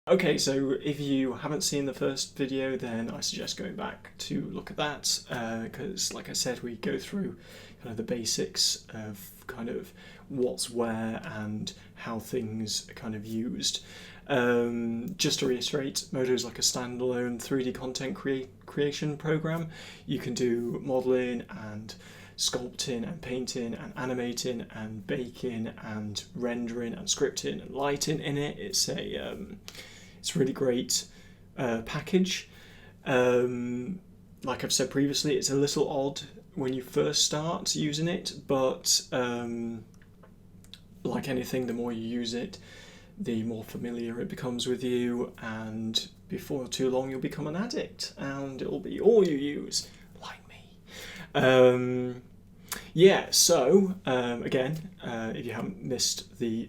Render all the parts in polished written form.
Okay, so if you haven't seen the first video, then I suggest going back to look at that, because like I said, we go through kind of the basics of kind of what's where and how things are kind of used. Just to reiterate, Modo is like a standalone 3D content creation program. You can do modeling and sculpting and painting and animating and baking and rendering and scripting and lighting in it. It's a really great package. Like I've said previously, it's a little odd when you first start using it, but like anything, the more you use it, the more familiar it becomes with you, and before too long you'll become an addict and it'll be all you use, like me. Yeah, so again, if you missed the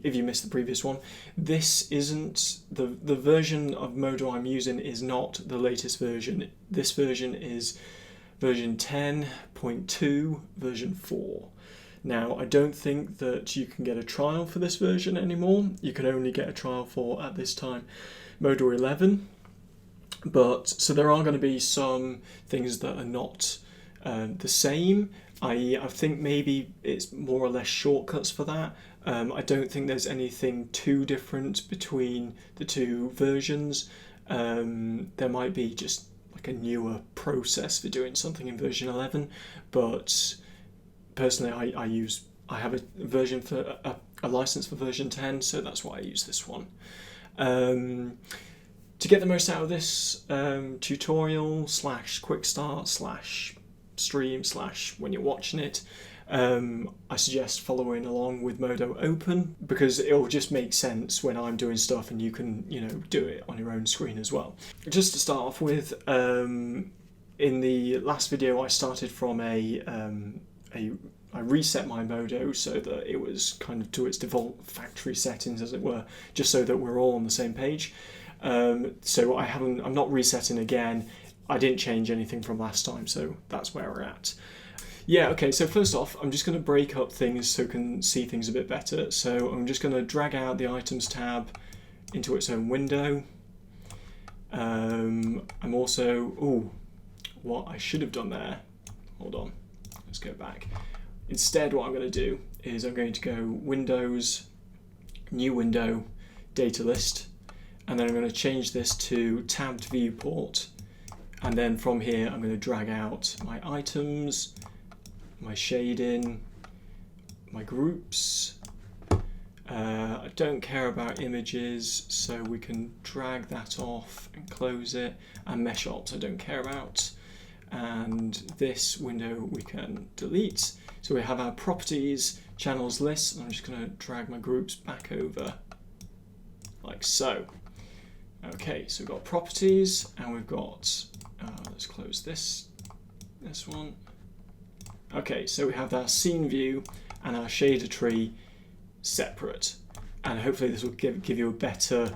previous one, this isn't the version of Modo I'm using is not the latest version. This version is version 10.2, version 4. Now, I don't think that you can get a trial for this version anymore. You can only get a trial for, at this time, Modo 11. But so there are going to be some things that are not the same. I think maybe it's more or less shortcuts for that. I don't think there's anything too different between the two versions. There might be just like a newer process for doing something in version 11, but personally I have a version for a license for version 10, so that's why I use this one. To get the most out of this tutorial / Quickstart / stream / when you're watching it, I suggest following along with Modo open, because it'll just make sense when I'm doing stuff and you can, do it on your own screen as well. Just to start off with, in the last video I started from I reset my Modo so that it was kind of to its default factory settings, as it were, just so that we're all on the same page. So I'm not resetting again. I didn't change anything from last time, so that's where we're at. Yeah, okay, so first off, I'm just going to break up things so we can see things a bit better. So I'm just going to drag out the Items tab into its own window. I'm also, what I should have done there, hold on, let's go back. Instead, what I'm going to do is I'm going to go Windows, New Window, Data List, and then I'm going to change this to Tabbed Viewport. And then from here, I'm going to drag out my items, my shading, my groups. I don't care about images, so we can drag that off and close it. And mesh ops I don't care about. And this window we can delete. So we have our properties, channels list, and I'm just going to drag my groups back over like so. Okay, so we've got properties, and we've got let's close this one. Okay, so we have our scene view and our shader tree separate, and hopefully this will give you a better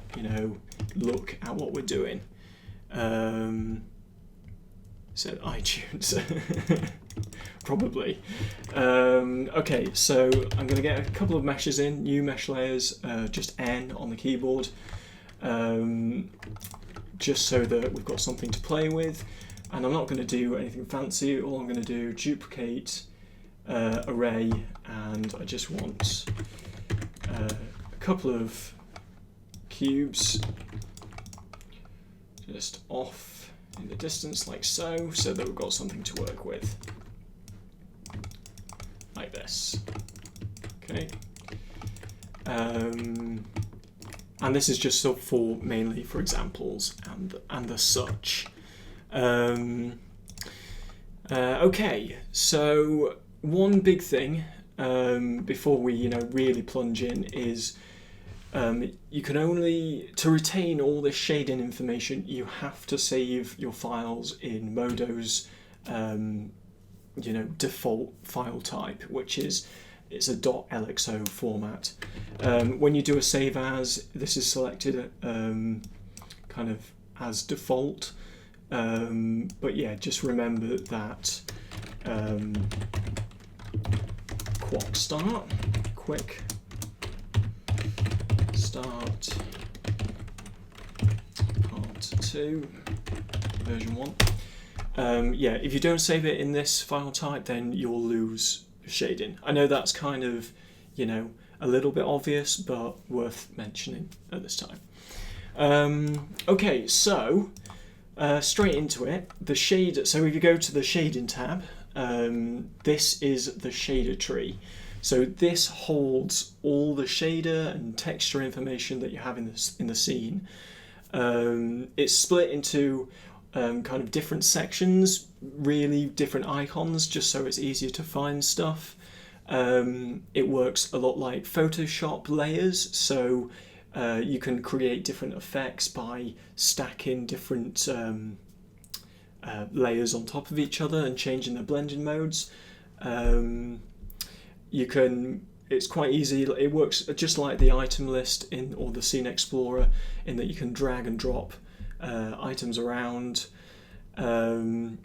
look at what we're doing. Said iTunes probably. Okay, so I'm going to get a couple of meshes in, new mesh layers, just N on the keyboard. Just so that we've got something to play with, and I'm not going to do anything fancy. All I'm going to do, duplicate array, and I just want a couple of cubes just off in the distance like so that we've got something to work with, like this. Okay. And this is just mainly for examples and the such. Okay, so one big thing before we really plunge in is you can only, to retain all this shading information, you have to save your files in Modo's default file type, which is it's a .lxo format. When you do a save as, this is selected kind of as default. But yeah, just remember that Quickstart 2, version 1. Yeah, if you don't save it in this file type, then you'll lose shading. I know that's kind of, you know, a little bit obvious, but worth mentioning at this time. Okay, so straight into it. The shade. So if you go to the shading tab, this is the shader tree. So this holds all the shader and texture information that you have in the scene. It's split into kind of different sections, really different icons, just so it's easier to find stuff. It works a lot like Photoshop layers, so you can create different effects by stacking different layers on top of each other and changing their blending modes. It's quite easy. It works just like the item list or the Scene Explorer, in that you can drag and drop items around. And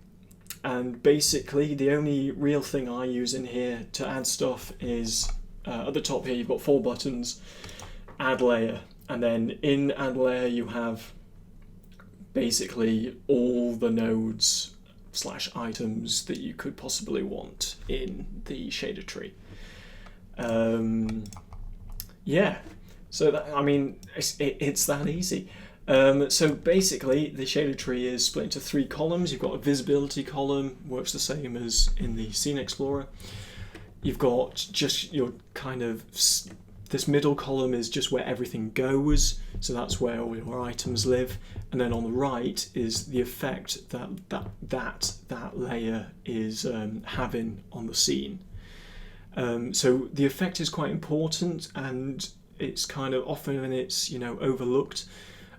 basically the only real thing I use in here to add stuff is at the top here you've got 4 buttons, add layer, and then in add layer you have basically all the nodes / items that you could possibly want in the shader tree. Yeah, so that, I mean, it's that easy. So basically the shader tree is split into 3 columns. You've got a visibility column, works the same as in the Scene Explorer. You've got just your kind of, this middle column is just where everything goes, so that's where all your items live. And then on the right is the effect that layer is having on the scene. So the effect is quite important, and it's kind of often it's, you know, overlooked.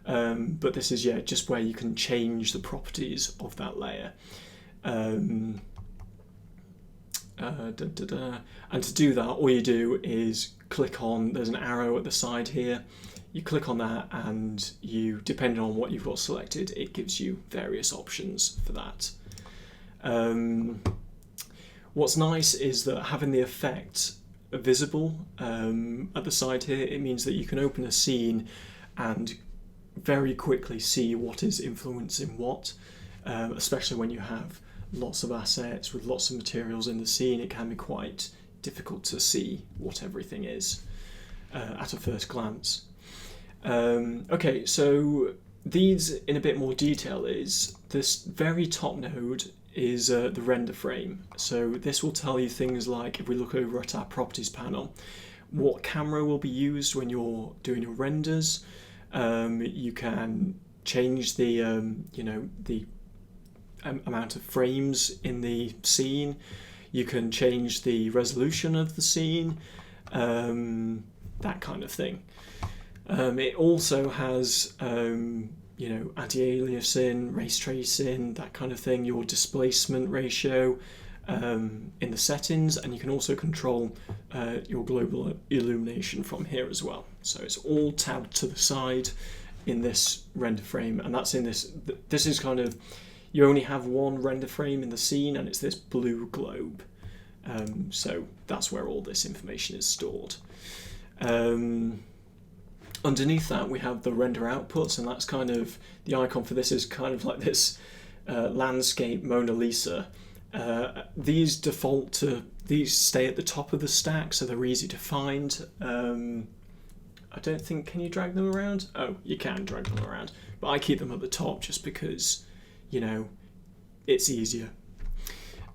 But this is, yeah, just where you can change the properties of that layer. And to do that, all you do is click on, there's an arrow at the side here, you click on that, and you, depending on what you've got selected, it gives you various options for that. What's nice is that having the effect visible at the side here, it means that you can open a scene and very quickly see what is influencing what, especially when you have lots of assets with lots of materials in the scene. It can be quite difficult to see what everything is at a first glance. Okay, so these in a bit more detail is this very top node is the render frame. So this will tell you things like, if we look over at our properties panel, what camera will be used when you're doing your renders. You can change the the amount of frames in the scene. You can change the resolution of the scene, that kind of thing. It also has anti-aliasing, race tracing, that kind of thing, your displacement ratio in the settings, and you can also control your global illumination from here as well. So it's all tabbed to the side in this render frame, and that's in this is kind of, you only have one render frame in the scene, and it's this blue globe. So that's where all this information is stored. Underneath that we have the render outputs, and that's kind of, the icon for this is kind of like this landscape Mona Lisa. These stay at the top of the stack, so they're easy to find. I don't think, can you drag them around? Oh, you can drag them around, but I keep them at the top just because, you know, it's easier.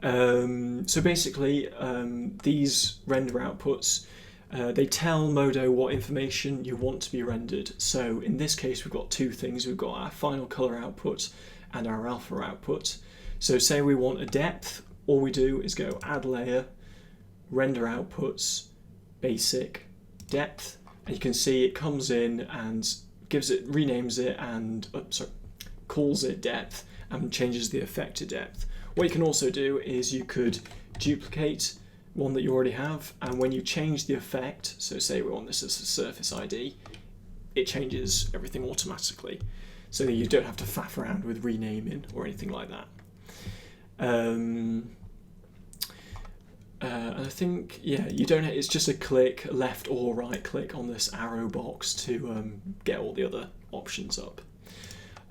So basically, these render outputs, they tell Modo what information you want to be rendered. So in this case, we've got 2 things. We've got our final color output and our alpha output. So say we want a depth, all we do is go add layer, render outputs, basic, depth, and you can see it comes in and renames it and calls it depth and changes the effect to depth. What you can also do is you could duplicate one that you already have, and when you change the effect, so say we want this as a surface ID, it changes everything automatically, so that you don't have to faff around with renaming or anything like that. And I think, yeah, you don't. It's just a click, left or right click on this arrow box to get all the other options up.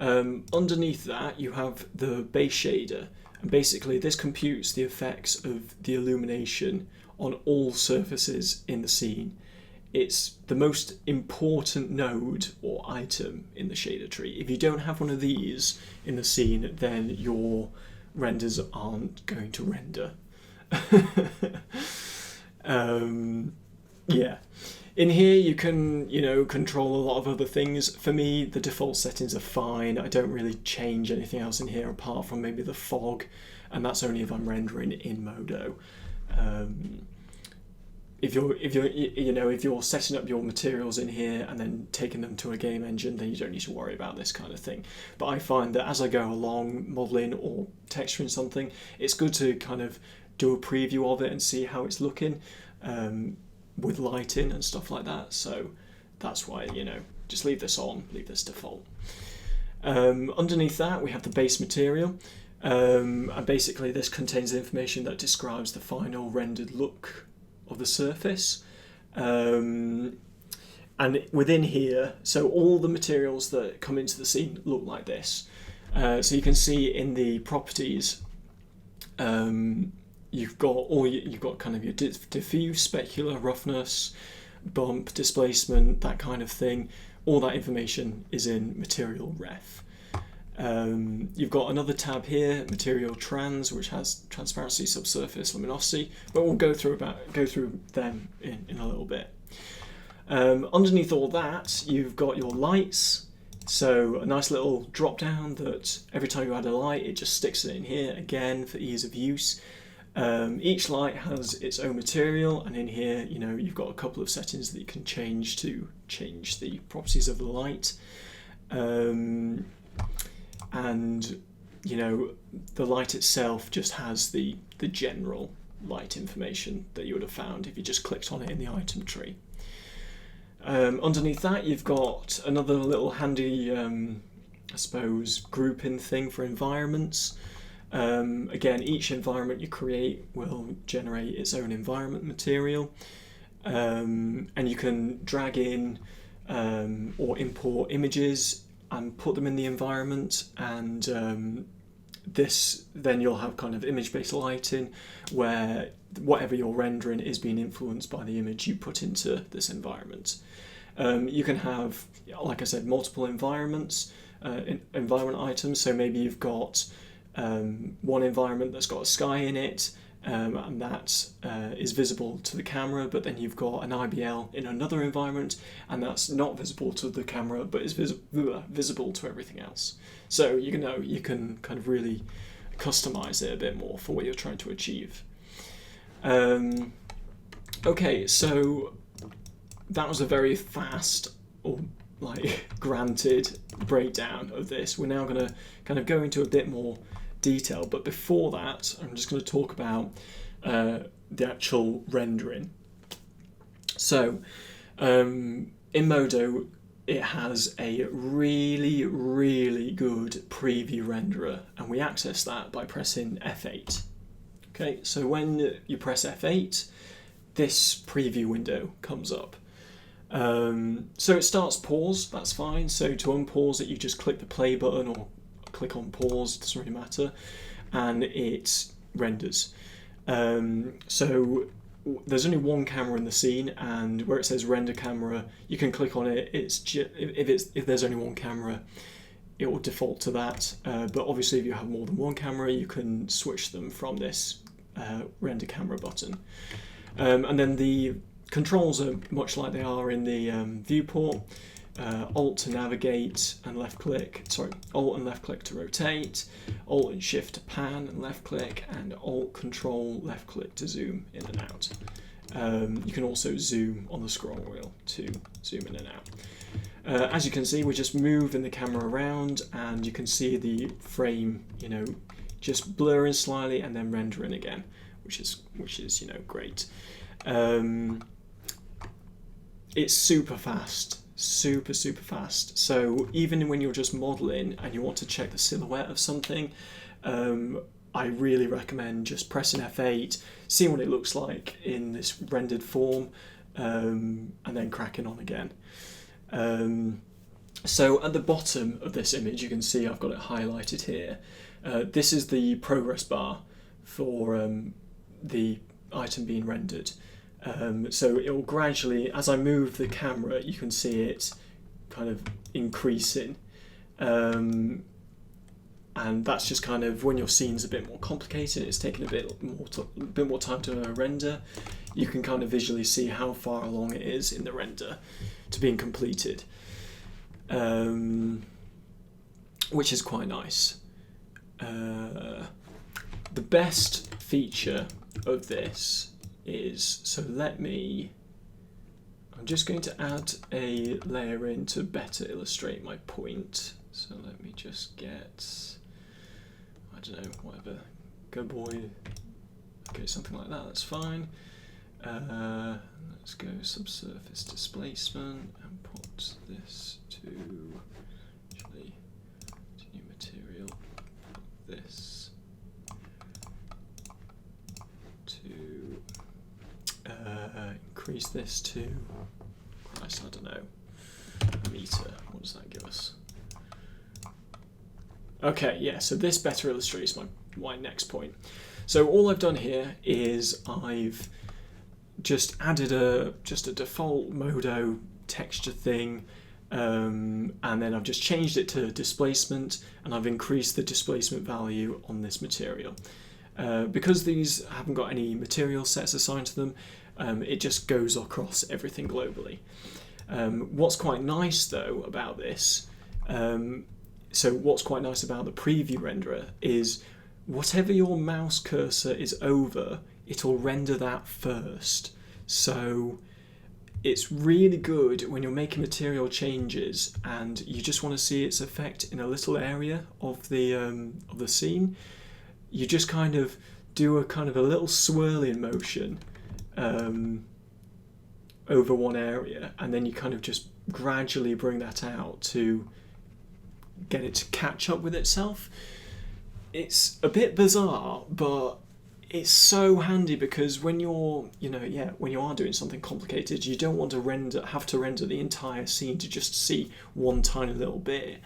Underneath that you have the base shader, and basically this computes the effects of the illumination on all surfaces in the scene. It's the most important node or item in the shader tree. If you don't have one of these in the scene, then your renders aren't going to render. Yeah. In here you can, control a lot of other things. For me, the default settings are fine. I don't really change anything else in here apart from maybe the fog, and that's only if I'm rendering in Modo. If you're setting up your materials in here and then taking them to a game engine, then you don't need to worry about this kind of thing. But I find that as I go along modeling or texturing something, it's good to kind of do a preview of it and see how it's looking with lighting and stuff like that. So that's why, just leave this on, leave this default. Underneath that, we have the base material. And basically this contains information that describes the final rendered look of the surface. And within here, so all the materials that come into the scene look like this. So you can see in the properties, you've got kind of your diffuse, specular, roughness, bump, displacement, that kind of thing. All that information is in material ref. You've got another tab here, material trans, which has transparency, subsurface, luminosity, but we'll go through them in a little bit. Underneath all that, you've got your lights. So a nice little drop down that every time you add a light, it just sticks it in here again for ease of use. Each light has its own material, and in here, you've got a couple of settings that you can change to change the properties of the light. And the light itself just has the general light information that you would have found if you just clicked on it in the item tree. Underneath that, you've got another little handy, I suppose, grouping thing for environments. Again, each environment you create will generate its own environment material, and you can drag in or import images and put them in the environment, and then you'll have kind of image-based lighting where whatever you're rendering is being influenced by the image you put into this environment. You can have, like I said, multiple environment items, so maybe you've got one environment that's got a sky in it, and that is visible to the camera, but then you've got an IBL in another environment, and that's not visible to the camera, but is visible to everything else. So you can kind of really customize it a bit more for what you're trying to achieve. Okay, so that was a very fast, or granted, breakdown of this. We're now going to kind of go into a bit more detail, but before that I'm just going to talk about the actual rendering. So in Modo it has a really, really good preview renderer, and we access that by pressing F8. Okay, so when you press F8, this preview window comes up. So it starts pause, that's fine. So to unpause it, you just click the play button or click on pause, it doesn't really matter, and it renders. So there's only one camera in the scene, and where it says render camera, you can click on it. If there's only one camera, it will default to that. But obviously, if you have more than one camera, you can switch them from this render camera button. And then the controls are much like they are in the viewport. Alt to navigate and left click, Alt and left click to rotate, Alt and Shift to pan and left click, and Alt Control left click to zoom in and out. You can also zoom on the scroll wheel to zoom in and out. As you can see, we're just moving the camera around, and you can see the frame, just blurring slightly and then rendering again, which is great. It's super fast. Super fast. So even when you're just modeling and you want to check the silhouette of something, I really recommend just pressing F8, seeing what it looks like in this rendered form, and then cracking on again. So at the bottom of this image, you can see I've got it highlighted here. This is the progress bar for the item being rendered. So it will gradually, as I move the camera, you can see it kind of increasing. And that's just kind of when your scene's a bit more complicated, it's taking a bit more time to render, you can kind of visually see how far along it is in the render to being completed, which is quite nice. The best feature of this is, so I'm just going to add a layer in to better illustrate my point. So let me just get, I don't know, whatever, go boy, okay, something like that, that's fine. Let's go subsurface displacement and put this to, actually, to new material, put this to, increase this to, Christ, I don't know, a meter, what does that give us? Okay, yeah, so this better illustrates my next point. So all I've done here is I've just added a default Modo texture thing, and then I've just changed it to displacement, and I've increased the displacement value on this material. Because these haven't got any material sets assigned to them, it just goes across everything globally. What's quite nice though about this, what's quite nice about the preview renderer is whatever your mouse cursor is over, it'll render that first. So it's really good when you're making material changes and you just want to see its effect in a little area of the scene. You just kind of do a little swirling motion over one area, and then you kind of just gradually bring that out to get it to catch up with itself. It's a bit bizarre, but it's so handy because when you're, when you are doing something complicated, you don't want to have to render the entire scene to just see one tiny little bit.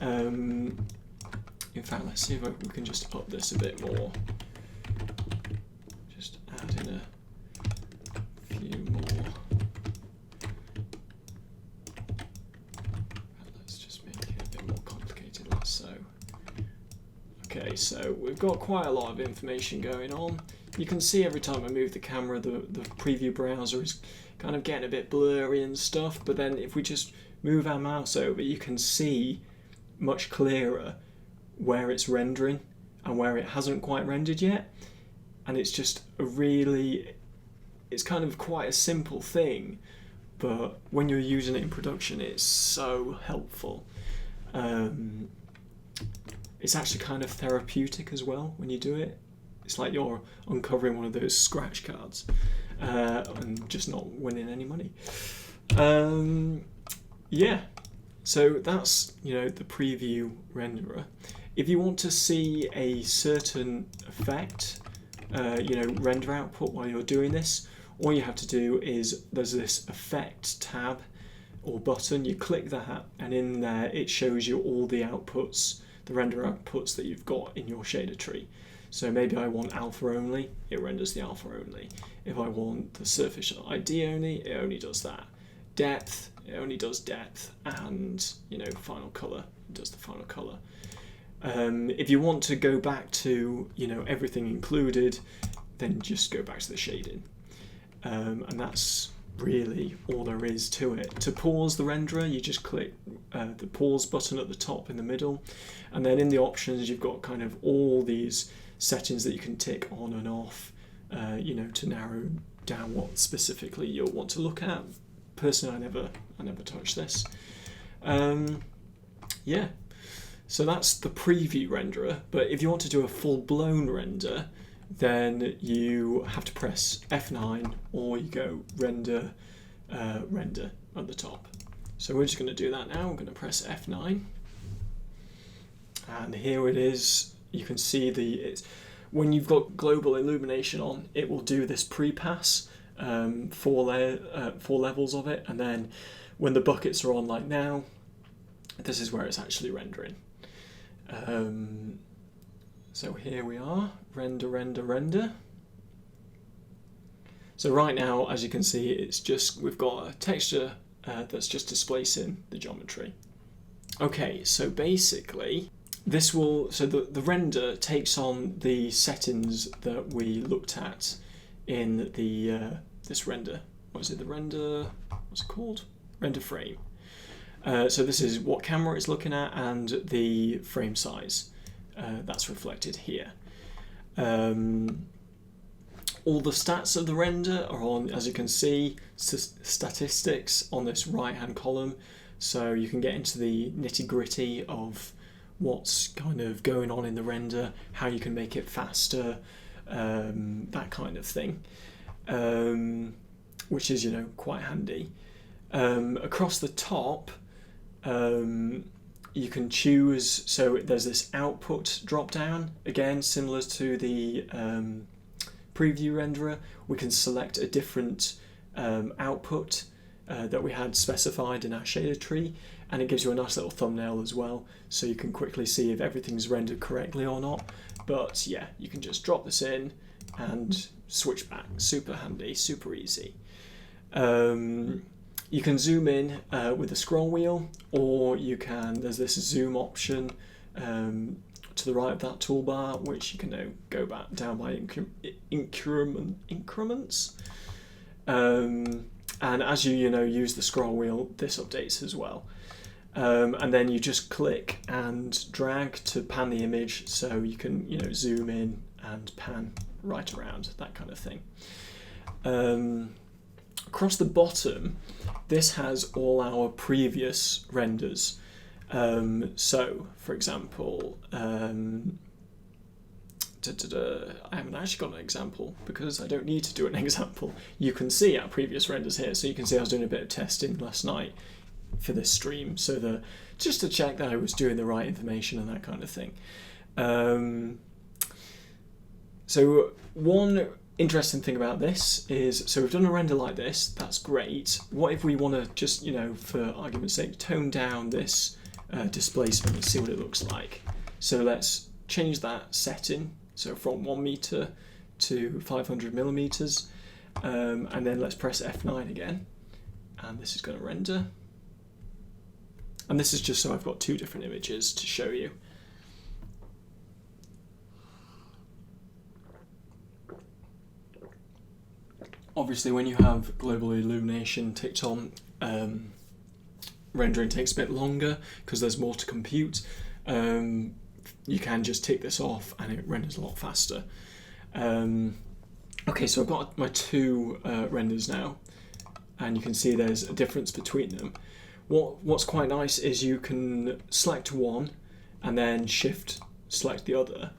In fact, let's see if we can just up this a bit more. Just add in a few more. Let's just make it a bit more complicated, like so. Okay, so we've got quite a lot of information going on. You can see every time I move the camera, the preview browser is kind of getting a bit blurry and stuff, but then if we just move our mouse over, you can see much clearer where it's rendering and where it hasn't quite rendered yet. And it's just it's kind of quite a simple thing, but when you're using it in production, it's so helpful. It's actually kind of therapeutic as well when you do it. It's like you're uncovering one of those scratch cards and just not winning any money. Yeah, so that's the preview renderer. If you want to see a certain effect, render output while you're doing this, all you have to do is there's this effect tab or button. You click that, and in there it shows you all the outputs, the render outputs that you've got in your shader tree. So maybe I want alpha only, it renders the alpha only. If I want the surface ID only, it only does that. Depth, it only does depth, and final color, it does the final color. If you want to go back to everything included, then just go back to the shading, and that's really all there is to it. To pause the renderer, you just click the pause button at the top in the middle, and then in the options you've got kind of all these settings that you can tick on and off, to narrow down what specifically you'll want to look at. Personally, I never touch this. Yeah, so that's the preview renderer. But if you want to do a full-blown render, then you have to press F9, or you go render at the top. So we're just going to do that now. I'm going to press F9, and here it is. You can see when you've got global illumination on, it will do this pre-pass, 4 levels of it, and then when the buckets are on like now, this is where it's actually rendering. So here we are, render, render, render. So right now, as you can see, it's just, we've got a texture that's just displacing the geometry. Okay, so basically, this will, so the render takes on the settings that we looked at in the this render. What is it? The render, what's it called? Render frame. So this is what camera it's looking at and the frame size that's reflected here. All the stats of the render are on, as you can see, statistics on this right-hand column. So you can get into the nitty-gritty of what's kind of going on in the render, how you can make it faster, that kind of thing, which is, you know, quite handy. Across the top, you can choose, so there's this output drop down, again similar to the preview renderer. We can select a different output that we had specified in our shader tree, and it gives you a nice little thumbnail as well, so you can quickly see if everything's rendered correctly or not. But yeah, you can just drop this in and switch back. Super handy, super easy. You can zoom in with the scroll wheel, or you can, there's this zoom option to the right of that toolbar, which you can go back down by increments. And as you use the scroll wheel, this updates as well. And then you just click and drag to pan the image, so you can zoom in and pan right around, that kind of thing. Across the bottom, this has all our previous renders. So, for example, I haven't actually got an example because I don't need to do an example. You can see our previous renders here, so you can see I was doing a bit of testing last night for this stream, so just to check that I was doing the right information and that kind of thing. So one interesting thing about this is, so we've done a render like this, that's great. What if we want to just, for argument's sake, tone down this displacement and see what it looks like? So let's change that setting, so from 1 meter to 500 millimeters, and then let's press F9 again, and this is going to render. And this is just so I've got two different images to show you. Obviously, when you have global illumination ticked on, rendering takes a bit longer because there's more to compute. You can just tick this off and it renders a lot faster. Okay, so I've got my two renders now, and you can see there's a difference between them. What's quite nice is you can select one and then shift select the other,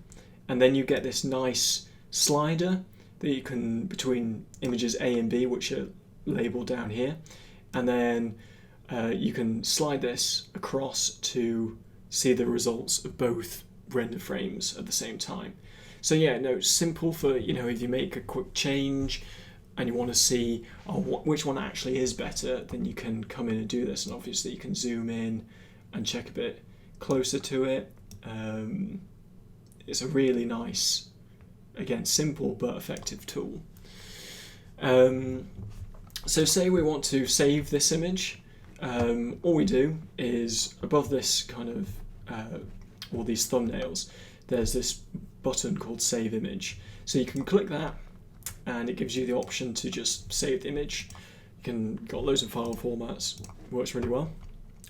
and then you get this nice slider that you can, between images A and B, which are labeled down here, and then you can slide this across to see the results of both render frames at the same time. So yeah, no, it's simple for, if you make a quick change and you want to see which one actually is better, then you can come in and do this, and obviously you can zoom in and check a bit closer to it. It's a really nice, again, simple but effective tool. So say we want to save this image, all we do is above this kind of, all these thumbnails, there's this button called Save Image. So you can click that and it gives you the option to just save the image. Got loads of file formats, works really well.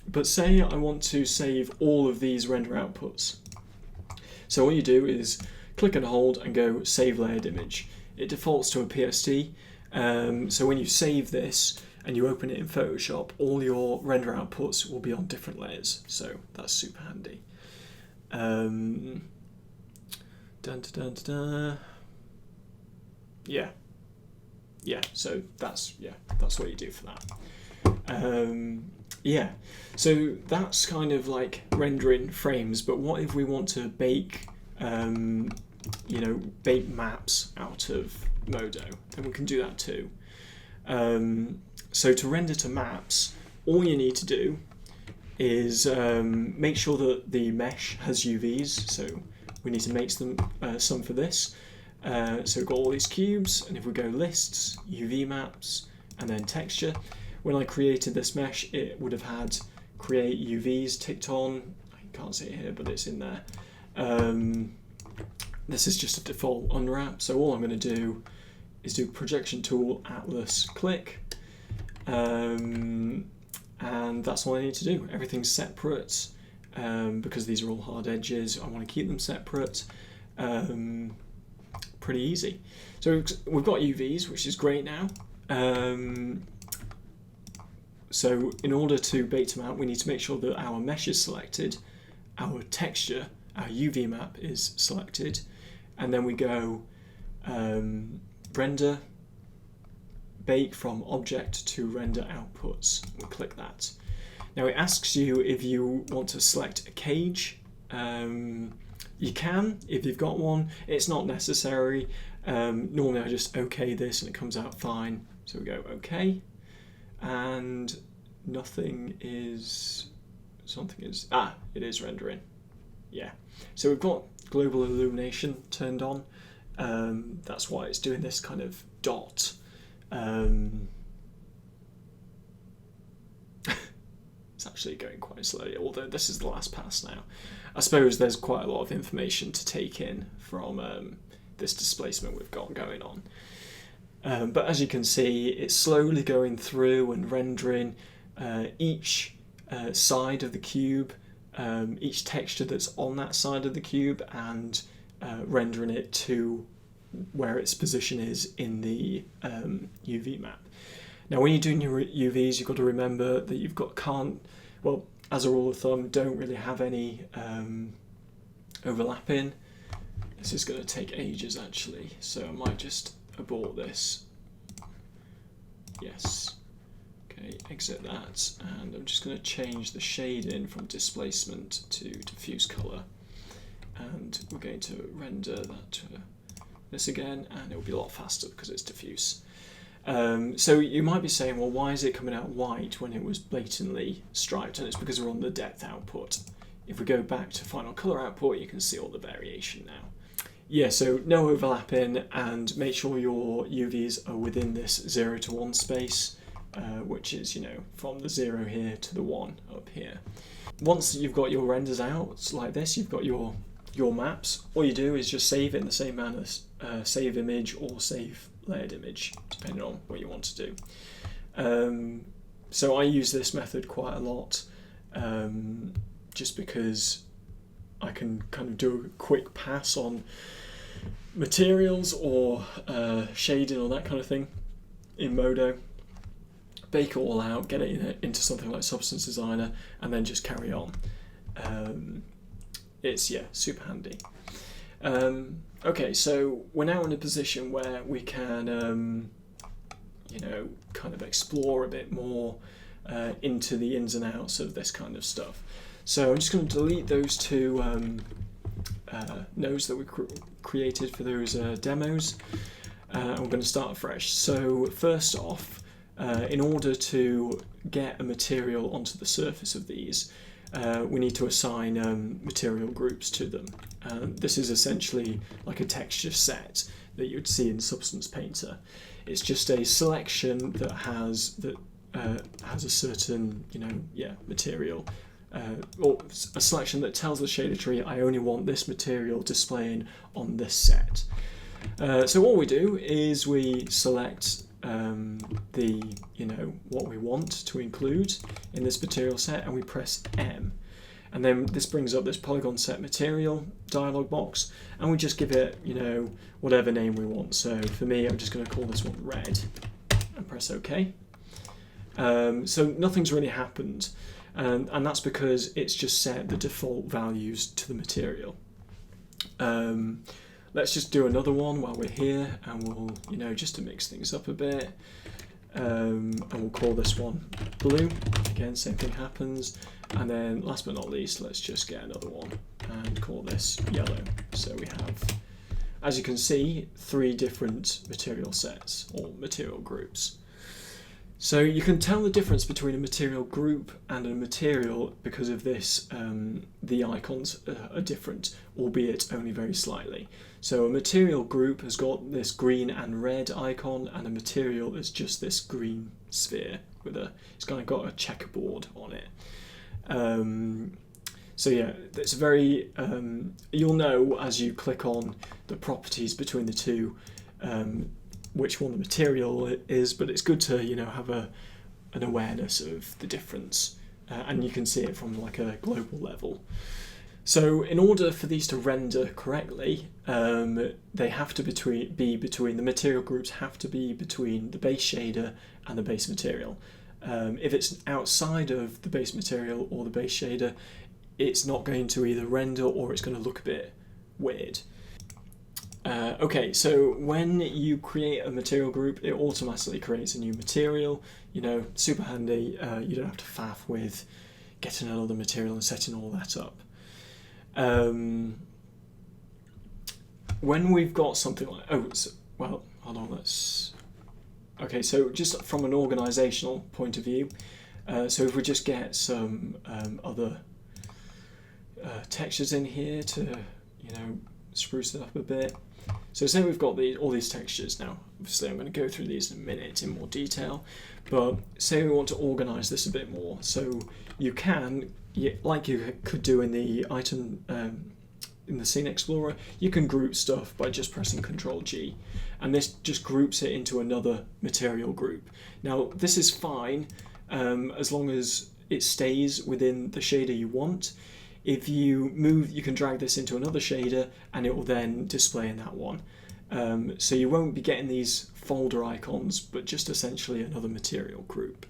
But say I want to save all of these render outputs. So all you do is click and hold and go Save Layered Image. It defaults to a PSD, so when you save this and you open it in Photoshop, all your render outputs will be on different layers, so that's super handy. Yeah, so that's what you do for that. Yeah, so that's kind of like rendering frames, but what if we want to bake bake maps out of Modo? Then we can do that too. So to render to maps, all you need to do is make sure that the mesh has UVs. So we need to make some for this. So we've got all these cubes, and if we go lists, UV maps, and then texture. When I created this mesh, it would have had create UVs ticked on. I can't see it here, but it's in there. This is just a default unwrap, so all I'm going to do is do projection tool, atlas, click, and that's all I need to do. Everything's separate because these are all hard edges. I want to keep them separate. Pretty easy. So we've got UVs, which is great now. So in order to bait them out, we need to make sure that our mesh is selected, our texture, our UV map is selected, and then we go render, bake from object to render outputs. We click that. Now it asks you if you want to select a cage. You can, if you've got one. It's not necessary. Normally I just OK this and it comes out fine. So we go OK. And something is it is rendering. Yeah. So we've got global illumination turned on. That's why it's doing this kind of dot. It's actually going quite slowly, although this is the last pass now. I suppose there's quite a lot of information to take in from this displacement we've got going on. But as you can see, it's slowly going through and rendering each side of the cube, each texture that's on that side of the cube, and rendering it to where its position is in the UV map. Now when you're doing your UVs, you've got to remember that you've got well, as a rule of thumb, don't really have any overlapping. This is going to take ages actually, so I might just abort this. Yes. Okay, exit that, and I'm just going to change the shading from displacement to diffuse color, and we're going to render that to this again, and it will be a lot faster because it's diffuse. So you might be saying, well, why is it coming out white when it was blatantly striped? And it's because we're on the depth output. If we go back to final color output, you can see all the variation now. Yeah, so no overlapping, and make sure your UVs are within this 0 to 1 space, which is, from the 0 here to the 1 up here. Once you've got your renders out like this, you've got your maps, all you do is just save it in the same manner, save image or save layered image, depending on what you want to do. So I use this method quite a lot, just because I can kind of do a quick pass on materials or shading or that kind of thing in Modo, bake it all out, get it into something like Substance Designer, and then just carry on. It's super handy. Okay, so we're now in a position where we can, kind of explore a bit more into the ins and outs of this kind of stuff. So I'm just going to delete those two nodes that we created for those demos. And we're going to start fresh. So first off, in order to get a material onto the surface of these, we need to assign material groups to them. This is essentially like a texture set that you'd see in Substance Painter. It's just a selection that has a certain material, or a selection that tells the shader tree, I only want this material displaying on this set. So all we do is we select what we want to include in this material set, and we press M, and then this brings up this polygon set material dialog box, and we just give it whatever name we want. So for me, I'm just going to call this one red, and press OK. So nothing's really happened, and that's because it's just set the default values to the material. Let's just do another one while we're here, and we'll, just to mix things up a bit, and we'll call this one blue. Again, same thing happens. And then last but not least, let's just get another one and call this yellow. So we have, as you can see, 3 different material sets or material groups. So you can tell the difference between a material group and a material because of this. The icons are different, albeit only very slightly. So a material group has got this green and red icon, and a material is just this green sphere with it's kind of got a checkerboard on it. So yeah, it's very, you'll know as you click on the properties between the two which one the material is, but it's good to, you know, have an awareness of the difference, and you can see it from like a global level. So in order for these to render correctly, they have to be between the material groups have to be between the base shader and the base material. If it's outside of the base material or the base shader, it's not going to either render or it's going to look a bit weird. Okay, so when you create a material group, it automatically creates a new material. You know, super handy. You don't have to faff with getting another material and setting all that up. When we've got something like, well, hold on, okay, so just from an organizational point of view, so if we just get some other textures in here to, you know, spruce it up a bit. So say we've got all these textures now. Obviously I'm going to go through these in a minute in more detail, but say we want to organize this a bit more. So you can, like you could do in the item, in the Scene Explorer, you can group stuff by just pressing Ctrl G, and this just groups it into another material group. Now this is fine as long as it stays within the shader you want. If you move, you can drag this into another shader and it will then display in that one. So you won't be getting these folder icons, but just essentially another material group.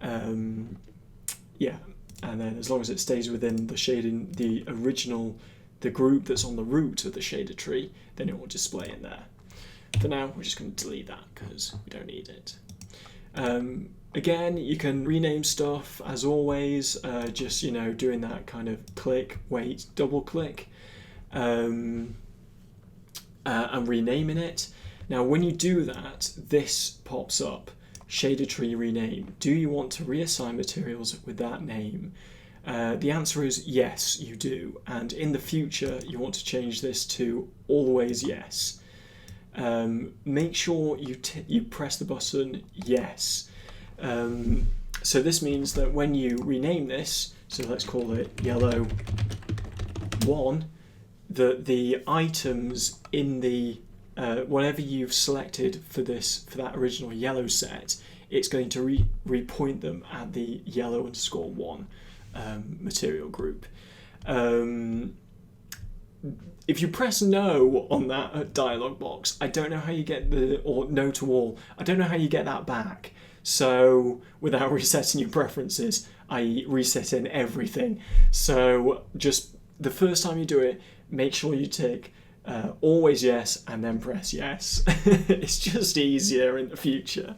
Yeah, and then as long as it stays within the shading, the group that's on the root of the shader tree, then it will display in there. For now, we're just going to delete that because we don't need it. Again, you can rename stuff as always, just, you know, doing that kind of click, wait, double click, and renaming it. Now, when you do that, this pops up, shader tree rename. Do you want to reassign materials with that name? The answer is yes, you do. And in the future, you want to change this to always yes. Make sure you press the button yes. So this means that when you rename this, so let's call it yellow 1, the items in the whatever you've selected for that original yellow set, it's going to repoint them at the yellow _1 material group. If you press no on that dialog box, I don't know how you get or no to all, I don't know how you get that back. So without resetting your preferences, i.e. resetting everything. So just the first time you do it, make sure you tick always yes and then press yes. It's just easier in the future.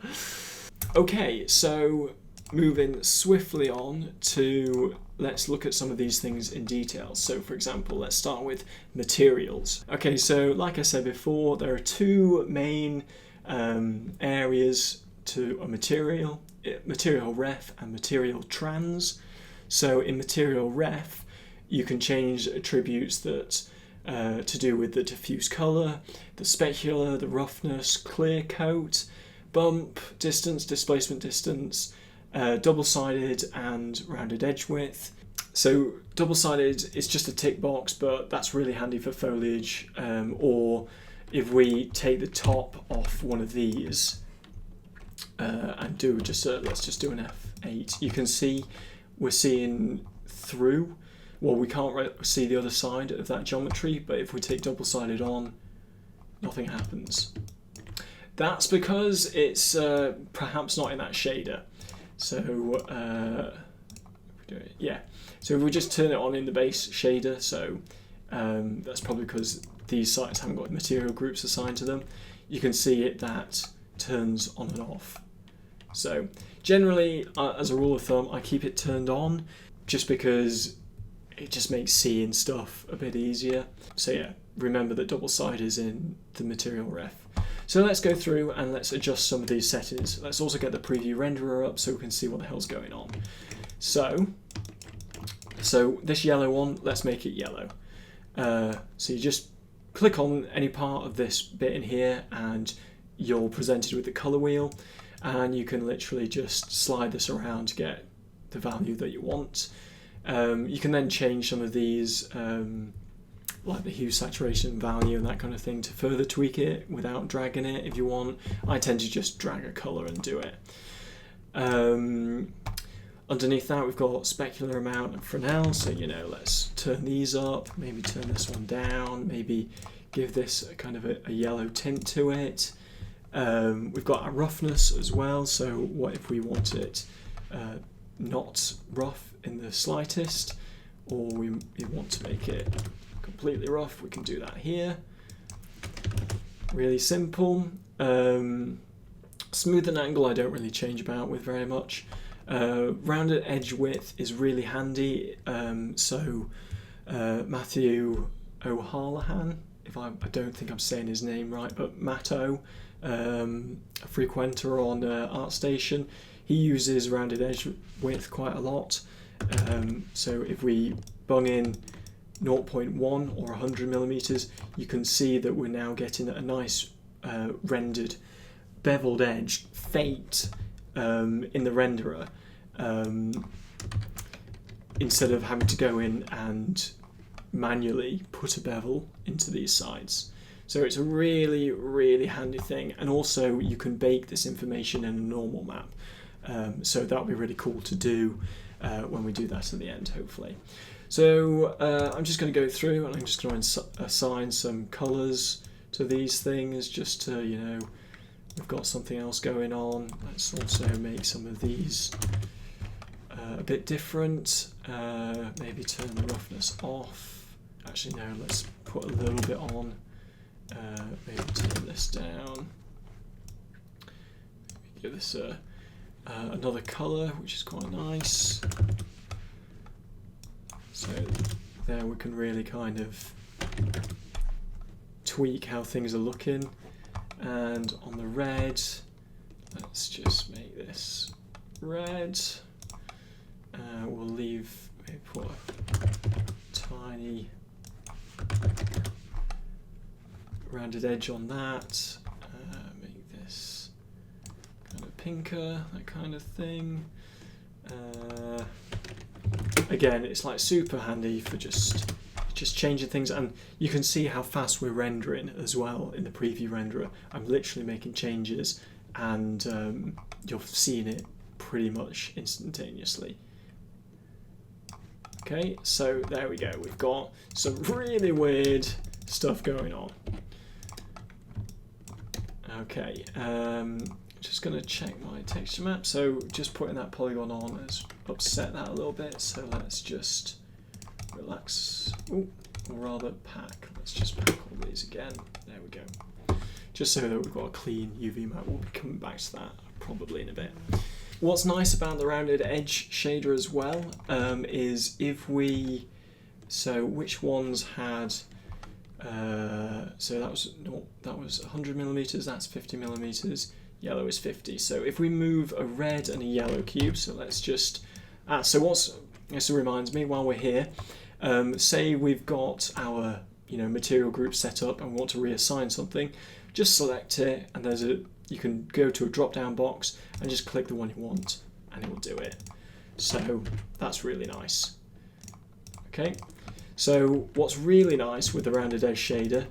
Okay, so moving swiftly on to, let's look at some of these things in detail. So for example, let's start with materials. Okay, so like I said before, there are two main areas to a material ref and material trans. So in material ref, you can change attributes that to do with the diffuse color, the specular, the roughness, clear coat, bump, distance, displacement distance, double-sided and rounded edge width. So double-sided is just a tick box, but that's really handy for foliage, or if we take the top off one of these and do just let's just do an F8, you can see we're seeing through. Well, we can't see the other side of that geometry, but if we take double-sided on, nothing happens. That's because it's perhaps not in that shader. So yeah, so if we just turn it on in the base shader, so that's probably because these sites haven't got material groups assigned to them, you can see that turns on and off. So generally, as a rule of thumb, I keep it turned on just because it just makes seeing stuff a bit easier. So yeah, remember that double-sided is in the material ref. So let's go through and let's adjust some of these settings. Let's also get the preview renderer up so we can see what the hell's going on. So this yellow one, let's make it yellow. So you just click on any part of this bit in here and you're presented with the color wheel, and you can literally just slide this around to get the value that you want. You can then change some of these, like the hue, saturation, value and that kind of thing, to further tweak it without dragging it if you want. I tend to just drag a color and do it. Underneath that we've got specular amount and Fresnel, so let's turn these up, maybe turn this one down, maybe give this a kind of a yellow tint to it. We've got our roughness as well, so what if we want it not rough in the slightest, or we want to make it completely rough, we can do that here. Really simple. Smooth and angle I don't really change about with very much. Rounded edge width is really handy, so Matthew O'Hallahan, I don't think I'm saying his name right, but Matto, a frequenter on ArtStation, he uses rounded edge width quite a lot. So if we bung in 0.1 or 100 millimeters, you can see that we're now getting a nice rendered beveled edge fate in the renderer, instead of having to go in and manually put a bevel into these sides. So it's a really, really handy thing, and also you can bake this information in a normal map. So that'll be really cool to do when we do that at the end, hopefully. So I'm just going to go through and I'm just going to assign some colors to these things, just to, we've got something else going on. Let's also make some of these a bit different. Maybe turn the roughness off. Actually, no, let's put a little bit on. Maybe turn this down. Maybe give this another color, which is quite nice. So there we can really kind of tweak how things are looking. And on the red, let's just make this red. We'll leave, maybe put a tiny rounded edge on that. Make this kind of pinker, that kind of thing. Again, it's like super handy for just changing things, and you can see how fast we're rendering as well in the preview renderer. I'm literally making changes, and you're seeing it pretty much instantaneously. Okay, so there we go. We've got some really weird stuff going on. Okay, just going to check my texture map. So just putting that polygon on has upset that a little bit. So let's just relax. Ooh, or rather pack. Let's just pack all these again. There we go. Just so that we've got a clean UV map. We'll be coming back to that probably in a bit. What's nice about the rounded edge shader as well is if we, so which ones had, so that was 100 millimeters, that's 50 millimeters, yellow is 50. So if we move a red and a yellow cube, so let's just, this reminds me while we're here, say we've got our material group set up and want to reassign something, just select it, and you can go to a drop down box and just click the one you want and it will do it. So that's really nice. Okay, so what's really nice with the rounded edge shader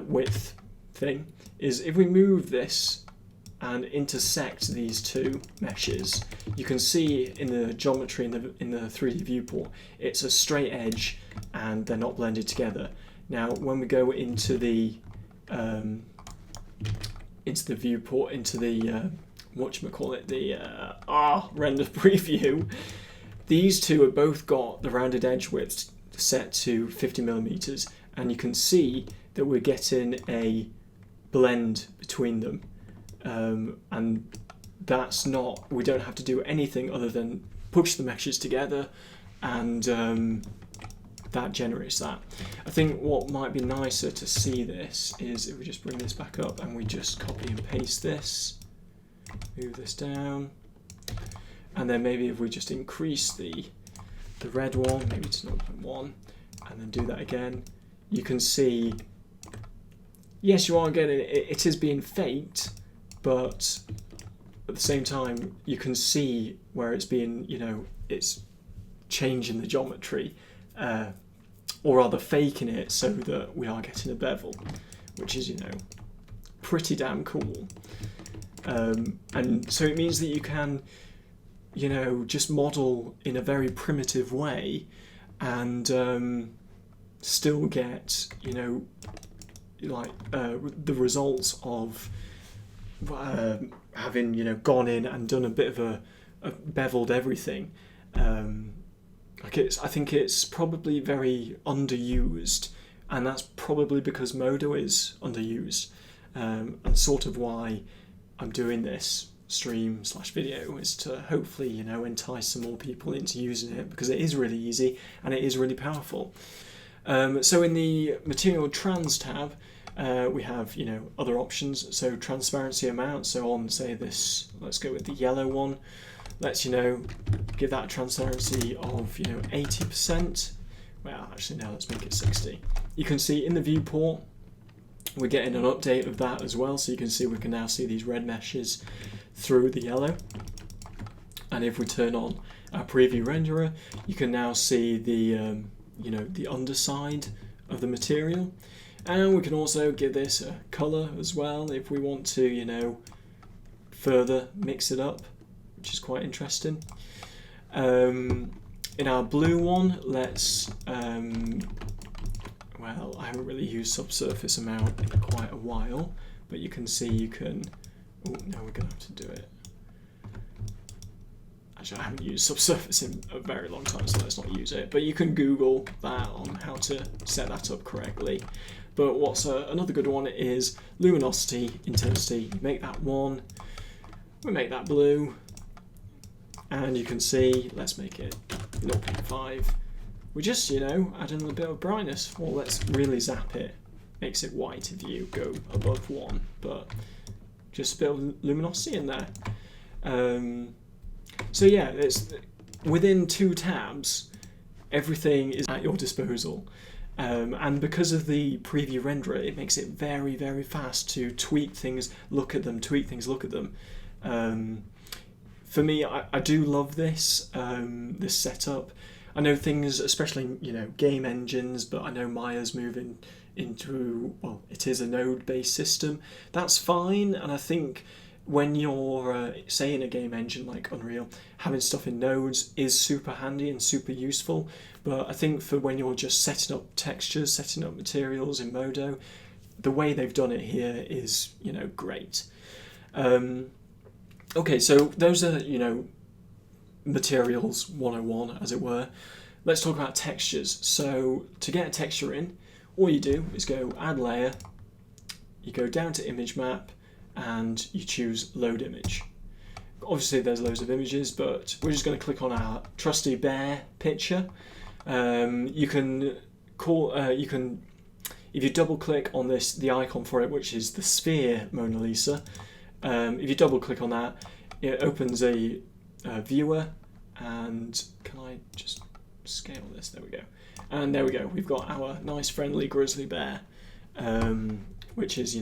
width thing is if we move this and intersect these two meshes, you can see in the geometry in the 3D viewport, it's a straight edge and they're not blended together. Now when we go into the viewport, into the render preview, these two have both got the rounded edge width set to 50 millimeters, and you can see that we're getting a blend between them, and that's not, we don't have to do anything other than push the meshes together and that generates that. I think what might be nicer to see this is if we just bring this back up and we just copy and paste this, move this down, and then maybe if we just increase the red one, maybe to 0.1, and then do that again, you can see, yes, you are getting it is being faked, but at the same time, you can see where it's being, it's changing the geometry, or rather faking it so that we are getting a bevel, which is, pretty damn cool. And so it means that you can, just model in a very primitive way and still get, the results of having, gone in and done a bit of a beveled everything. I think it's probably very underused, and that's probably because Modo is underused, and sort of why I'm doing this stream/video is to hopefully, entice some more people into using it, because it is really easy and it is really powerful. So in the Material Trans tab, we have, other options. So transparency amount. So on, say, this, let's go with the yellow one. Let's, give that transparency of, 80%. Well, actually, no, let's make it 60. You can see in the viewport, we're getting an update of that as well. So you can see we can now see these red meshes through the yellow. And if we turn on our preview renderer, you can now see the, the underside of the material. And we can also give this a colour as well if we want to, further mix it up, which is quite interesting. In our blue one, let's, well, I haven't really used subsurface amount in quite a while, but you can see you can, oh, no, we're going to have to do it. Actually, I haven't used subsurface in a very long time, so let's not use it. But you can Google that on how to set that up correctly. But what's another good one is luminosity, intensity. You make that 1, we make that blue, and you can see, let's make it 0.5. We just, add in a bit of brightness. Well, let's really zap it. Makes it white if you go above 1, but just a bit of luminosity in there. So yeah, it's within 2 tabs, everything is at your disposal. And because of the preview renderer, it makes it very, very fast to tweak things, look at them, tweak things, look at them. For me, I do love this, this setup. I know things, especially, game engines, but I know Maya's moving into, well, it is a node-based system. That's fine, and I think when you're, say, in a game engine like Unreal, having stuff in nodes is super handy and super useful. But I think for when you're just setting up textures, setting up materials in Modo, the way they've done it here is, great. Okay, so those are, materials 101, as it were. Let's talk about textures. So to get a texture in, all you do is go Add Layer, you go down to Image Map, and you choose Load Image. Obviously there's loads of images, but we're just going to click on our trusty bear picture. You can if you double click on this, the icon for it, which is the sphere Mona Lisa, if you double click on that, it opens a viewer, and can I just scale this? There we go. And there we go, we've got our nice friendly grizzly bear, which is,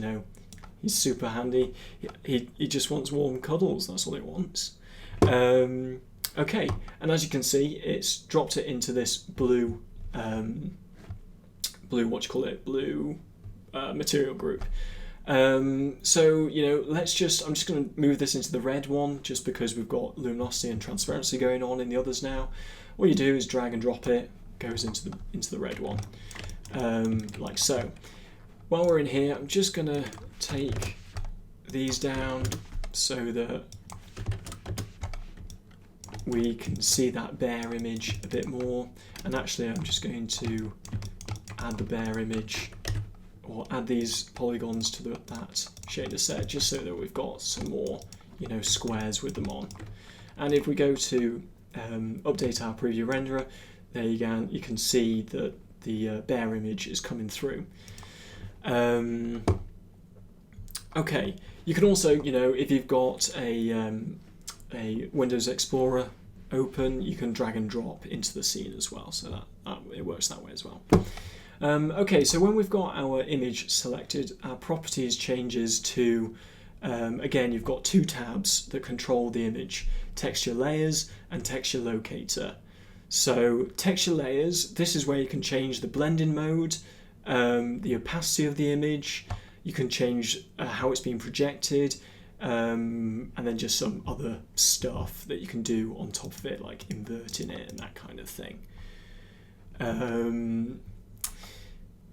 he's super handy. He just wants warm cuddles, that's all he wants. Okay, and as you can see, it's dropped it into this blue, blue material group. So, let's just, I'm just going to move this into the red one, just because we've got luminosity and transparency going on in the others now. All you do is drag and drop it, goes into the red one, like so. While we're in here, I'm just going to take these down so that we can see that bear image a bit more. And actually, I'm just going to add the bear image, or add these polygons to that shader set, just so that we've got some more, squares with them on. And if we go to update our preview renderer, there you can see that the bare image is coming through. Okay, you can also, if you've got a Windows Explorer open, you can drag and drop into the scene as well, so that it works that way as well. Okay, so when we've got our image selected, our properties changes to, again, you've got two tabs that control the image, texture layers and texture locator. So texture layers, this is where you can change the blending mode, the opacity of the image, you can change how it's being projected, and then just some other stuff that you can do on top of it, like inverting it and that kind of thing.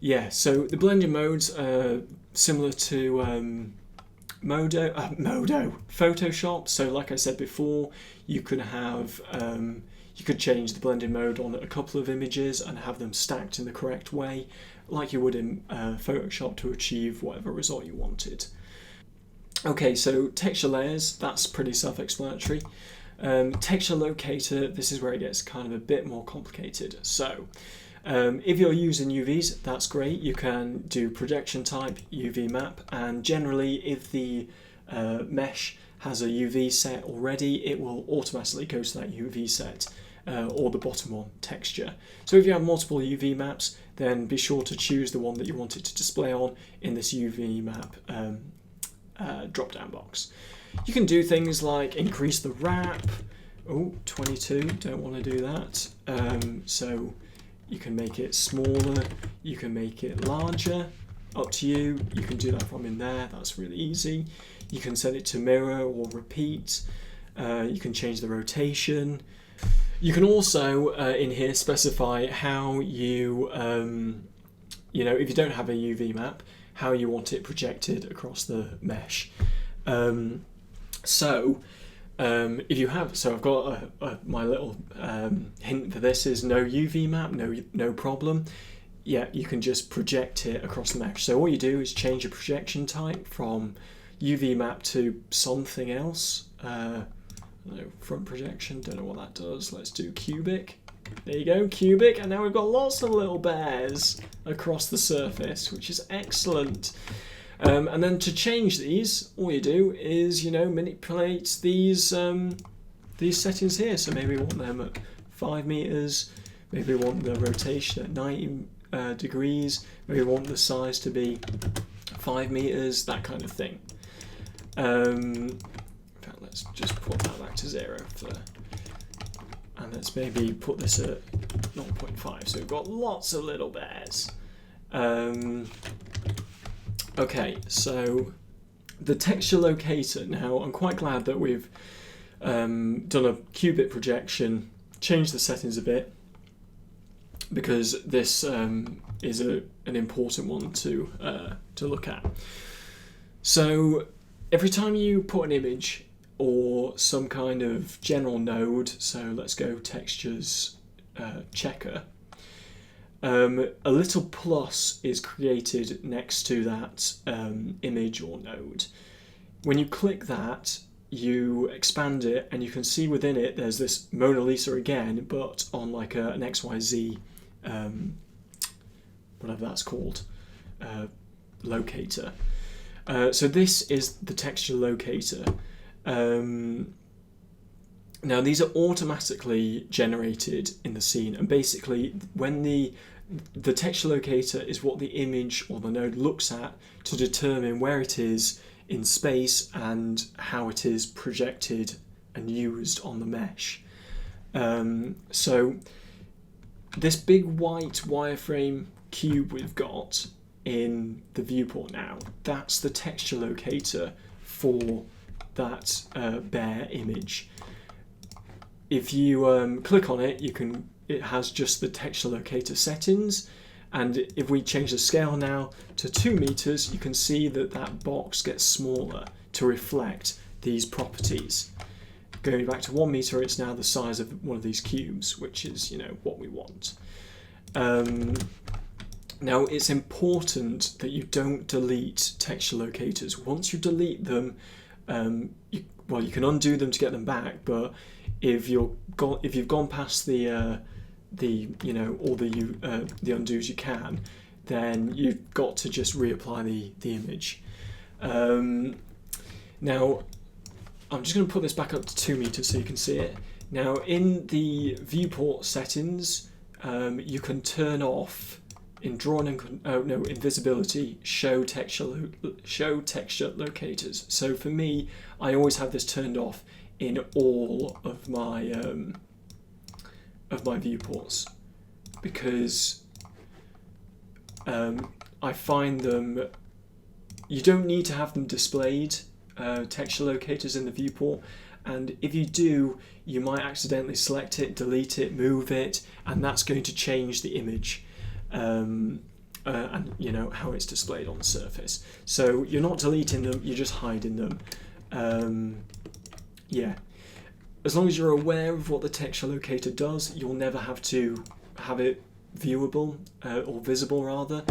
Yeah, so the blending modes are similar to Modo, Photoshop. So like I said before, you could have you could change the blending mode on a couple of images and have them stacked in the correct way, like you would in Photoshop, to achieve whatever result you wanted. Okay, so texture layers, that's pretty self-explanatory. Texture locator, this is where it gets kind of a bit more complicated. So if you're using UVs, that's great. You can do projection type, UV map, and generally if the mesh has a UV set already, it will automatically go to that UV set, or the bottom one, texture. So if you have multiple UV maps, then be sure to choose the one that you want it to display on in this UV map drop-down box. You can do things like increase the wrap. Oh, 22, don't want to do that. So you can make it smaller, you can make it larger, up to you. You can do that from in there, that's really easy. You can set it to mirror or repeat. You can change the rotation. You can also, in here, specify how you, if you don't have a UV map, how you want it projected across the mesh. If you have, so I've got my little hint for this is no UV map, no problem. Yeah, you can just project it across the mesh. So all you do is change the projection type from UV map to something else. Front projection, don't know what that does. Let's do cubic. There you go, cubic, and now we've got lots of little bears across the surface, which is excellent. And then to change these, all you do is, manipulate these settings here. So maybe we want them at 5 meters, maybe we want the rotation at 90 degrees, maybe we want the size to be 5 meters, that kind of thing. In fact, let's just put that back to 0 and let's maybe put this at 0.5. So we've got lots of little bears. Okay, so the texture locator. Now, I'm quite glad that we've done a qubit projection, changed the settings a bit, because this is an important one to look at. So every time you put an image or some kind of general node, so let's go textures checker, a little plus is created next to that image or node. When you click that, you expand it and you can see within it there's this Mona Lisa again, but on like an XYZ, whatever that's called, locator. So this is the texture locator. Now these are automatically generated in the scene, and basically when the texture locator is what the image or the node looks at to determine where it is in space and how it is projected and used on the mesh. So this big white wireframe cube we've got in the viewport now, that's the texture locator for that bare image. If you click on it, it has just the texture locator settings, and if we change the scale now to 2 meters, you can see that that box gets smaller to reflect these properties. Going back to 1 meter, it's now the size of one of these cubes, which is what we want. Now it's important that you don't delete texture locators. Once you delete them, you can undo them to get them back, but if you've gone past the the all the undos you can, then you've got to just reapply the image. Now I'm just going to put this back up to 2 meters so you can see it. Now in the viewport settings, you can turn off in invisibility show texture locators. So for me, I always have this turned off in all of my viewports, because I find them, you don't need to have them displayed, texture locators in the viewport, and if you do, you might accidentally select it, delete it, move it, and that's going to change the image and how it's displayed on the surface. So you're not deleting them, you're just hiding them. Yeah, as long as you're aware of what the texture locator does, you'll never have to have it viewable or visible rather,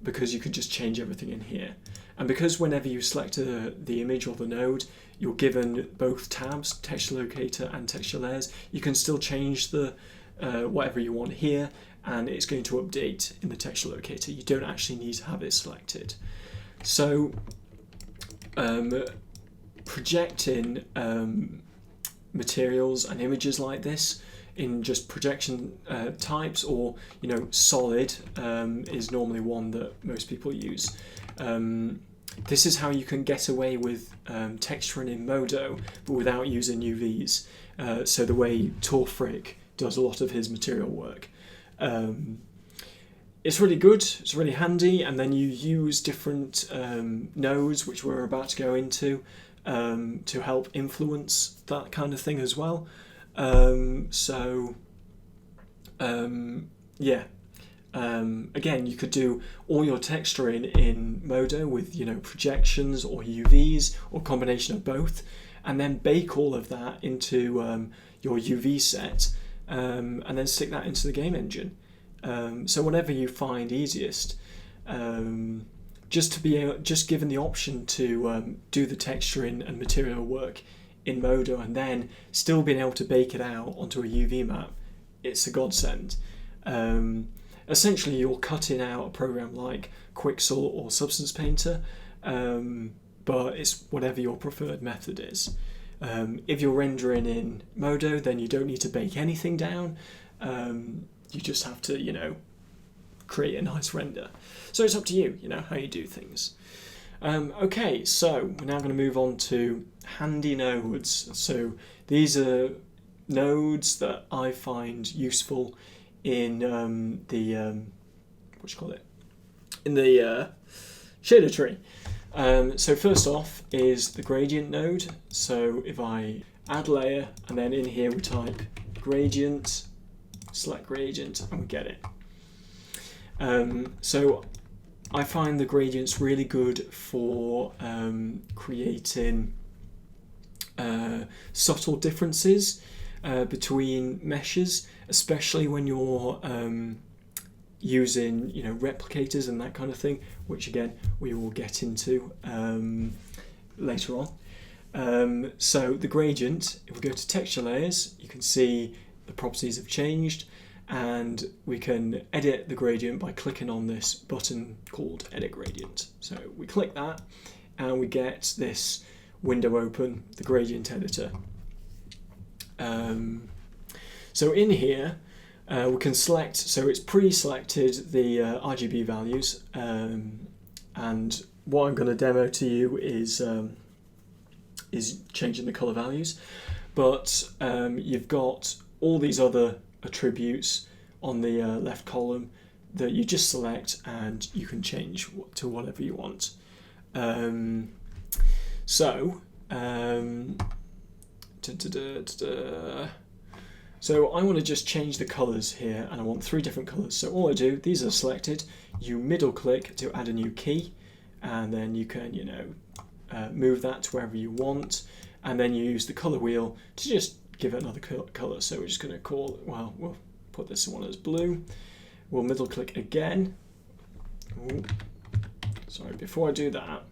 because you could just change everything in here. And because whenever you select the image or the node, you're given both tabs, texture locator and texture layers, you can still change the whatever you want here, and it's going to update in the texture locator. You don't actually need to have it selected. So projecting materials and images like this in just projection types, or solid is normally one that most people use. This is how you can get away with texturing in Modo, but without using UVs. So the way Torfrick does a lot of his material work. It's really good, it's really handy, and then you use different nodes, which we're about to go into, to help influence that kind of thing as well. Again, you could do all your texturing in Modo with projections or UVs or a combination of both, and then bake all of that into your UV set, and then stick that into the game engine. So whatever you find easiest, just given the option to do the texturing and material work in Modo, and then still being able to bake it out onto a UV map, it's a godsend. Essentially, you're cutting out a program like Quickstart or Substance Painter, but it's whatever your preferred method is. If you're rendering in Modo, then you don't need to bake anything down. You just have to, create a nice render. So it's up to you, how you do things. Okay, so we're now going to move on to handy nodes. So these are nodes that I find useful in the shader tree. So first off is the gradient node. So if I add layer, and then in here we type gradient, select gradient, and we get it. So I find the gradients really good for creating subtle differences between meshes, especially when you're using replicators and that kind of thing, which again we will get into later on. So the gradient, if we go to texture layers, you can see the properties have changed, and we can edit the gradient by clicking on this button called Edit Gradient. So we click that and we get this window open, the gradient editor. So in here we can select, so it's pre-selected the RGB values, and what I'm going to demo to you is changing the color values, but you've got all these other attributes on the left column that you just select, and you can change to whatever you want. So I want to just change the colors here, and I want 3 different colors. So all I do, these are selected, you middle click to add a new key, and then you can move that to wherever you want, and then you use the color wheel to just give it another color. So we're just going to call it, well, we'll put this one as blue. We'll middle click again. Ooh. Sorry, before I do that,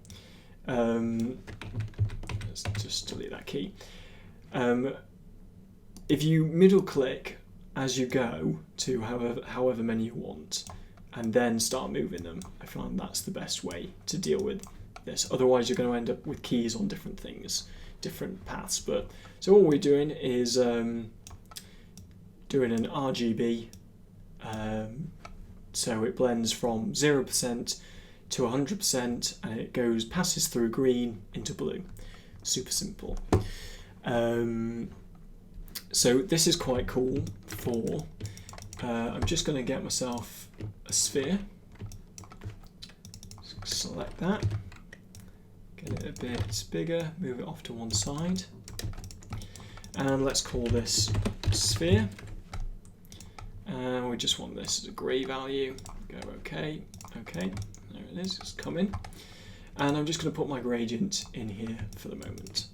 let's just delete that key. If you middle click as you go to however many you want, and then start moving them. I find that's the best way to deal with this. Otherwise, you're going to end up with keys on different things, different paths. But so all we're doing is doing an RGB. So it blends from 0% to 100%, and it passes through green into blue. Super simple. So this is quite cool for, I'm just going to get myself a sphere, select that, get it a bit bigger, move it off to one side, and let's call this sphere, and we just want this as a grey value. Go OK, OK, there it is, it's coming, and I'm just going to put my gradient in here for the moment.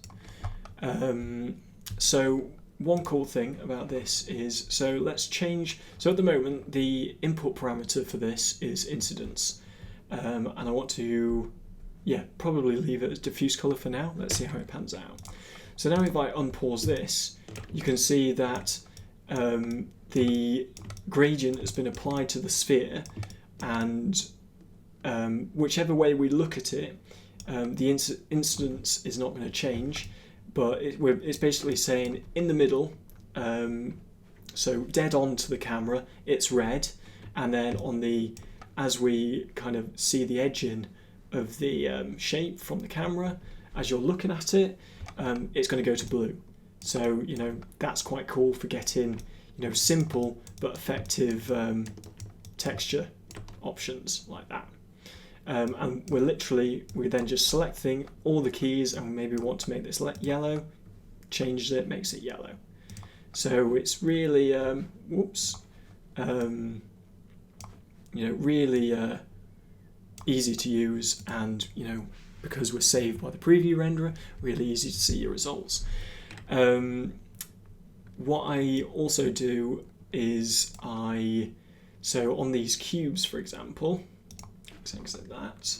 So one cool thing about this is, so let's change, so at the moment the input parameter for this is incidence, and I want to, probably leave it as diffuse colour for now. Let's see how it pans out. So now if I unpause this, you can see that the gradient has been applied to the sphere, and whichever way we look at it, the incidence is not going to change. But it's basically saying in the middle, so dead on to the camera, it's red, and then as we kind of see the edging of the shape from the camera, as you're looking at it, it's going to go to blue. So that's quite cool for getting simple but effective texture options like that. And we're then just selecting all the keys, and maybe we want to make this yellow, changes it, makes it yellow. So it's really, really easy to use, and because we're saved by the preview renderer, really easy to see your results. What I also do is so on these cubes, for example, exit that,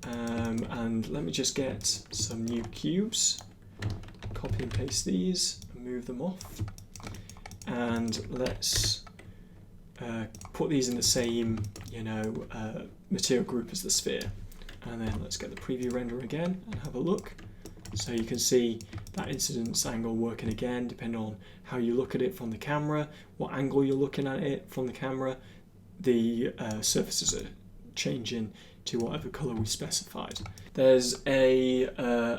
and let me just get some new cubes, copy and paste these, and move them off, and let's put these in the same material group as the sphere, and then let's get the preview renderer again and have a look. So you can see that incidence angle working again, depending on how you look at it from the camera, what angle you're looking at it from the camera, the surfaces are changing to whatever color we specified. There's a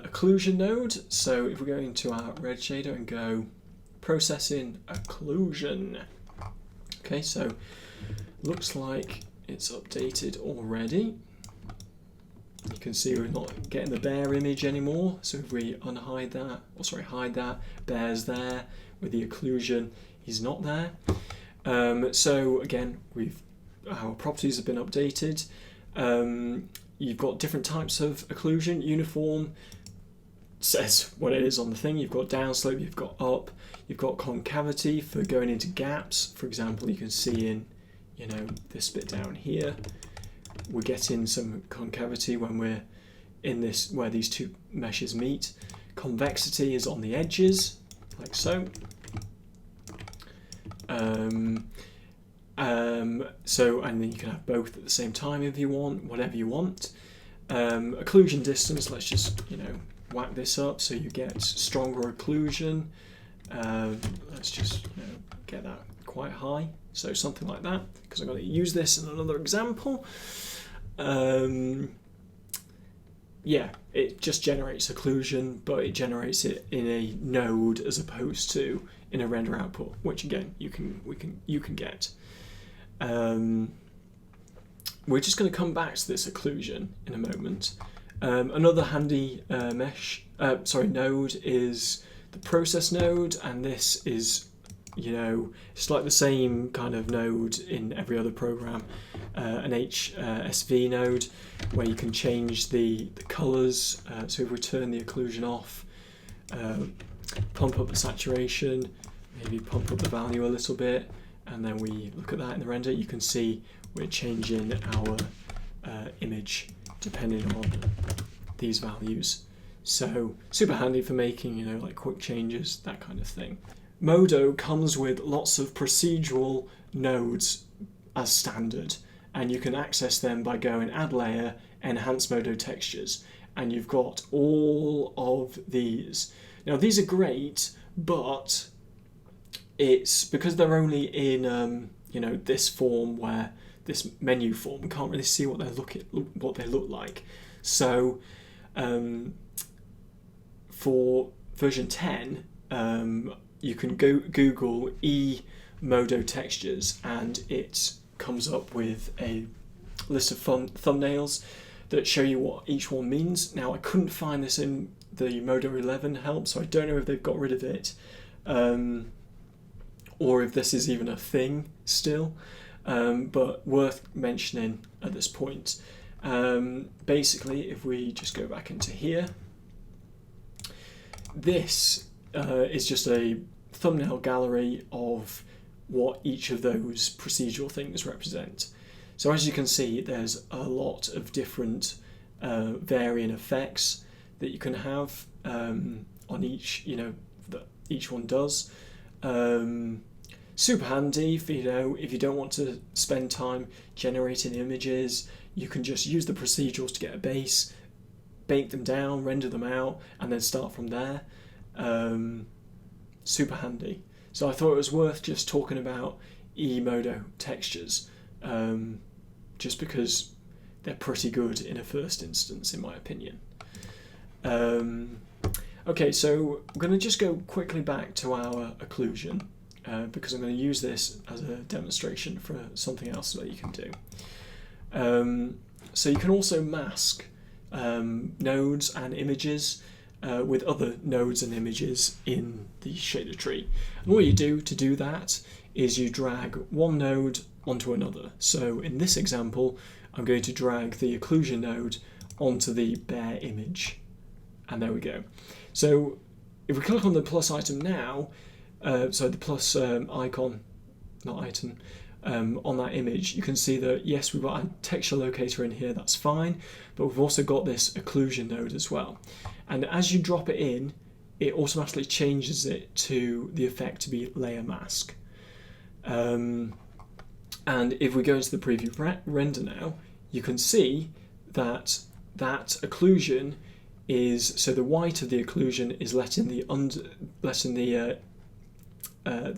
occlusion node, so if we go into our red shader and go processing occlusion, okay, so looks like it's updated already. You can see we're not getting the bear image anymore, so if we unhide that, hide that, bear's there. With the occlusion, he's not there. So again, our properties have been updated. You've got different types of occlusion. Uniform says what it is on the thing. You've got downslope, you've got up, you've got concavity for going into gaps. For example, you can see in this bit down here, we're getting some concavity when we're in this, where these two meshes meet. Convexity is on the edges, like so. So, and then you can have both at the same time if you want, whatever you want. Occlusion distance, let's just whack this up so you get stronger occlusion. Let's just get that quite high, so something like that, because I'm going to use this in another example. Yeah, it just generates occlusion, but it generates it in a node as opposed to in a render output, which again you can get. We're just going to come back to this occlusion in a moment. Another handy node is the process node, and this is it's like the same kind of node in every other program, an HSV node where you can change the colors. So if we turn the occlusion off, pump up the saturation, maybe pump up the value a little bit, and then we look at that in the render, you can see we're changing our image depending on these values. So super handy for making like quick changes, that kind of thing. Modo comes with lots of procedural nodes as standard, and you can access them by going Add Layer, Enhance Modo Textures, and you've got all of these. Now these are great, but it's because they're only in this form, where this menu form, we can't really see what they look like. So for version 10, you can go Google Modo Textures, and it comes up with a list of thumbnails that show you what each one means. Now I couldn't find this in the Modo 11 help, so I don't know if they've got rid of it, or if this is even a thing still, but worth mentioning at this point. Basically, if we just go back into here, this is just a thumbnail gallery of what each of those procedural things represent. So as you can see, there's a lot of different varying effects that you can have on each, that each one does. Super handy for, if you don't want to spend time generating images, you can just use the procedurals to get a base, bake them down, render them out, and then start from there. Super handy. So I thought it was worth just talking about Modo textures, just because they're pretty good in a first instance, in my opinion. Okay, so I'm going to just go quickly back to our occlusion, because I'm going to use this as a demonstration for something else that you can do. So you can also mask nodes and images with other nodes and images in the shader tree. And all you do to do that is you drag one node onto another. So in this example, I'm going to drag the occlusion node onto the bare image. And there we go. So if we click on the plus item now, so the plus icon, not item, on that image, you can see that yes, we've got a texture locator in here, that's fine, but we've also got this occlusion node as well. And as you drop it in, it automatically changes it to the effect to be layer mask. And if we go into the preview render now, you can see that that occlusion is, so the white of the occlusion is letting the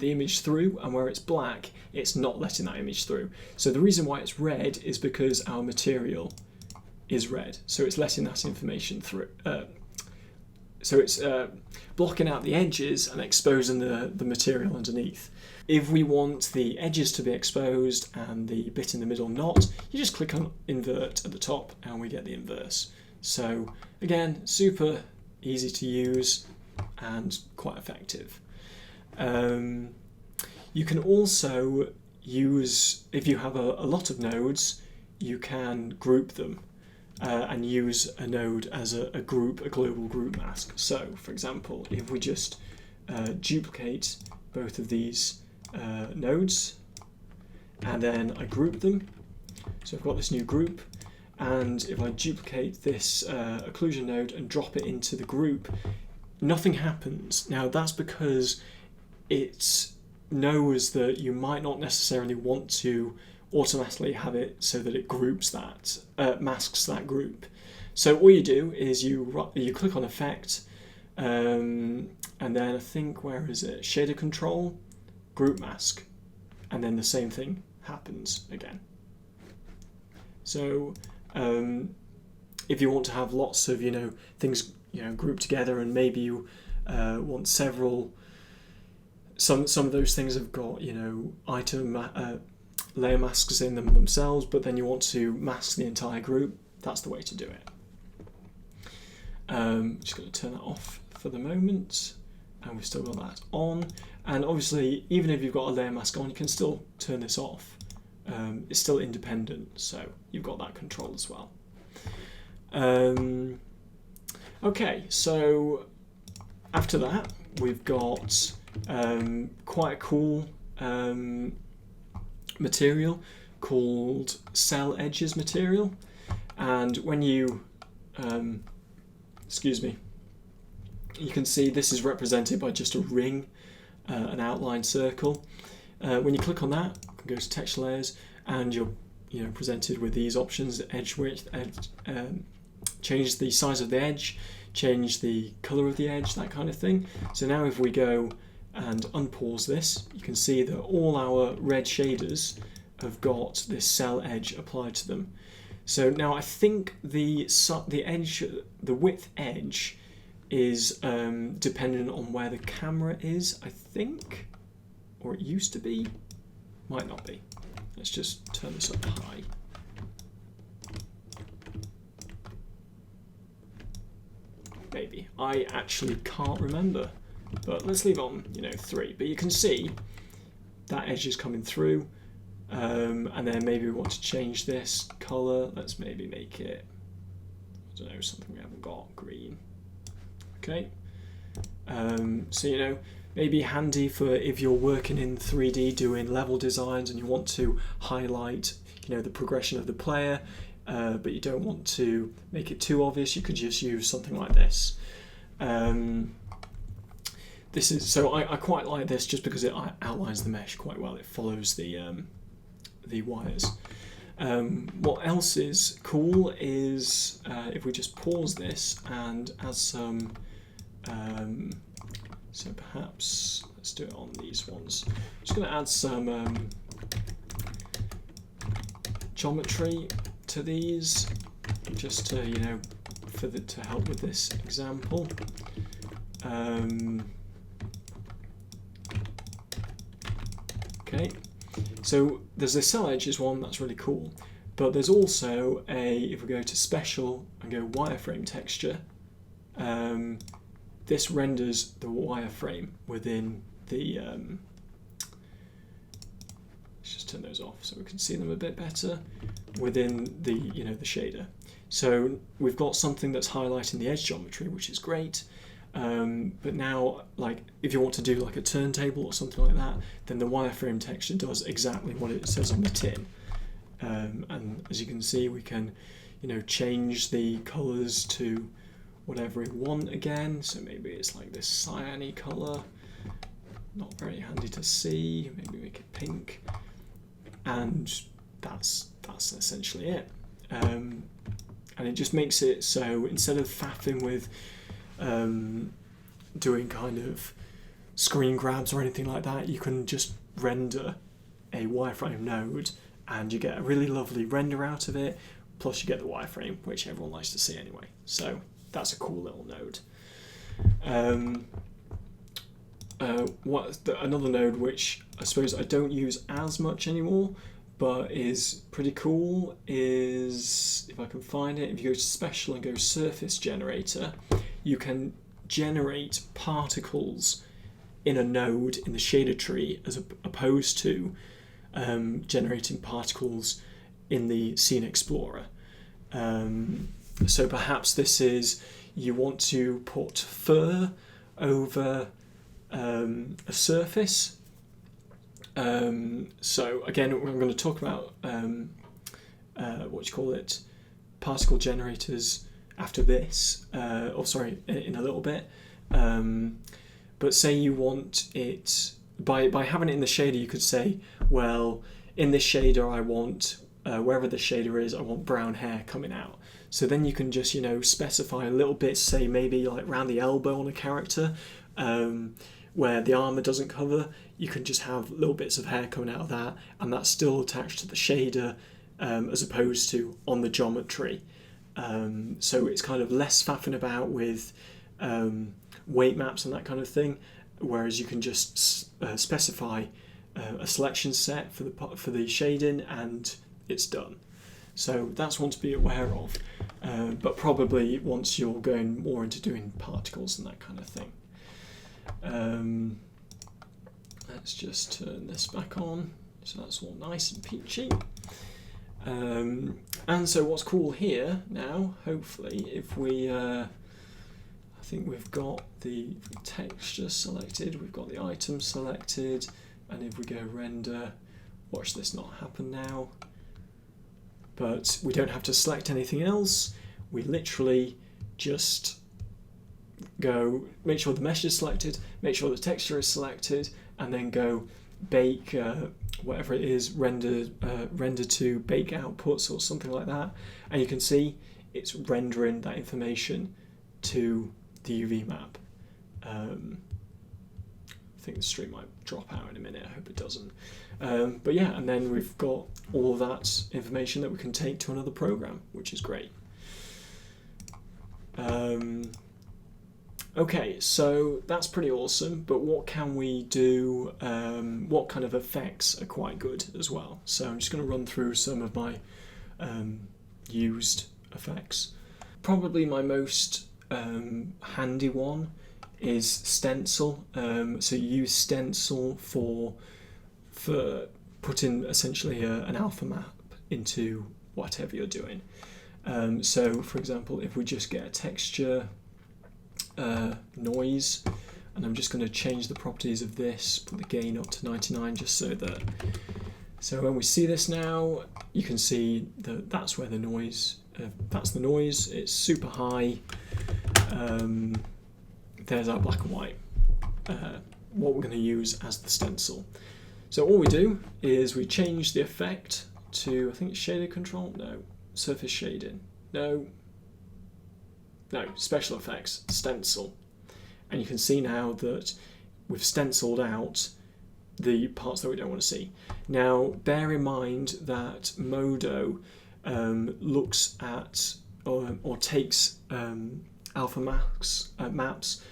image through, and where it's black, it's not letting that image through. So the reason why it's red is because our material is red, so it's letting that information through. So it's blocking out the edges and exposing the material underneath. If we want the edges to be exposed and the bit in the middle not, you just click on invert at the top and we get the inverse. So again, super easy to use and quite effective. You can also use, if you have a lot of nodes, you can group them and use a node as a global group mask. So for example, if we just duplicate both of these nodes and then I group them, so I've got this new group, and if I duplicate this occlusion node and drop it into the group, nothing happens. Now that's because it knows that you might not necessarily want to automatically have it so that it groups that, masks that group. So all you do is you click on Effect, and then I think, where is it? Shader Control, Group Mask, and then the same thing happens again. So if you want to have lots of things grouped together, and maybe you want several. Some of those things have got item layer masks in them themselves, but then you want to mask the entire group. That's the way to do it. Just going to turn that off for the moment, and we've still got that on. And obviously, even if you've got a layer mask on, you can still turn this off. It's still independent, so you've got that control as well. Okay, so after that, we've got quite a cool material called Cell Edges material, and when you excuse me, you can see this is represented by just a ring, an outline circle. When you click on that, you can go to texture layers, and you're presented with these options: edge width, change the size of the edge, change the color of the edge, that kind of thing. So now if we go and unpause this, you can see that all our red shaders have got this cell edge applied to them. So now I think the width edge is dependent on where the camera is, I think, or it used to be, might not be. Let's just turn this up high. Maybe. I actually can't remember, but let's leave on 3. But you can see that edge is coming through, and then maybe we want to change this color. Let's maybe make it, I don't know, something we haven't got, green. Okay. So maybe handy for if you're working in 3D doing level designs and you want to highlight the progression of the player, but you don't want to make it too obvious. You could just use something like this. This is so I quite like this just because it outlines the mesh quite well. It follows the wires. What else is cool is if we just pause this and add some. So perhaps let's do it on these ones. I'm just going to add some geometry to these, just to to help with this example. Okay, so there's the cell edges one, that's really cool, but there's also if we go to special and go wireframe texture, this renders the wireframe within the. Let's just turn those off so we can see them a bit better within the the shader. So we've got something that's highlighting the edge geometry, which is great. But now, like if you want to do like a turntable or something like that, then the wireframe texture does exactly what it says on the tin. And as you can see, we can change the colors to whatever we want again. So maybe it's like this cyan-y color, not very handy to see. Maybe make it pink, and that's essentially it. And it just makes it so instead of faffing with doing kind of screen grabs or anything like that, you can just render a wireframe node and you get a really lovely render out of it, plus you get the wireframe, which everyone likes to see anyway. So that's a cool little node. Another node which I suppose I don't use as much anymore, but is pretty cool, is, if I can find it, if you go to Special and go Surface Generator, you can generate particles in a node in the shader tree as opposed to generating particles in the Scene Explorer. So perhaps this is, you want to put fur over a surface. So again, I'm going to talk about particle generators after this, in a little bit. But say you want it, by having it in the shader, you could say, well, in this shader I want, wherever the shader is, I want brown hair coming out. So then you can just, specify a little bit, say maybe like around the elbow on a character, where the armor doesn't cover, you can just have little bits of hair coming out of that, and that's still attached to the shader, as opposed to on the geometry. So it's kind of less faffing about with weight maps and that kind of thing, whereas you can just specify a selection set for the shading, and it's done. So that's one to be aware of, but probably once you're going more into doing particles and that kind of thing. Let's just turn this back on, so that's all nice and peachy. And so what's cool here now, hopefully, if we, I think we've got the texture selected, we've got the item selected, and if we go render, watch this not happen now, but we don't have to select anything else. We literally just go make sure the mesh is selected, make sure the texture is selected, and then go bake whatever it is, render to bake outputs or something like that, and you can see it's rendering that information to the UV map. I think the stream might drop out in a minute, I hope it doesn't. But yeah, and then we've got all of that information that we can take to another program, which is great. Okay, so that's pretty awesome, but what can we do? What kind of effects are quite good as well? So I'm just going to run through some of my used effects. Probably my most handy one is Stencil. So you use Stencil for putting essentially an alpha map into whatever you're doing. So for example, if we just get a texture noise, and I'm just going to change the properties of this, put the gain up to 99 just so that, so when we see this now, you can see that that's where the noise, that's the noise, it's super high. There's our black and white, what we're going to use as the stencil. So all we do is we change the effect to, I think it's shaded control, no, surface shading, no, special effects, stencil. And you can see now that we've stenciled out the parts that we don't want to see. Now, bear in mind that Modo looks at or takes alpha maps,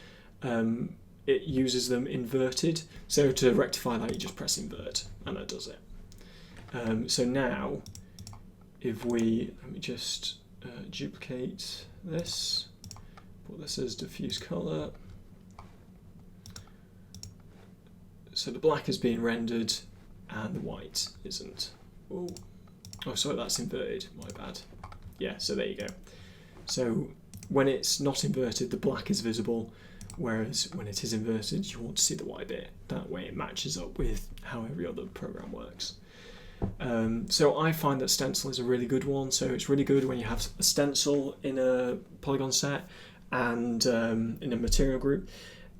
it uses them inverted. So to rectify that, you just press invert, and that does it. So now, if we, let me just duplicate this, put this as diffuse color. So the black is being rendered and the white isn't. Oh, sorry, that's inverted, my bad. Yeah, so there you go. So when it's not inverted, the black is visible, whereas when it is inverted, you want to see the white bit. That way it matches up with how every other program works. So I find that Stencil is a really good one. So it's really good when you have a stencil in a polygon set and in a material group,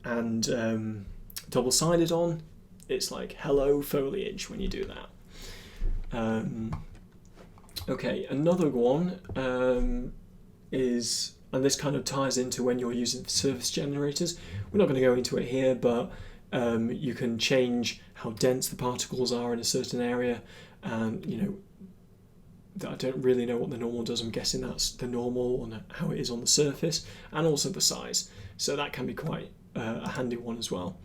and double-sided on, it's like hello foliage when you do that. Okay, another one is, and this kind of ties into when you're using surface generators. We're not going to go into it here, but you can change how dense the particles are in a certain area. You know, I don't really know what the normal does. I'm guessing that's the normal and how it is on the surface, and also the size. So that can be quite a handy one as well.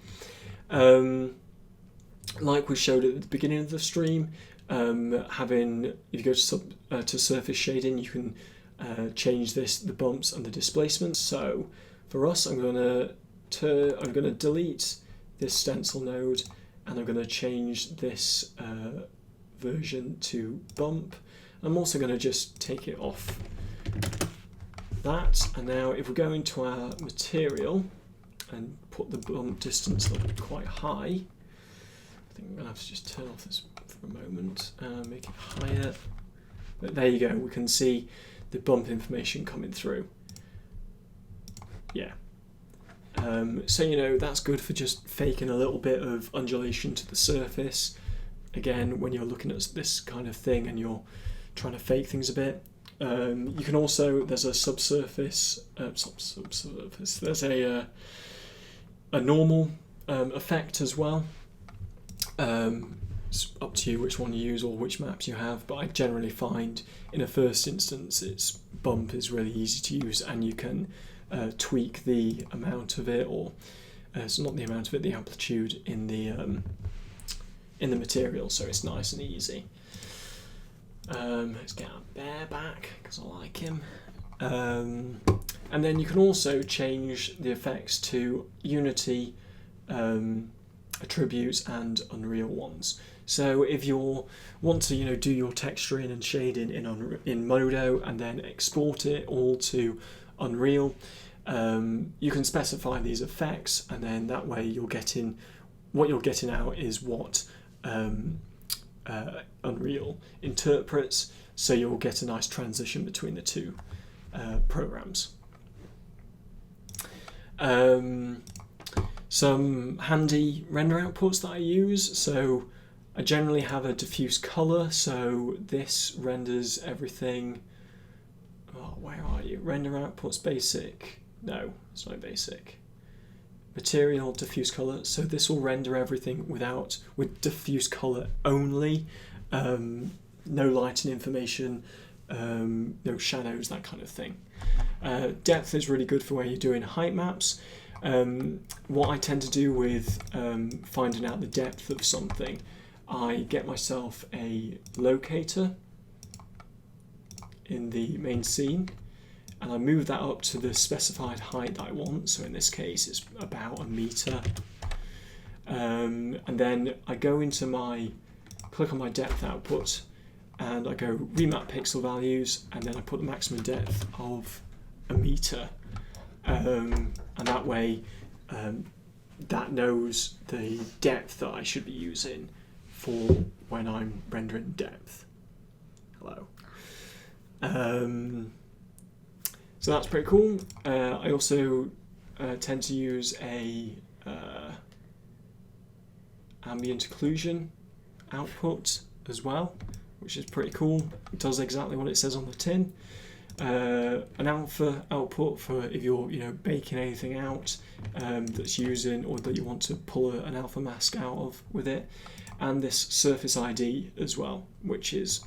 Like we showed at the beginning of the stream, if you go to surface shading, you can change the bumps and the displacement. So for us, I'm going to delete this stencil node, and I'm going to change this version to bump. I'm also going to just take it off that, and now if we go into our material and put the bump distance up quite high, I think I'm going to have to just turn off this for a moment and make it higher. But there you go, we can see the bump information coming through. Yeah. So you know, that's good for just faking a little bit of undulation to the surface. Again, when you're looking at this kind of thing and you're trying to fake things a bit. You can also, there's a subsurface, there's a normal effect as well. It's up to you which one you use or which maps you have, but I generally find in a first instance it's bump is really easy to use, and you can tweak the amount of it, or it's not the amount of it, the amplitude in the material, so it's nice and easy. Let's get our bear back because I like him. And then you can also change the effects to Unity attributes and Unreal ones. So if you want to, do your texturing and shading in Modo and then export it all to Unreal, you can specify these effects, and then that way what you're getting out is what Unreal interprets, so you'll get a nice transition between the two programs. some handy render outputs that I use. So I generally have a diffuse color, so this renders everything. Oh, where are you? Render outputs basic. No, it's not basic. Material, diffuse color. So this will render everything with diffuse color only. No lighting information, no shadows, that kind of thing. Depth is really good for where you're doing height maps. What I tend to do with finding out the depth of something, I get myself a locator in the main scene, and I move that up to the specified height that I want. So in this case, it's about 1 meter. And then I go into click on my depth output, and I go remap pixel values, and then I put the maximum depth of 1 meter. And that way, that knows the depth that I should be using for when I'm rendering depth. Hello. So that's pretty cool. I also tend to use a ambient occlusion output as well, which is pretty cool. It does exactly what it says on the tin. An alpha output for if you're baking anything out that's using, or that you want to pull an alpha mask out of with it, and this surface ID as well, which is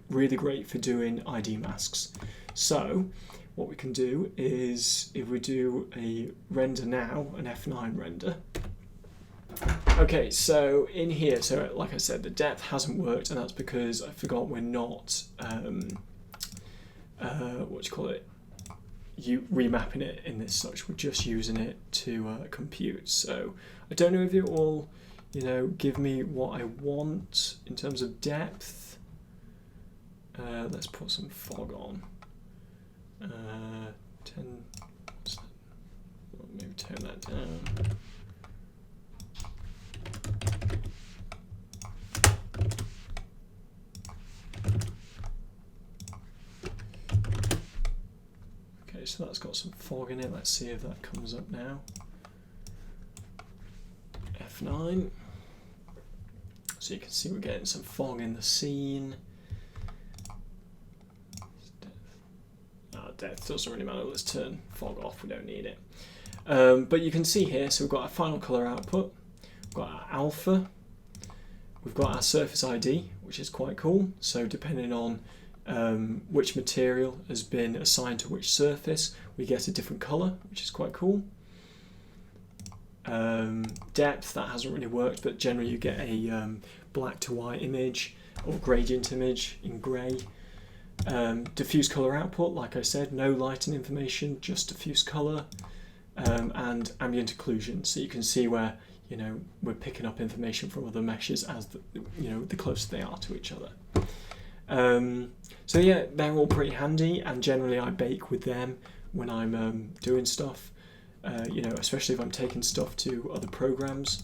really great for doing ID masks. So what we can do is, if we do a render now, an F9 render. Okay, so in here, so like I said, the depth hasn't worked, and that's because I forgot we're not remapping it in this such. We're just using it to compute. So I don't know if it will give me what I want in terms of depth. Let's put some fog on. 10. Maybe turn that down. Okay, so that's got some fog in it. Let's see if that comes up now. F9. So you can see we're getting some fog in the scene. Depth doesn't really matter. Let's turn fog off. We don't need it. But you can see here, so we've got our final color output. We've got our alpha. We've got our surface ID, which is quite cool. So depending on which material has been assigned to which surface, we get a different color, which is quite cool. Depth, that hasn't really worked, but generally you get a black to white image or gradient image in grey. Diffuse color output, like I said, no lighting information, just diffuse color, and ambient occlusion. So you can see where we're picking up information from other meshes as the closer they are to each other. So yeah, they're all pretty handy, and generally I bake with them when I'm doing stuff. Especially if I'm taking stuff to other programs.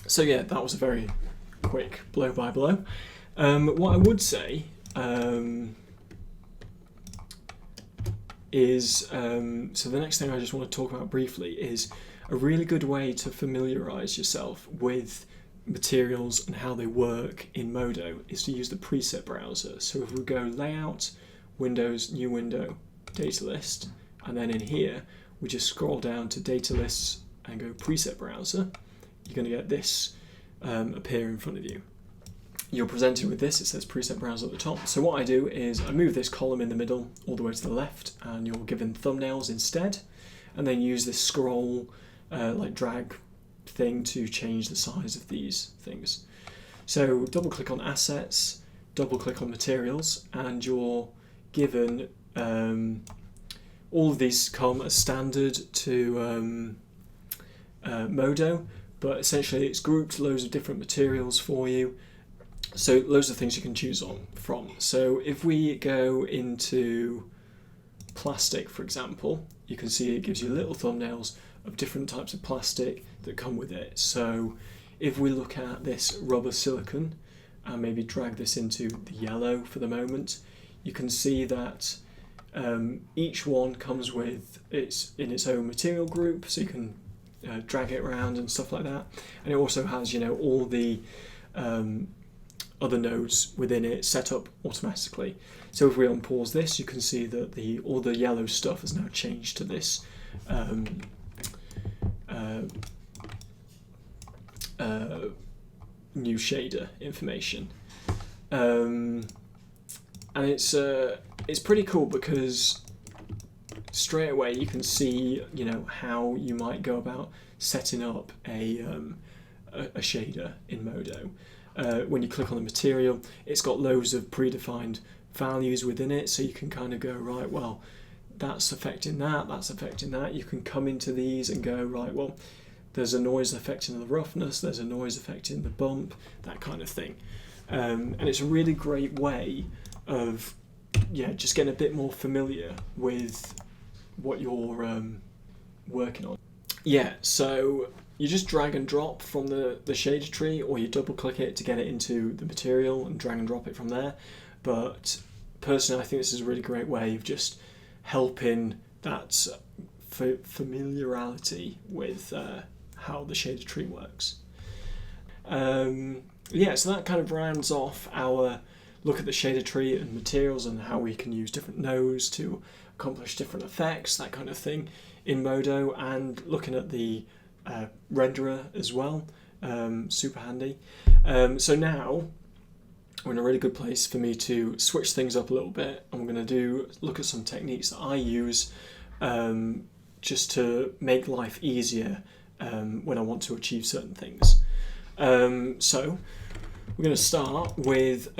So yeah, that was a very quick blow by blow. What I would say is, so the next thing I just want to talk about briefly is a really good way to familiarize yourself with materials and how they work in Modo is to use the preset browser. So if we go Layout, Windows, New Window, Data List, and then in here we just scroll down to Data Lists and go Preset Browser, you're going to get this appear in front of you. You're presented with this, it says Preset Browser at the top. So what I do is I move this column in the middle all the way to the left, and you're given thumbnails instead, and then use this scroll, like drag thing to change the size of these things. So double click on Assets, double click on Materials, and you're given all of these come as standard to Modo, but essentially it's grouped loads of different materials for you. So loads of things you can choose from. So if we go into plastic, for example, you can see it gives you little thumbnails of different types of plastic that come with it. So if we look at this rubber silicone and maybe drag this into the yellow for the moment, you can see that Each one comes with its own material group, so you can drag it around and stuff like that. And it also has, all the other nodes within it set up automatically. So if we unpause this, you can see that all the yellow stuff has now changed to this new shader information. And it's pretty cool because straight away you can see how you might go about setting up a shader in Modo. When you click on the material, it's got loads of predefined values within it, so you can kind of go, right, well, that's affecting that, that's affecting that. You can come into these and go, right, well, there's a noise affecting the roughness, there's a noise affecting the bump, that kind of thing. And it's a really great way of just getting a bit more familiar with what you're working on. So you just drag and drop from the shader tree, or you double click it to get it into the material and drag and drop it from there. But personally, I think this is a really great way of just helping that familiarity with how the shader tree works. So that kind of rounds off our look at the shader tree and materials and how we can use different nodes to accomplish different effects, that kind of thing in Modo, and looking at the renderer as well, super handy. So now we're in a really good place for me to switch things up a little bit. I'm going to look at some techniques that I use just to make life easier when I want to achieve certain things. So we're going to start with,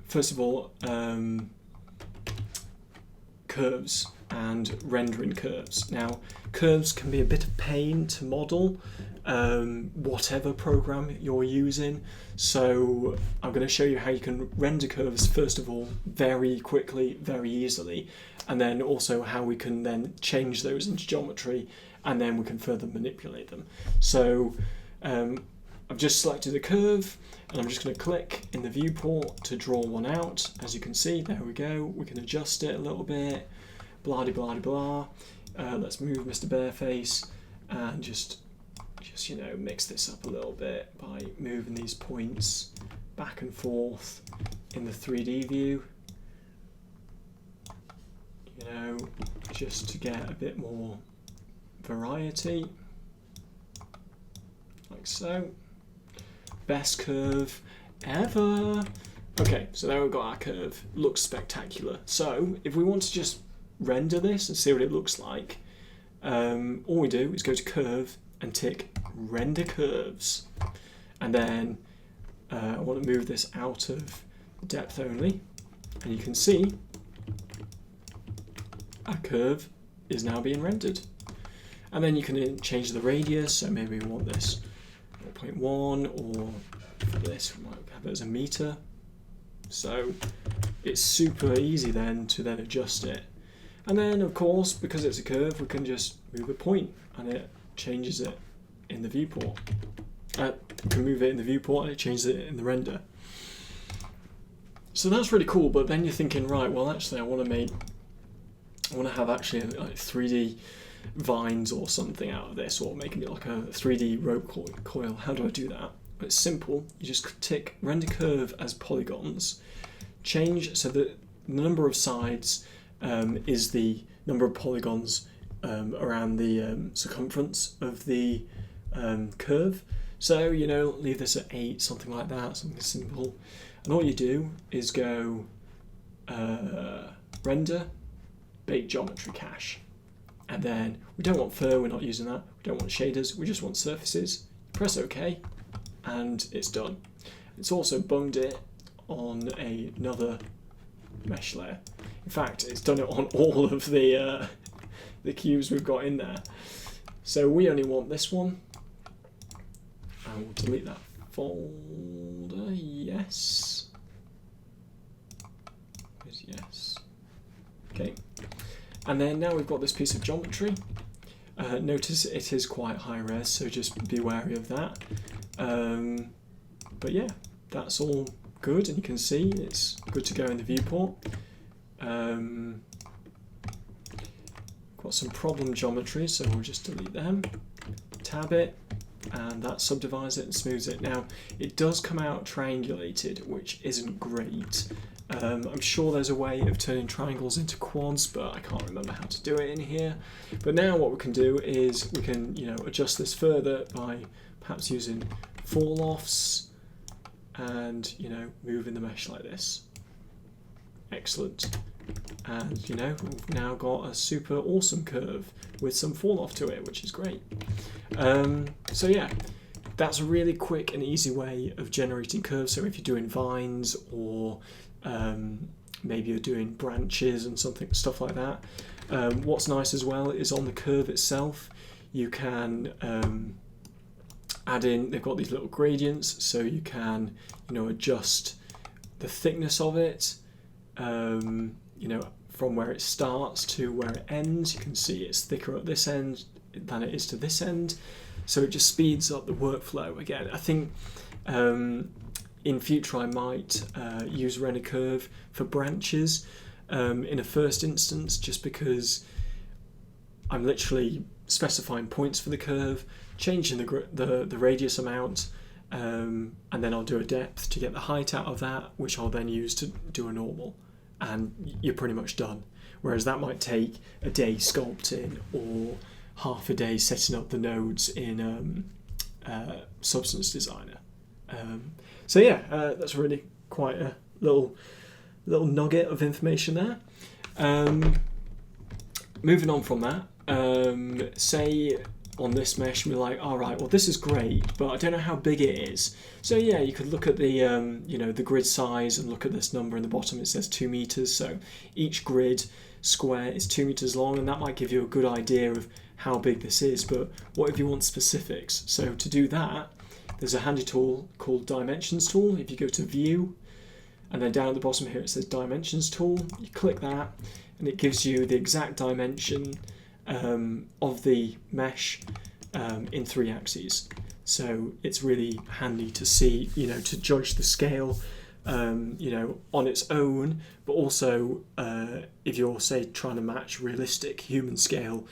first of all, curves and rendering curves. Now, curves can be a bit of pain to model, whatever program you're using. So I'm going to show you how you can render curves, first of all, very quickly, very easily, and then also how we can then change those into geometry, and then we can further manipulate them. So I've just selected a curve, and I'm just going to click in the viewport to draw one out. As you can see, there we go. We can adjust it a little bit, blah de blah de blah. Let's move Mr. Bareface and just mix this up a little bit by moving these points back and forth in the 3D view. Just to get a bit more variety, like so. Best curve ever. Okay, so there we've got our curve. Looks spectacular. So if we want to just render this and see what it looks like, all we do is go to curve and tick render curves, and then I want to move this out of depth only, and you can see our curve is now being rendered. And then you can change the radius, so maybe we want this 0.1, or for this we might have it as a meter. So it's super easy then to adjust it. And then of course, because it's a curve, we can just move a point and it changes it in the viewport. We can move it in the viewport and it changes it in the render. So that's really cool, but then you're thinking, right, well actually I want to have actually like 3D vines or something out of this, or making it like a 3D rope coil. How do I do that? It's simple. You just tick render curve as polygons, change so that the number of sides is the number of polygons around the circumference of the curve. So leave this at 8, something like that, something simple. And all you do is go render bake geometry cache. And then we don't want fur, we're not using that. We don't want shaders, we just want surfaces. Press OK, and it's done. It's also bunged it on another mesh layer. In fact, it's done it on all of the cubes we've got in there. So we only want this one. And we'll delete that folder, yes. Where's yes? Okay. And then now we've got this piece of geometry. Notice it is quite high res, so just be wary of that. But yeah, that's all good, and you can see it's good to go in the viewport. Got some problem geometry, so we'll just delete them, tab it, and that subdivides it and smooths it. Now, it does come out triangulated, which isn't great. I'm sure there's a way of turning triangles into quads, but I can't remember how to do it in here. But now what we can do is we can, adjust this further by perhaps using fall-offs and, moving the mesh like this. Excellent. And, we've now got a super awesome curve with some fall-off to it, which is great. So yeah, that's a really quick and easy way of generating curves. So if you're doing vines or maybe you're doing branches and stuff like that. What's nice as well is on the curve itself, you can add in, they've got these little gradients, so you can, adjust the thickness of it, from where it starts to where it ends. You can see it's thicker at this end than it is to this end. So it just speeds up the workflow. Again, I think in future I might use Replicators for branches in a first instance, just because I'm literally specifying points for the curve, changing the radius amount, and then I'll do a depth to get the height out of that, which I'll then use to do a normal, and you're pretty much done. Whereas that might take a day sculpting or half a day setting up the nodes in Substance Designer. So yeah, that's really quite a little nugget of information there. Moving on from that, say on this mesh we're like, all right, well this is great, but I don't know how big it is. So yeah, you could look at the the grid size and look at this number in the bottom. It says 2 meters, so each grid square is 2 meters long, and that might give you a good idea of how big this is. But what if you want specifics? So to do that, there's a handy tool called Dimensions Tool. If you go to View, and then down at the bottom here it says Dimensions Tool, you click that, and it gives you the exact dimension of the mesh in 3 axes. So it's really handy to see, to judge the scale, on its own, but also if you're, say, trying to match realistic human scale,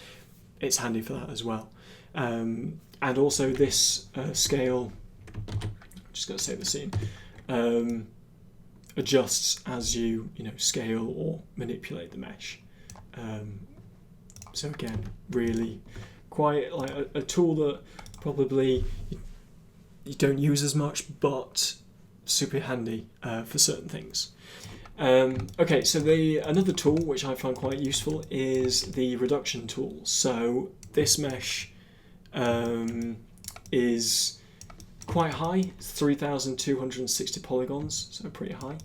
it's handy for that as well. And also this scale, I'm just going to save the scene, adjusts as you, scale or manipulate the mesh. So again, really quite like a tool that probably you don't use as much, but super handy for certain things. Okay, so another tool which I find quite useful is the reduction tool. So this mesh is quite high, 3,260 polygons, so pretty high.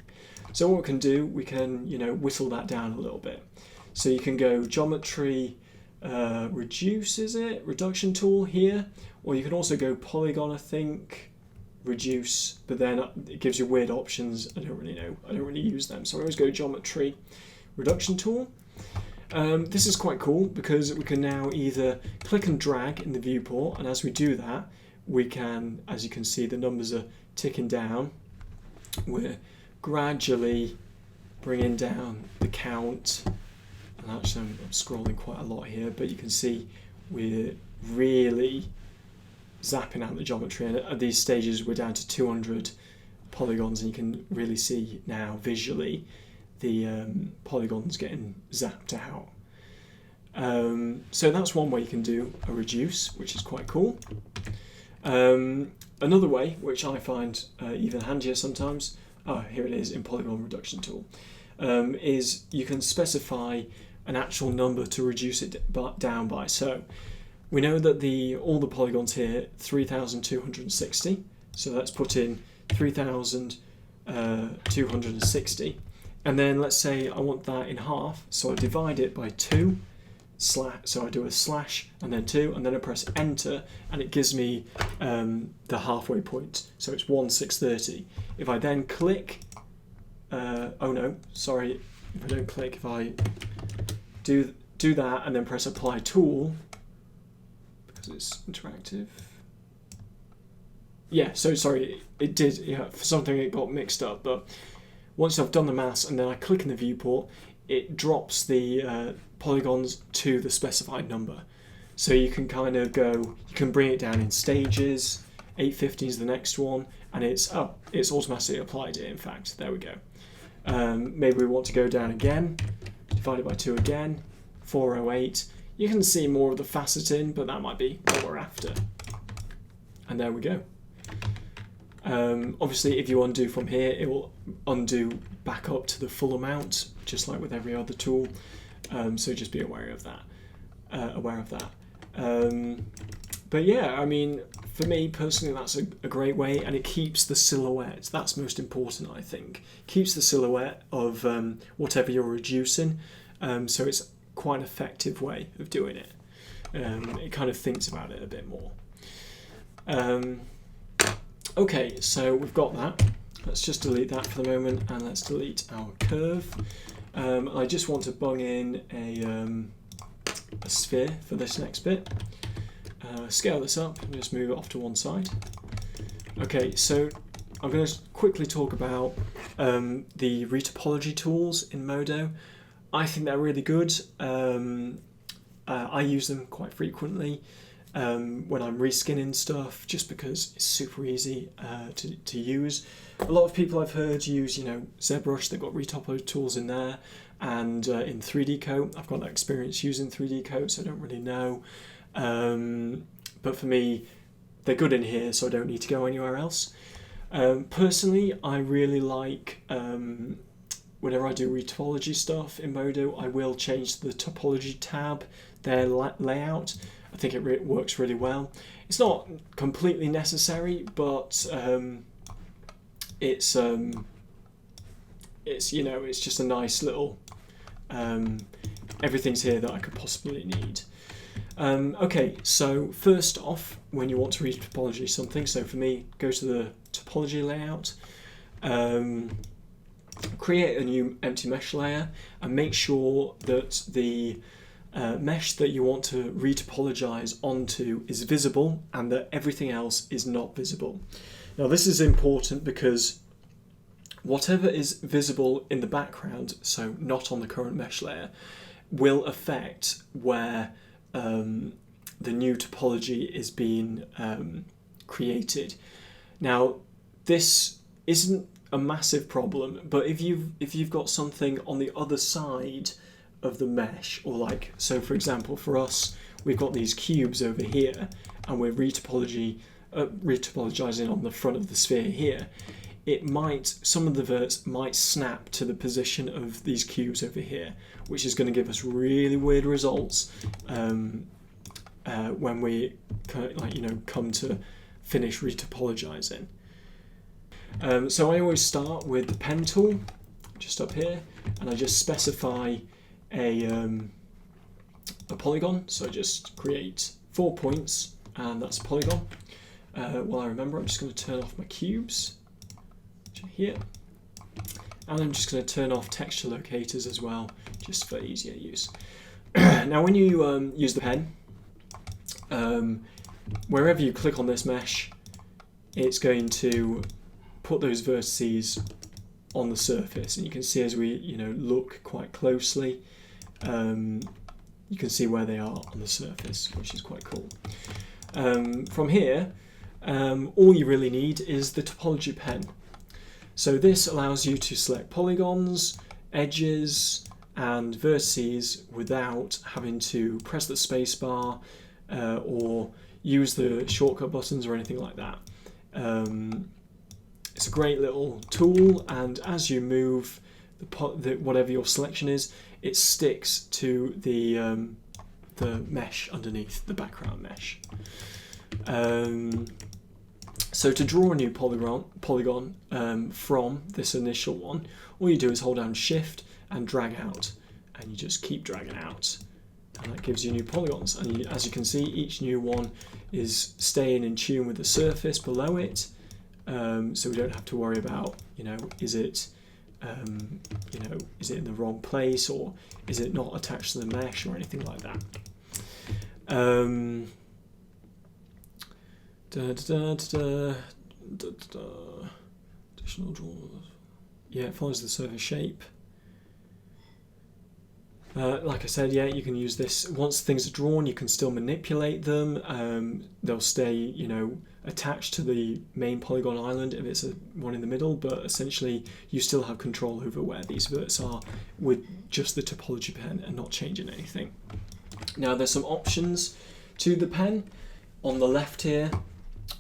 So what we can do, we can whittle that down a little bit. So you can go geometry, reduce, reduction tool here, or you can also go polygon, I think, reduce, but then it gives you weird options. I don't really know, I don't really use them, so I always go geometry, reduction tool. This is quite cool because we can now either click and drag in the viewport, and as we do that, we can, as you can see, the numbers are ticking down. We're gradually bringing down the count. And actually I'm scrolling quite a lot here, but you can see we're really zapping out the geometry, and at these stages we're down to 200 polygons, and you can really see now visually the polygons getting zapped out. So that's one way you can do a reduce, which is quite cool. Another way, which I find even handier sometimes, here it is in Polygon Reduction Tool, is you can specify an actual number to reduce it down by. So we know that all the polygons here, 3,260. So let's put in 3,260. And then let's say I want that in half. So I divide it by 2, so I do a slash and then 2, and then I press enter, and it gives me the halfway point. So it's 1,630. If I then click, oh no, sorry, if I don't click, if I do that and then press apply tool, because it's interactive. Yeah, so sorry, it did, for something it got mixed up, but once I've done the maths and then I click in the viewport, it drops the polygons to the specified number. So you can kind of you can bring it down in stages. 850 is the next one, and it's automatically applied it. In fact, there we go. Maybe we want to go down again, divide it by 2 again, 408. You can see more of the faceting, but that might be what we're after. And there we go. Obviously, if you undo from here, it will undo back up to the full amount, just like with every other tool. So just be aware of that. But yeah, I mean, for me personally, that's a great way, and it keeps the silhouette. That's most important, I think. Keeps the silhouette of whatever you're reducing. So it's quite an effective way of doing it. It kind of thinks about it a bit more. Okay, so we've got that. Let's just delete that for the moment, and let's delete our curve. I just want to bung in a sphere for this next bit. Scale this up and just move it off to one side. Okay, so I'm going to quickly talk about the Retopology tools in Modo. I think they're really good. I use them quite frequently when I'm reskinning stuff, just because it's super easy to use. A lot of people I've heard use, ZBrush. They've got Retopology tools in there, and in 3D Coat. I've got no experience using 3D Coat, so I don't really know. But for me, they're good in here, so I don't need to go anywhere else. Personally, I really like, whenever I do retopology stuff in Modo, I will change the topology tab, their layout. I think it works really well. It's not completely necessary, but it's just a nice little, everything's here that I could possibly need. Okay, so first off, when you want to retopology something, so for me, go to the topology layout, create a new empty mesh layer, and make sure that the mesh that you want to retopologize onto is visible and that everything else is not visible. Now this is important because whatever is visible in the background, so not on the current mesh layer, will affect where the new topology is being created. Now, this isn't a massive problem, but if you've got something on the other side of the mesh, or so for example for us, we've got these cubes over here, and we're retopologizing on the front of the sphere here. Some of the verts might snap to the position of these cubes over here, which is going to give us really weird results when we come to finish retopologizing. So I always start with the pen tool, just up here, and I just specify a polygon. So I just create 4 points, and that's a polygon. While I remember, I'm just going to turn off my cubes here, and I'm just going to turn off texture locators as well, just for easier use. Now when you use the pen, wherever you click on this mesh, it's going to put those vertices on the surface, and you can see as we look quite closely, you can see where they are on the surface, which is quite cool. From here, all you really need is the topology pen. So this allows you to select polygons, edges, and vertices without having to press the space bar or use the shortcut buttons or anything like that. It's a great little tool, and as you move whatever your selection is, it sticks to the mesh underneath, the background mesh. So to draw a new polygon from this initial one, all you do is hold down Shift and drag out, and you just keep dragging out, and that gives you new polygons. And as you can see, each new one is staying in tune with the surface below it, so we don't have to worry about, is it in the wrong place, or is it not attached to the mesh, or anything like that. Additional draws. Yeah, it follows the surface shape. Like I said, yeah, you can use this. Once things are drawn, you can still manipulate them. They'll stay, you know, attached to the main polygon island if it's one in the middle, but essentially you still have control over where these verts are with just the topology pen and not changing anything. Now there's some options to the pen. On the left here,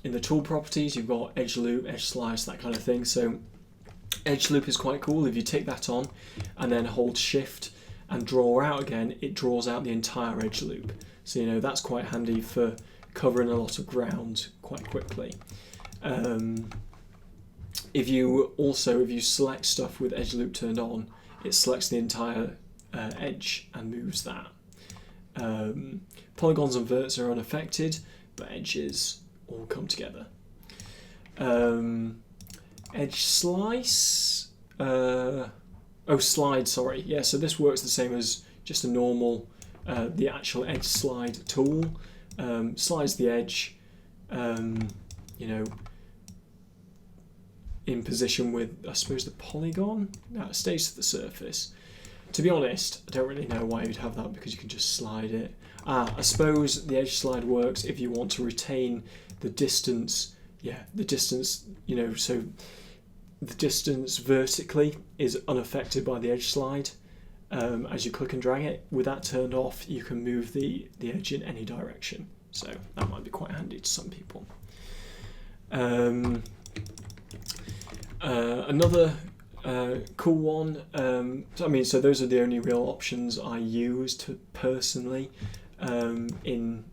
in the tool properties, you've got edge loop, edge slice, that kind of thing. So edge loop is quite cool. If you take that on and then hold shift and draw out again, it draws out the entire edge loop. So, you know, that's quite handy for covering a lot of ground quite quickly. If you select stuff with edge loop turned on, it selects the entire edge and moves that. Polygons and verts are unaffected, but edges all come together. Edge slice, slide, sorry. Yeah, so this works the same as just a normal, the actual edge slide tool. Slides the edge, you know, in position with, I suppose, the polygon. Now it stays to the surface. To be honest, I don't really know why you'd have that, because you can just slide it. I suppose the edge slide works if you want to retain the distance. Yeah, the distance, you know, so the distance vertically is unaffected by the edge slide. As you click and drag it, with that turned off, you can move the edge in any direction. So that might be quite handy to some people. Another cool one. So those are the only real options I used personally in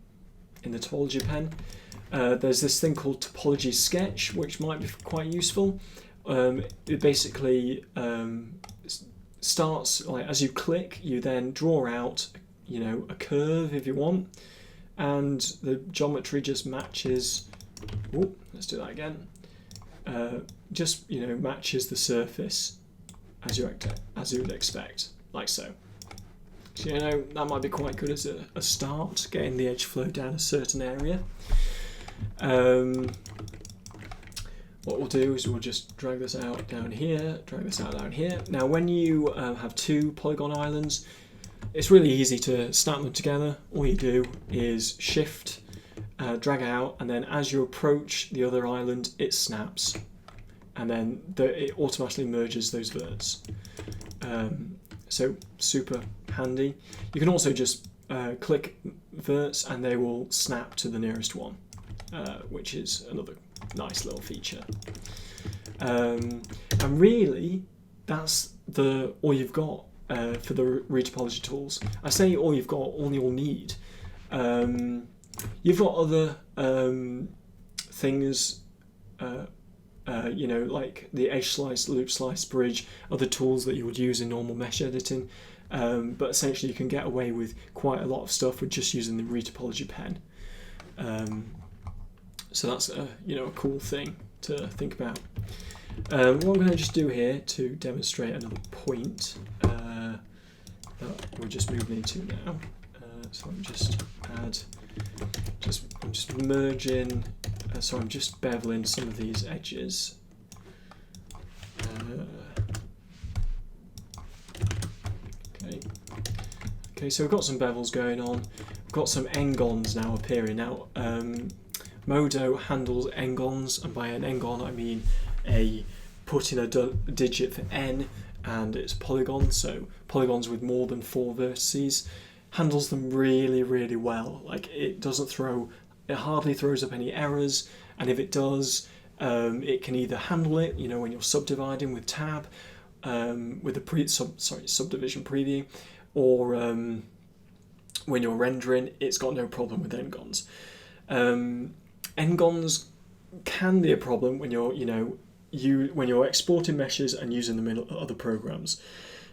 the topology pen. There's this thing called Topology Sketch, which might be quite useful. It basically starts like as you click, you then draw out, you know, a curve if you want, and the geometry just matches. Oh, let's do that again. Just, you know, matches the surface as you would expect, like so. So, you know, that might be quite good as a start, getting the edge flow down a certain area. What we'll do is we'll just drag this out down here, drag this out down here. Now when you have two polygon islands, it's really easy to snap them together. All you do is shift, drag out, and then as you approach the other island, it snaps. And then it automatically merges those verts. So super handy. You can also just click verts and they will snap to the nearest one, which is another nice little feature. And really, that's all you've got for the Retopology tools. I say all you've got, all you'll need. You've got other things, you know, like the edge slice, loop slice, bridge, other tools that you would use in normal mesh editing. But essentially you can get away with quite a lot of stuff with just using the Retopology pen. So that's you know, a cool thing to think about. What I'm going to just do here to demonstrate another point that we're just moving into now. So I'm just I'm just merging. So I'm just beveling some of these edges. Okay, so we've got some bevels going on. We've got some engons now appearing. Now, Modo handles engons, and by an engon I mean put in a digit for n, and it's polygon. So polygons with more than 4 vertices. Handles them really, really well. Like it hardly throws up any errors, and if it does, it can either handle it, you know, when you're subdividing with tab, with the subdivision preview, or when you're rendering, it's got no problem with engons. Engons can be a problem when you're exporting meshes and using them in other programs,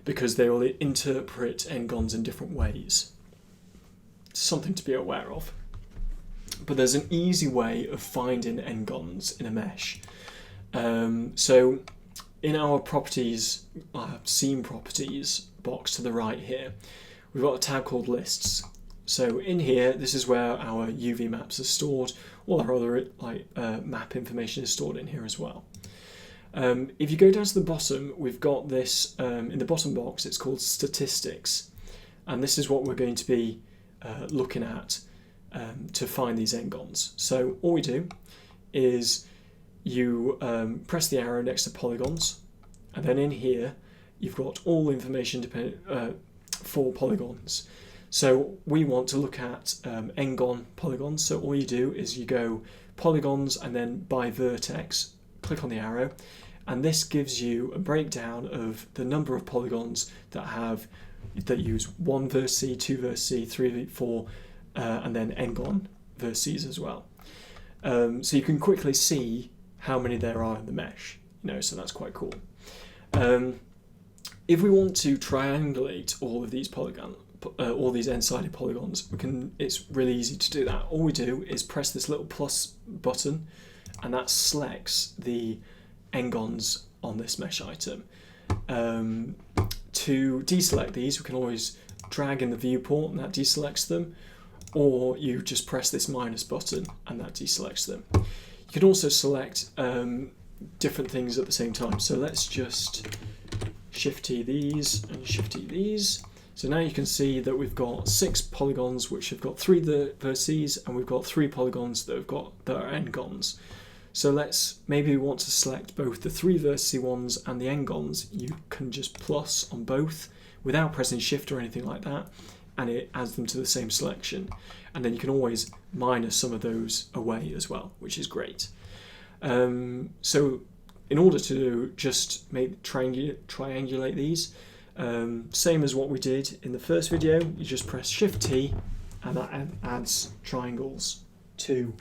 because they will interpret engons in different ways. Something to be aware of. But there's an easy way of finding engons in a mesh. So in our properties, scene properties box to the right here, we've got a tab called lists. So in here, this is where our UV maps are stored. All our other map information is stored in here as well. If you go down to the bottom, we've got this, in the bottom box, it's called statistics. and this is what we're going to be looking at to find these n-gons. So all we do is you press the arrow next to polygons, and then in here you've got all the information for polygons. So we want to look at n-gon polygons, so all you do is you go polygons and then by vertex, click on the arrow, and this gives you a breakdown of the number of polygons that use 1 vertex, 2 vertices, 3, 4, and then n-gon vertices as well. So you can quickly see how many there are in the mesh, so that's quite cool. If we want to triangulate all of these all these n-sided polygons, it's really easy to do that. All we do is press this little plus button, and that selects the n-gons on this mesh item. To deselect these, we can always drag in the viewport and that deselects them, or you just press this minus button and that deselects them. You can also select different things at the same time. So let's just Shift-T these and Shift-T these. So now you can see that we've got 6 polygons which have got 3 vertices, and we've got 3 polygons that are n-gons. So maybe we want to select both the 3 vertice ones and the n-gons. You can just plus on both without pressing Shift or anything like that, and it adds them to the same selection. And then you can always minus some of those away as well, which is great. So in order to just triangulate these, same as what we did in the first video, you just press Shift-T and that adds triangles to,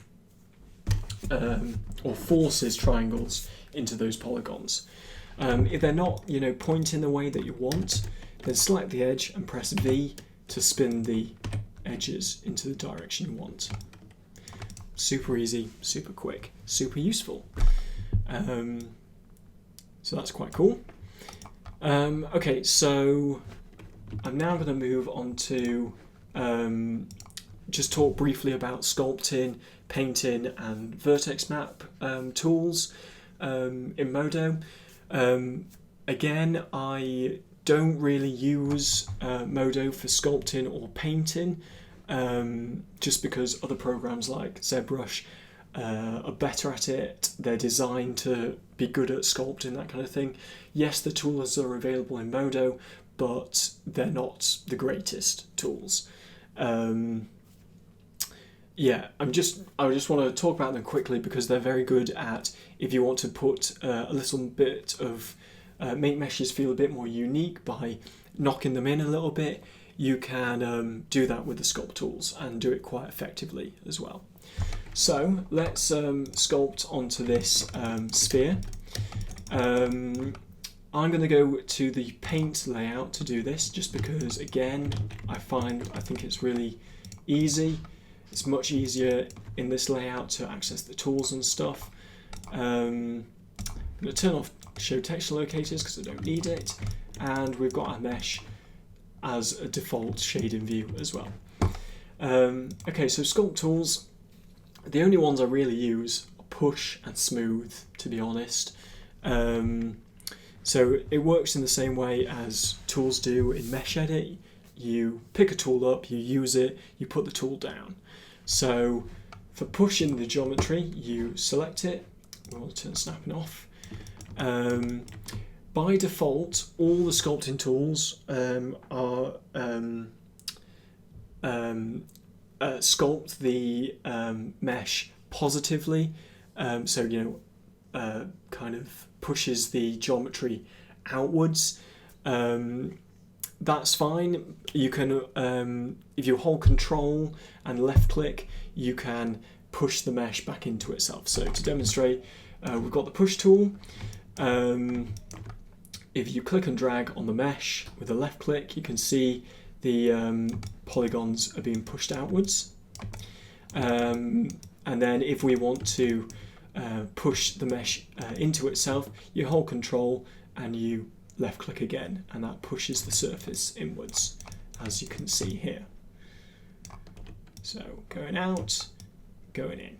or forces triangles into those polygons. If they're not, pointing the way that you want, then select the edge and press V to spin the edges into the direction you want. Super easy, super quick, super useful. So that's quite cool. Okay, so I'm now going to move on to just talk briefly about sculpting, painting, and Vertex Map Tools in Modo. Again, I don't really use Modo for sculpting or painting, just because other programs like ZBrush are better at it. They're designed to be good at sculpting, that kind of thing. Yes, the tools are available in Modo, but they're not the greatest tools. Yeah, I just want to talk about them quickly because they're very good at, if you want to put a little bit of make meshes feel a bit more unique by knocking them in a little bit, you can do that with the Sculpt tools and do it quite effectively as well. So let's sculpt onto this sphere. I'm going to go to the paint layout to do this, just because, again, I think it's really easy. It's much easier in this layout to access the tools and stuff. I'm going to turn off Show Texture Locators because I don't need it, and we've got our mesh as a default shading view as well. Okay, so Sculpt tools, the only ones I really use are Push and Smooth, to be honest. So it works in the same way as tools do in Mesh Edit. You pick a tool up, you use it, you put the tool down. So for pushing the geometry, you select it. We want to turn snapping off. By default, all the sculpting tools are sculpt the mesh positively. So kind of pushes the geometry outwards. That's fine. You can, if you hold Control and left click, you can push the mesh back into itself. So to demonstrate, we've got the push tool. If you click and drag on the mesh with a left click, you can see the polygons are being pushed outwards. And then if we want to push the mesh into itself, you hold Control and you left click again, and that pushes the surface inwards, as you can see here. So going out, going in.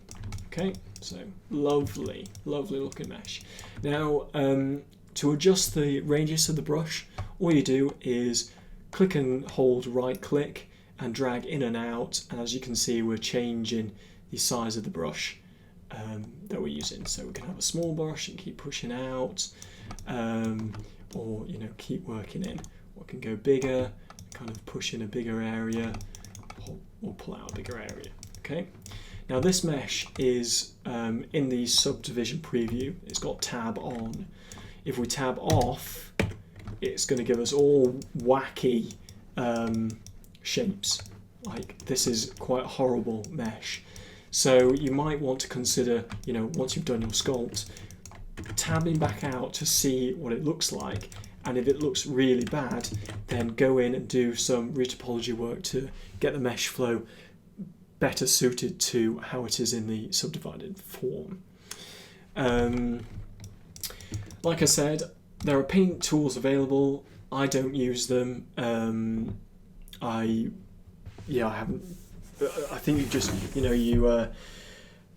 Okay, so lovely, lovely looking mesh. Now, to adjust the radius of the brush, all you do is click and hold right click and drag in and out, and as you can see we're changing the size of the brush that we're using. So we can have a small brush and keep pushing out, or keep working in. Or can go bigger, kind of push in a bigger area, or pull out a bigger area. Okay. Now this mesh is in the subdivision preview. It's got tab on. If we tab off, it's going to give us all wacky shapes. Like this is quite a horrible mesh. So you might want to consider, once you've done your sculpt, tabbing back out to see what it looks like. And if it looks really bad, then go in and do some retopology work to get the mesh flow better suited to how it is in the subdivided form. Like I said, there are paint tools available. I don't use them. I haven't. I think you just, you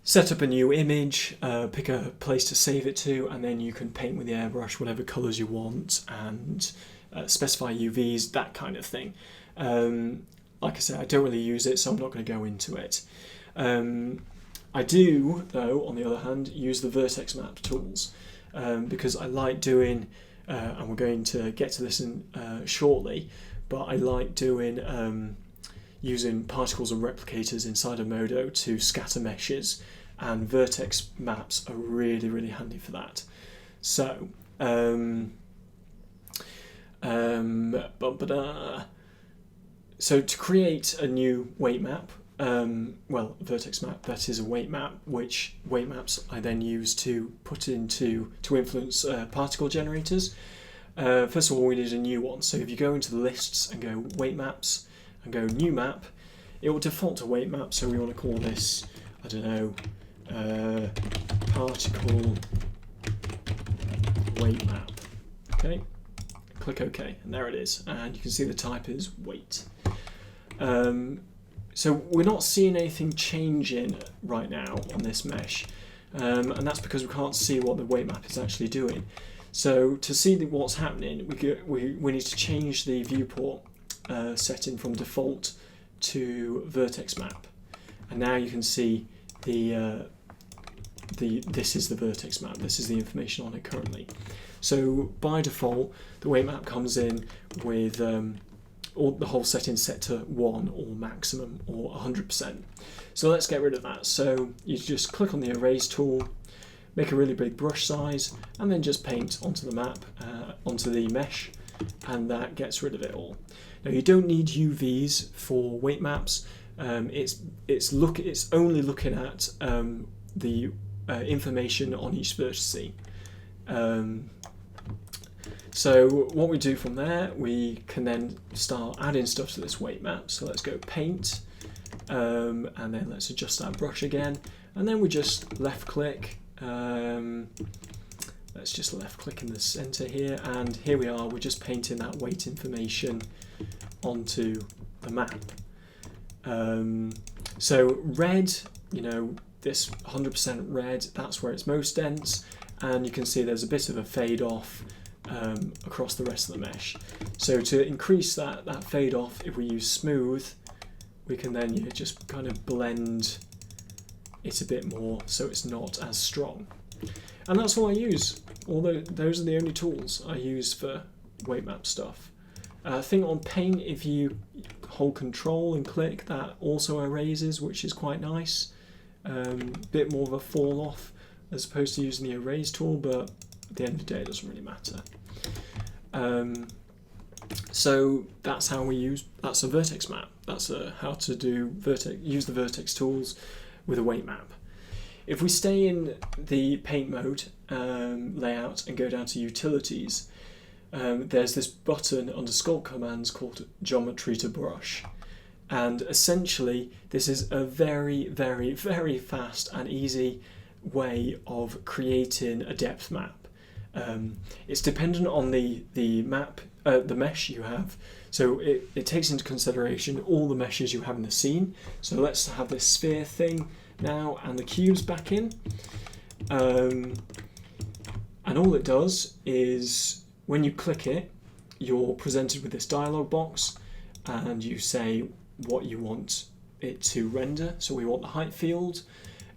set up a new image, pick a place to save it to, and then you can paint with the airbrush whatever colours you want and specify UVs, that kind of thing. Like I said, I don't really use it, so I'm not going to go into it. I do, though, on the other hand, use the Vertex Map Tools because I like doing, and we're going to get to this in shortly, but I like doing using particles and replicators inside of Modo to scatter meshes, and vertex maps are really, really handy for that. So, so to create a new weight map, vertex map, that is a weight map, which weight maps I then use to put into, to influence particle generators. First of all, we need a new one. So if you go into the lists and go weight maps and go new map, it will default to weight map. So we want to call this, I don't know, particle weight map. Okay, click OK, and there it is. And you can see the type is weight. So we're not seeing anything changing right now on this mesh, and that's because we can't see what the weight map is actually doing. So to see what's happening, we need to change the viewport setting from default to vertex map, and now you can see this is the vertex map. This is the information on it currently. So by default, the weight map comes in with the whole setting set to 1 or maximum or 100%. So let's get rid of that. So you just click on the erase tool, make a really big brush size, and then just paint onto the map, onto the mesh, and that gets rid of it all. Now you don't need UVs for weight maps. It's only looking at the information on each vertex. So what we do from there, we can then start adding stuff to this weight map. So let's go paint, and then let's adjust that brush again, and then we just left click. Let's just left click in the center here, and here we are, we're just painting that weight information onto the map. So red, this 100% red, that's where it's most dense, and you can see there's a bit of a fade off across the rest of the mesh. So to increase that fade off, if we use smooth, we can then just kind of blend it a bit more so it's not as strong. And that's all I use. Although those are the only tools I use for weight map stuff. I think on paint, if you hold control and click, that also erases, which is quite nice. Bit more of a fall off as opposed to using the erase tool, but at the end of the day it doesn't really matter. So that's how we use, that's a vertex map. That's how to do use the vertex tools with a weight map. If we stay in the paint mode layout and go down to utilities, there's this button under sculpt commands called geometry to brush. And essentially this is a very, very, very fast and easy way of creating a depth map. It's dependent on the map, the mesh you have. So it takes into consideration all the meshes you have in the scene. So let's have this sphere thing now and the cubes back in. And all it does is when you click it, you're presented with this dialog box, and you say what you want it to render. So we want the height field.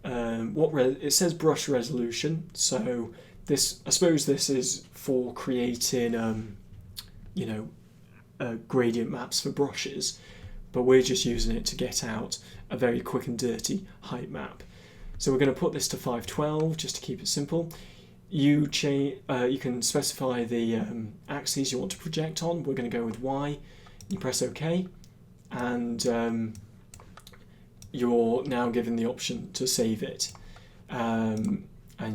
It says brush resolution, so this, I suppose this is for creating gradient maps for brushes, but we're just using it to get out a very quick and dirty height map. So we're going to put this to 512 just to keep it simple. You can specify the axes you want to project on. We're going to go with Y. You press OK, and you're now given the option to save it, and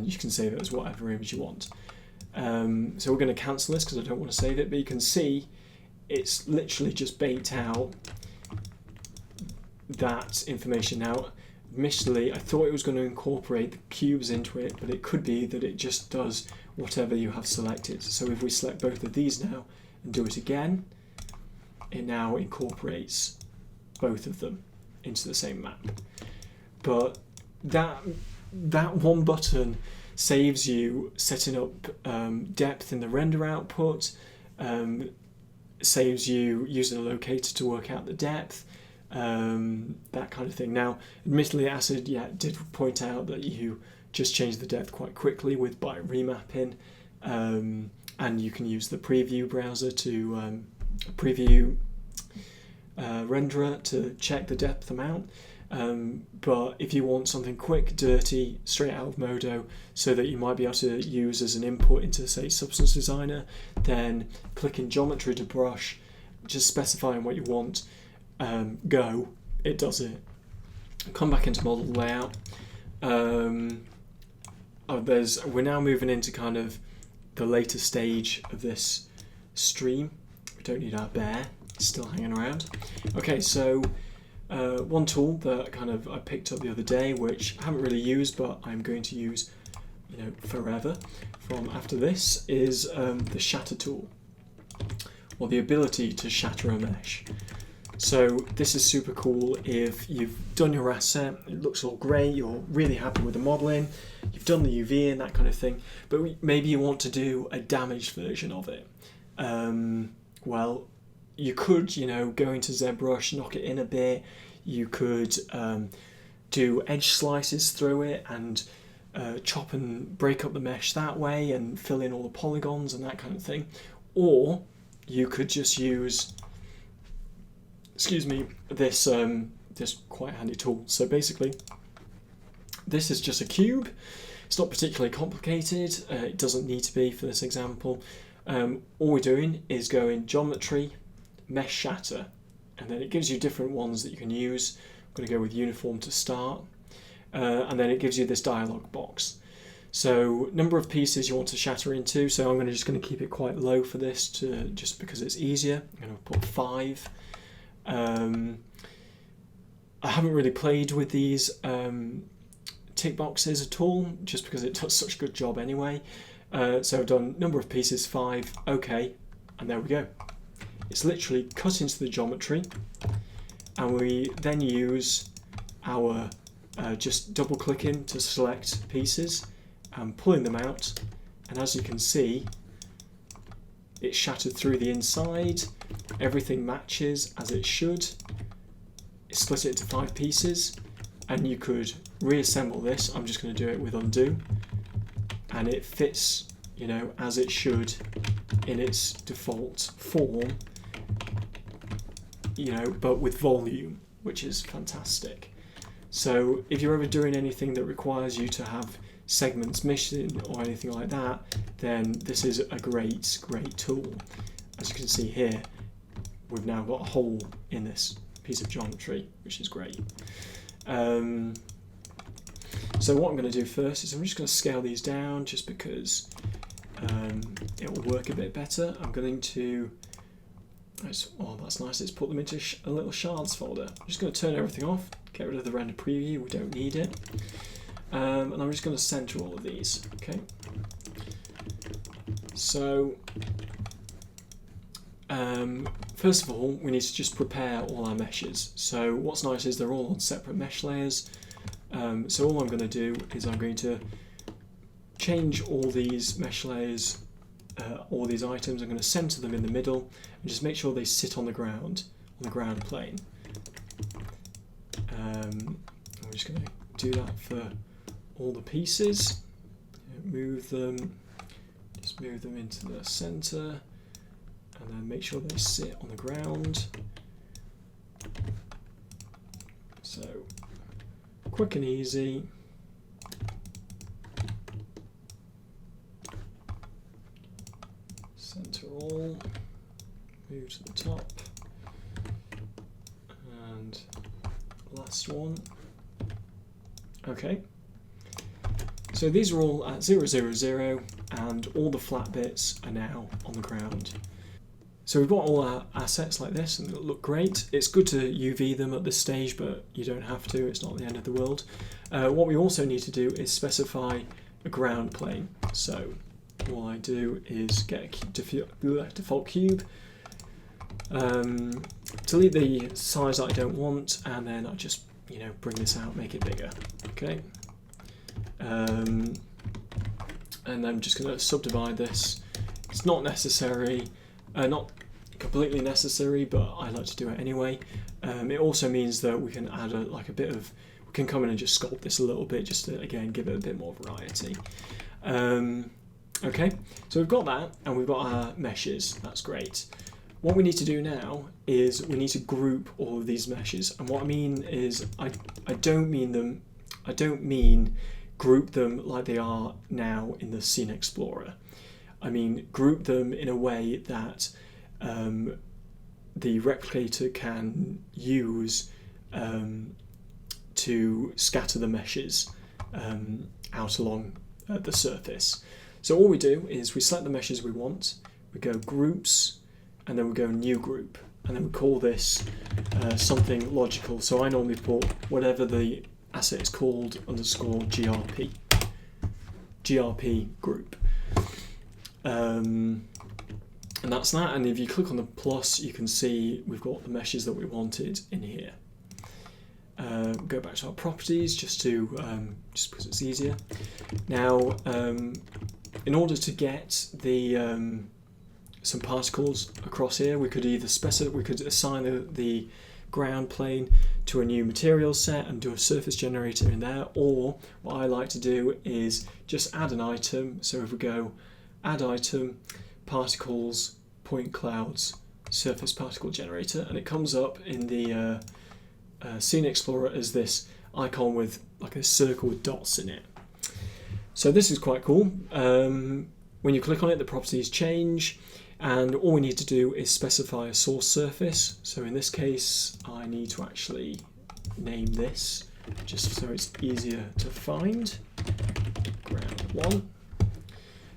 you can save it as whatever image you want. So we're going to cancel this because I don't want to save it, but you can see it's literally just baked out that information. Now, admittedly, I thought it was going to incorporate the cubes into it, but it could be that it just does whatever you have selected. So if we select both of these now and do it again, it now incorporates both of them into the same map. But that one button saves you setting up depth in the render output, saves you using a locator to work out the depth, that kind of thing. Now, admittedly, Acid did point out that you just change the depth quite quickly by remapping, and you can use the preview browser to preview renderer to check the depth amount. But if you want something quick, dirty, straight out of Modo, so that you might be able to use as an input into, say, Substance Designer, then click in Geometry to Brush, just specifying what you want, go, it does it. Come back into Model Layout. We're now moving into kind of the later stage of this stream. We don't need our bear, it's still hanging around. Okay, so one tool that I picked up the other day, which I haven't really used, but I'm going to use, forever from after this, is the Shatter Tool, or the ability to shatter a mesh. So this is super cool if you've done your asset, it looks all great, you're really happy with the modelling, you've done the UV and that kind of thing, but maybe you want to do a damaged version of it. Well, you could, go into ZBrush, knock it in a bit. You could do edge slices through it and chop and break up the mesh that way and fill in all the polygons and that kind of thing. Or you could just use, this quite handy tool. So basically, this is just a cube. It's not particularly complicated. It doesn't need to be for this example. All we're doing is go in Geometry, Mesh Shatter, and then it gives you different ones that you can use. I'm going to go with Uniform to start, and then it gives you this dialog box. So number of pieces you want to shatter into, so I'm just going to keep it quite low for this, just because it's easier. I'm going to put 5. I haven't really played with these tick boxes at all, just because it does such a good job anyway. So I've done number of pieces 5, okay, and there we go. It's literally cut into the geometry, and we then use our just double clicking to select pieces and pulling them out, and as you can see, it's shattered through the inside, everything matches as it should. It split it into 5 pieces, and you could reassemble this. I'm just going to do it with undo, and it fits, as it should in its default form, but with volume, which is fantastic. So if you're ever doing anything that requires you to have segments missing or anything like that, then this is a great tool. As you can see here, we've now got a hole in this piece of geometry, which is great. So what I'm going to do first is I'm just going to scale these down, just because it will work a bit better. I'm going to, oh, that's nice, it's put them into a little shards folder. I'm just going to turn everything off, get rid of the render preview, we don't need it. And I'm just going to center all of these, okay? So, first of all, we need to just prepare all our meshes. So what's nice is they're all on separate mesh layers. So all I'm going to do is I'm going to change all these mesh layers all these items. I'm going to center them in the middle and just make sure they sit on the ground plane. I'm just going to do that for all the pieces. Move them, just move them into the center, and then make sure they sit on the ground. So quick and easy. Center all, move to the top, and last one. Okay, so these are all at 0, 0, 0, and all the flat bits are now on the ground. So we've got all our assets like this, and it'll look great. It's good to UV them at this stage, but you don't have to, it's not the end of the world. What we also need to do is specify a ground plane. So all I do is get a default cube, delete the size that I don't want, and then I just bring this out, make it bigger. Okay, and then I'm just going to subdivide this. It's not necessary, not completely necessary, but I like to do it anyway. It also means that we can add we can come in and just sculpt this a little bit, just to again give it a bit more variety. Okay, so we've got that, and we've got our meshes. That's great. What we need to do now is we need to group all of these meshes, and what I mean is I don't mean group them like they are now in the Scene Explorer. I mean group them in a way that the Replicator can use to scatter the meshes out along the surface. So all we do is we select the meshes we want, we go groups, and then we go new group, and then we call this something logical. So I normally put whatever the asset is called _GRP, GRP group. And that's that, and if you click on the plus, you can see we've got the meshes that we wanted in here. Go back to our properties just because it's easier. Now, in order to get the some particles across here, we could either assign the ground plane to a new material set and do a surface generator in there, or what I like to do is just add an item. So if we go add item, particles, point clouds, surface particle generator, and it comes up in the Scene Explorer as this icon with like a circle with dots in it. So this is quite cool. When you click on it, the properties change, and all we need to do is specify a source surface. So in this case, I need to actually name this just so it's easier to find. Ground 1.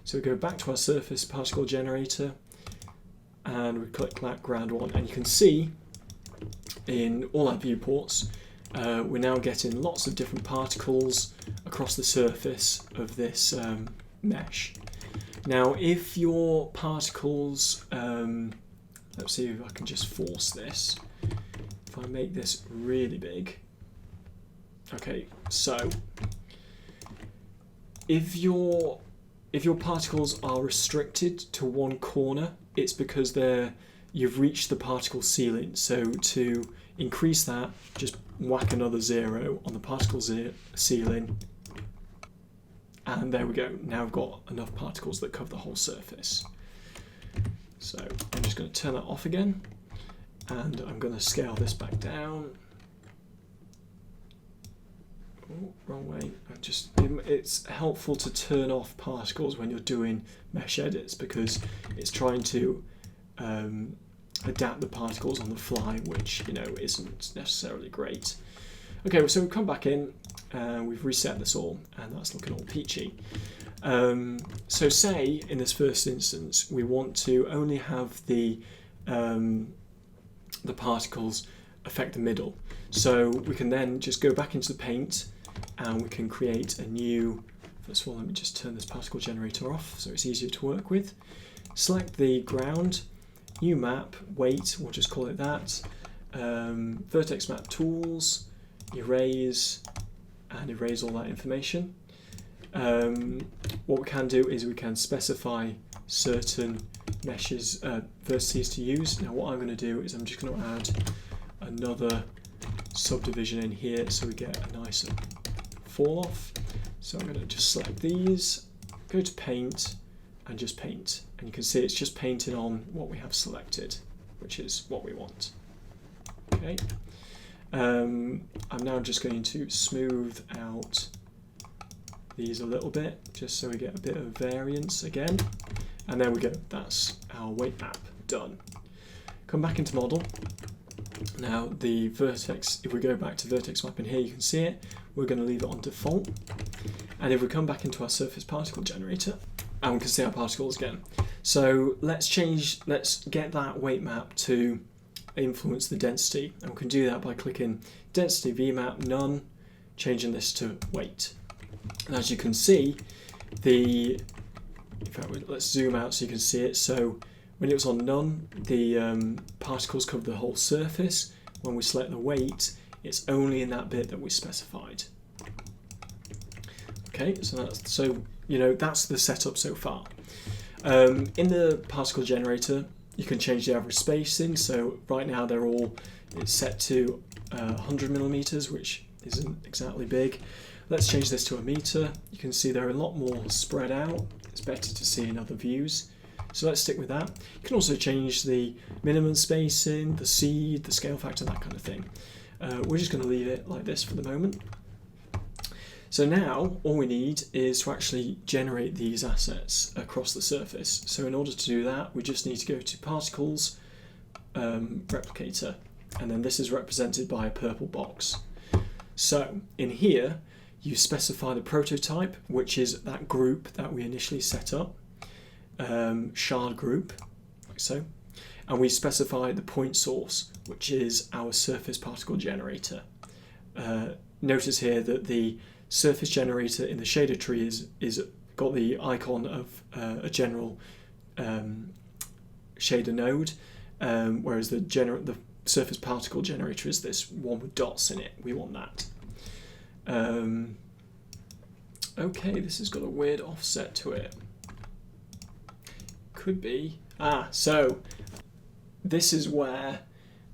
So we go back to our surface particle generator, and we click that ground 1, and you can see in all our viewports we're now getting lots of different particles across the surface of this mesh. Now if your particles, let's see if I can just force this, if I make this really big. Okay, so if your particles are restricted to one corner, it's because you've reached the particle ceiling. So to increase that, just whack another 0 on the particle ceiling, and there we go. Now we've got enough particles that cover the whole surface. So I'm just going to turn that off again, and I'm going to scale this back down. Oh, wrong way. It's helpful to turn off particles when you're doing mesh edits, because it's trying to adapt the particles on the fly, which isn't necessarily great. Okay, so we've come back in and we've reset this all, and that's looking all peachy. So say in this first instance we want to only have the particles affect the middle. So we can then just go back into the paint and we can create a new, first of all let me just turn this particle generator off so it's easier to work with. Select the ground, new map, weight, we'll just call it that, Vertex Map Tools, erase, and erase all that information. What we can do is we can specify certain meshes, vertices to use. Now what I'm going to do is I'm just going to add another subdivision in here so we get a nicer fall off. So I'm going to just select these, go to paint and just paint, and you can see it's just painted on what we have selected, which is what we want. Okay. I'm now just going to smooth out these a little bit just so we get a bit of variance again, and there we go, that's our weight map done. Come back into model. Now the vertex, if we go back to vertex map in here, you can see it. We're going to leave it on default, and if we come back into our surface particle generator, and we can see our particles again. So let's get that weight map to influence the density, and we can do that by clicking density vmap none, changing this to weight. And as you can see, in fact, let's zoom out so you can see it. So when it was on none, the particles covered the whole surface. When we select the weight, it's only in that bit that we specified. Okay, so that's the setup so far. In the particle generator, you can change the average spacing. So right now it's set to 100 millimeters, which isn't exactly big. Let's change this to a meter. You can see they're a lot more spread out. It's better to see in other views. So let's stick with that. You can also change the minimum spacing, the seed, the scale factor, that kind of thing. We're just going to leave it like this for the moment. So now all we need is to actually generate these assets across the surface. So in order to do that, we just need to go to Particles, Replicator, and then this is represented by a purple box. So in here, you specify the prototype, which is that group that we initially set up, shard group, like so, and we specify the point source, which is our surface particle generator. Notice here that the surface generator in the shader tree is got the icon of a general shader node, whereas the surface particle generator is this one with dots in it. We want that. Okay, this has got a weird offset to it. Could be. So this is where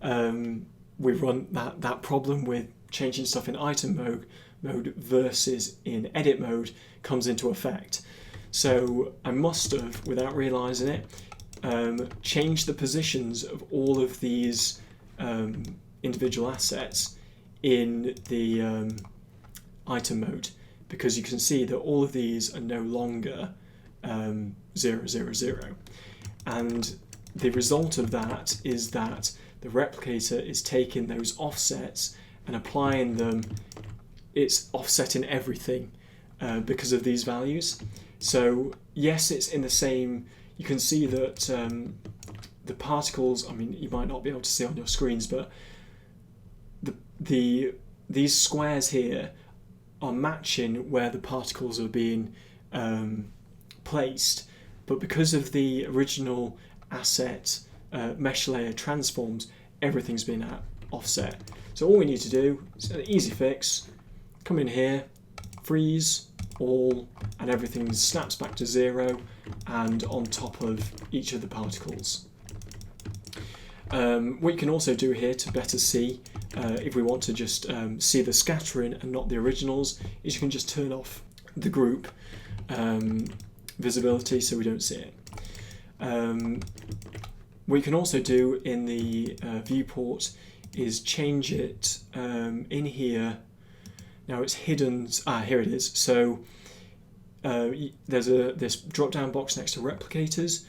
we run that problem with changing stuff in item mode versus in edit mode comes into effect. So I must have, without realizing it, changed the positions of all of these individual assets in the item mode, because you can see that all of these are no longer 0, 0, 0. And the result of that is that the replicator is taking those offsets and applying them. It's offsetting everything because of these values. So yes, it's in the same, you can see that the particles, I mean, you might not be able to see on your screens, but these squares here are matching where the particles are being placed, but because of the original asset mesh layer transforms, everything's been offset. So all we need to do is an easy fix, come in here, freeze all, and everything snaps back to 0 and on top of each of the particles. What you can also do here to better see, if we want to just see the scattering and not the originals, is you can just turn off the group visibility so we don't see it. What you can also do in the viewport is change it in here. Now it's hidden, here it is. So there's this drop down box next to replicators.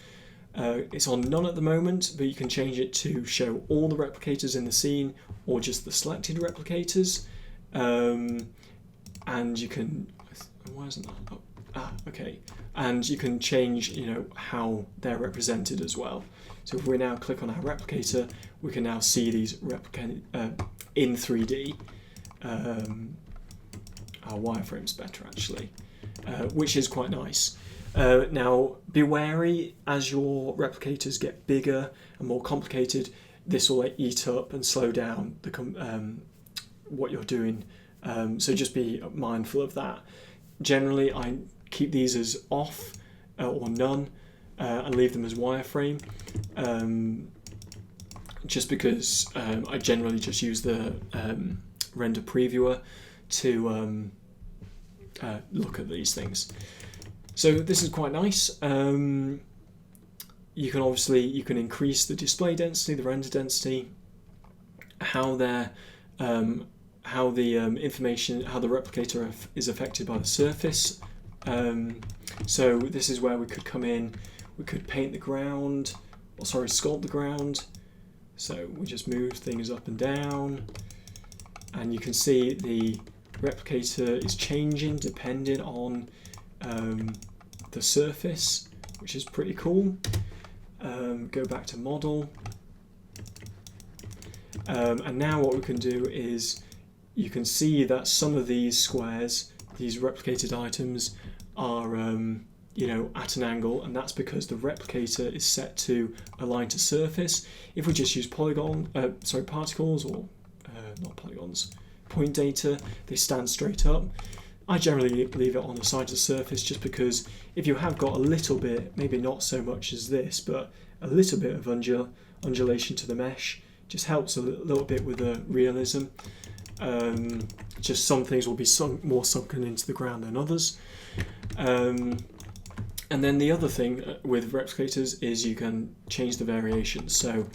It's on none at the moment, but you can change it to show all the replicators in the scene or just the selected replicators. And you can, why isn't that? Okay. And you can change, how they're represented as well. So if we now click on our replicator, we can now see these in 3D. Our wireframe's better actually, which is quite nice. Now, be wary as your replicators get bigger and more complicated. This will eat up and slow down what you're doing. So just be mindful of that. Generally, I keep these as off or none, and leave them as wireframe, just because I generally just use the render previewer to look at these things. So this is quite nice. You can increase the display density, the render density, how the replicator is affected by the surface. So this is where we could come in. We could paint the ground, or sorry, sculpt the ground. So we just move things up and down, and you can see the replicator is changing depending on the surface, which is pretty cool. Go back to model, and now what we can do is you can see that some of these squares, these replicated items, are at an angle, and that's because the replicator is set to align to surface. If we just use particles, or not polygons, point data, they stand straight up. I generally leave it on the side of the surface, just because if you have got a little bit, maybe not so much as this, but a little bit of undulation to the mesh, just helps a little bit with the realism. Just some things will be more sunken into the ground than others. And then the other thing with replicators is you can change the variation. So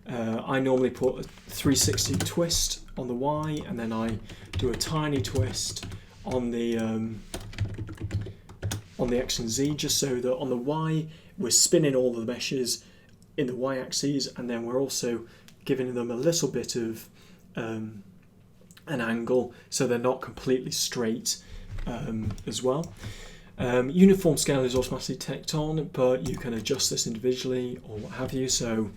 I normally put a 360 twist on the Y, and then I do a tiny twist on the X and Z, just so that on the Y we're spinning all the meshes in the Y axis, and then we're also giving them a little bit of an angle, so they're not completely straight as well. Uniform scale is automatically ticked on, but you can adjust this individually or what have you. So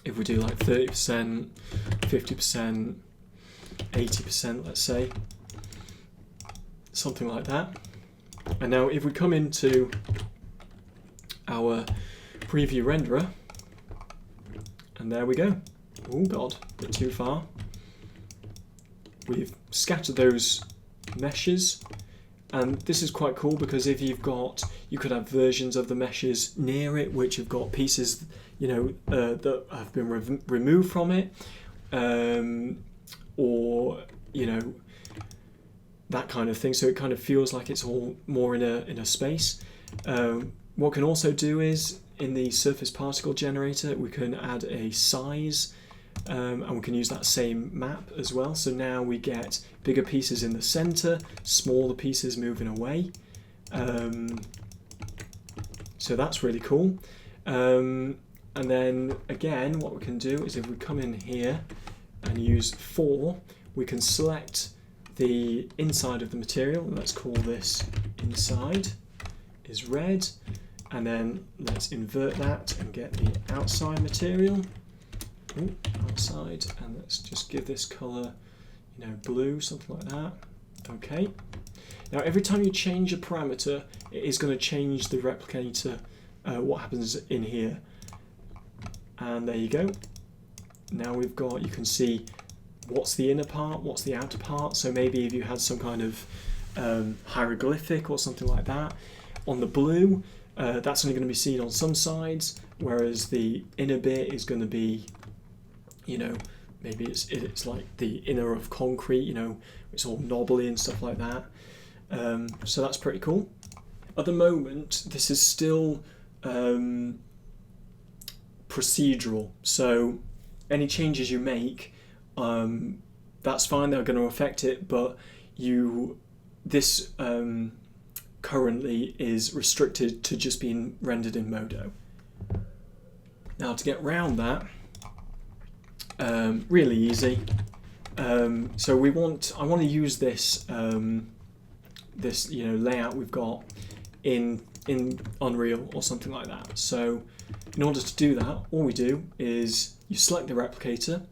if we do like 30%, 50%, 80%, let's say, something like that. And now if we come into our preview renderer, and there we go. Oh god, a bit too far. We've scattered those meshes, and this is quite cool because if you could have versions of the meshes near it which have got pieces, that have been removed from it, or that kind of thing. So it kind of feels like it's all more in a space. What we can also do is in the surface particle generator we can add a size. And we can use that same map as well. So now we get bigger pieces in the center, smaller pieces moving away. So that's really cool. And then again, what we can do is if we come in here and use 4, we can select the inside of the material. Let's call this inside is red. And then let's invert that and get the outside material. Outside, and let's just give this color, blue, something like that. Okay. Now every time you change a parameter, it is going to change the replicator, what happens in here. And there you go. Now we've got, you can see what's the inner part, what's the outer part. So maybe if you had some kind of hieroglyphic or something like that on the blue, that's only going to be seen on some sides, whereas the inner bit is going to be, maybe it's like the inner of concrete, it's all knobbly and stuff like that. So that's pretty cool. At the moment, this is still procedural. So any changes you make, that's fine, they're going to affect it, but this currently is restricted to just being rendered in Modo. Now to get around that, really easy. So I want to use this layout we've got in Unreal or something like that. So in order to do that, all we do is you select the replicator.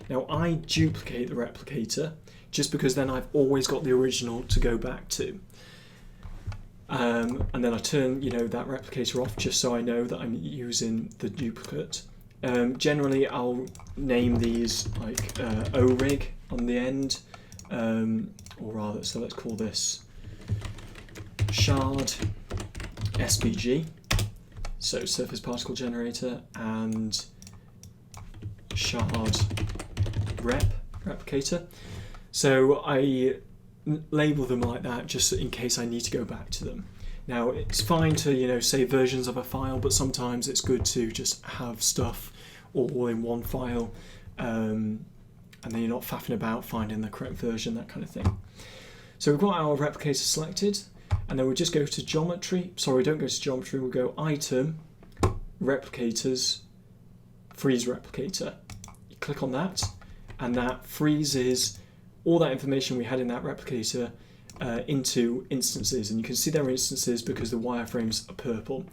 Now I duplicate the replicator just because then I've always got the original to go back to. And then I turn that replicator off just so I know that I'm using the duplicate. Generally I'll name these like O-rig on the end, or rather, so let's call this shard SVG, So surface particle generator and shard replicator. So I label them like that just in case I need to go back to them. Now it's fine to, you know, save versions of a file, but sometimes it's good to just have stuff all in one file, and then you're not faffing about finding the correct version, that kind of thing. So we've got our replicator selected, and then we just go to geometry. Sorry, don't go to geometry, we'll go item, replicators, freeze replicator. You click on that, and that freezes all that information we had in that replicator into instances, and you can see there are instances because the wireframes are purple.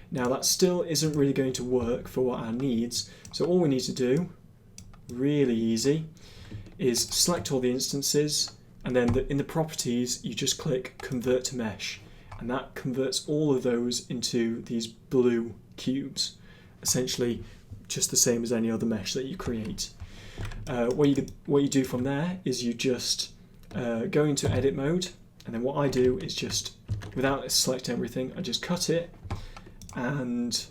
Now that still isn't really going to work for our needs, so all we need to do, really easy, is select all the instances, and then in the properties you just click convert to mesh, and that converts all of those into these blue cubes, essentially just the same as any other mesh that you create. What you do from there is you just go into edit mode, and then what I do is just, without selecting everything, I just cut it and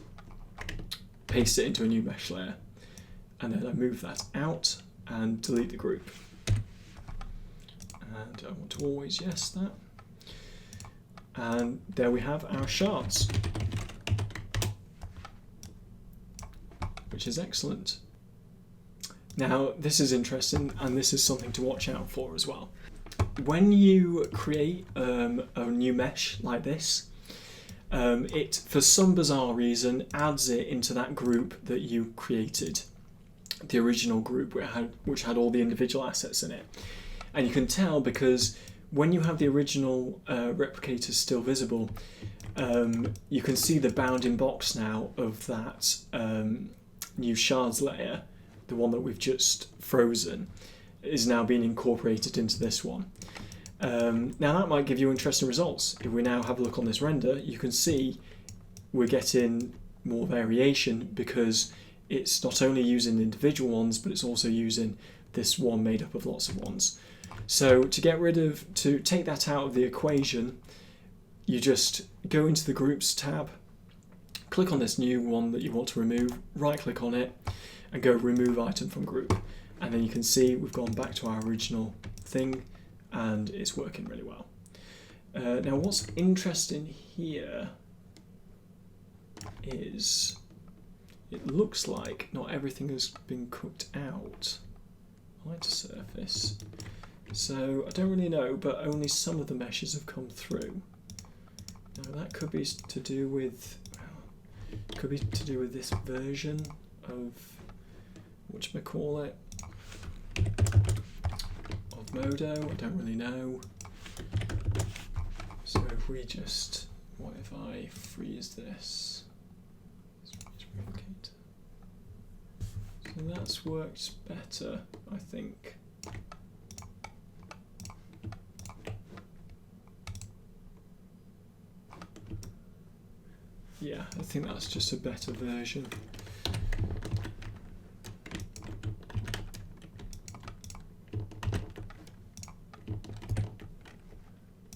paste it into a new mesh layer, and then I move that out and delete the group, and I want to always yes that, and there we have our shards, which is excellent. Now this is interesting, and this is something to watch out for as well. When you create a new mesh like this, it, for some bizarre reason, adds it into that group that you created, the original group which had all the individual assets in it. And you can tell because when you have the original replicators still visible, you can see the bounding box now of that new shards layer, the one that we've just frozen, is now being incorporated into this one. Now that might give you interesting results. If we now have a look on this render, you can see we're getting more variation because it's not only using individual ones, but it's also using this one made up of lots of ones. So to take that out of the equation, you just go into the groups tab, click on this new one that you want to remove, right click on it, and go remove item from group. And then you can see we've gone back to our original thing, and it's working really well. Now what's interesting here is it looks like not everything has been cooked out. Light surface. So I don't really know, but only some of the meshes have come through. Now that could be to do with this version of whatchamacallit, of Modo, I don't really know. So if we just, what if I freeze this? So that's worked better, I think. Yeah, I think that's just a better version.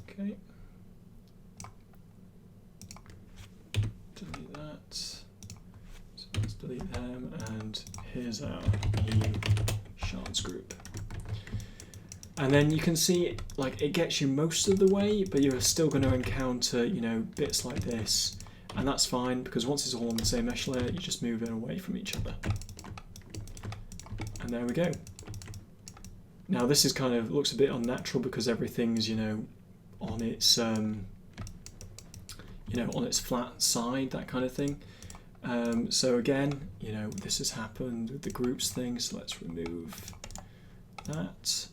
Okay. Delete that. So let's delete them, and here's our new shards group. And then you can see, like, it gets you most of the way, but you're still going to encounter, you know, bits like this. And that's fine, because once it's all on the same mesh layer, you just move it away from each other. And there we go. Now this is kind of, looks a bit unnatural because everything's, you know, on its, on its flat side, that kind of thing. So again, you know, this has happened with the groups thing, so let's remove that.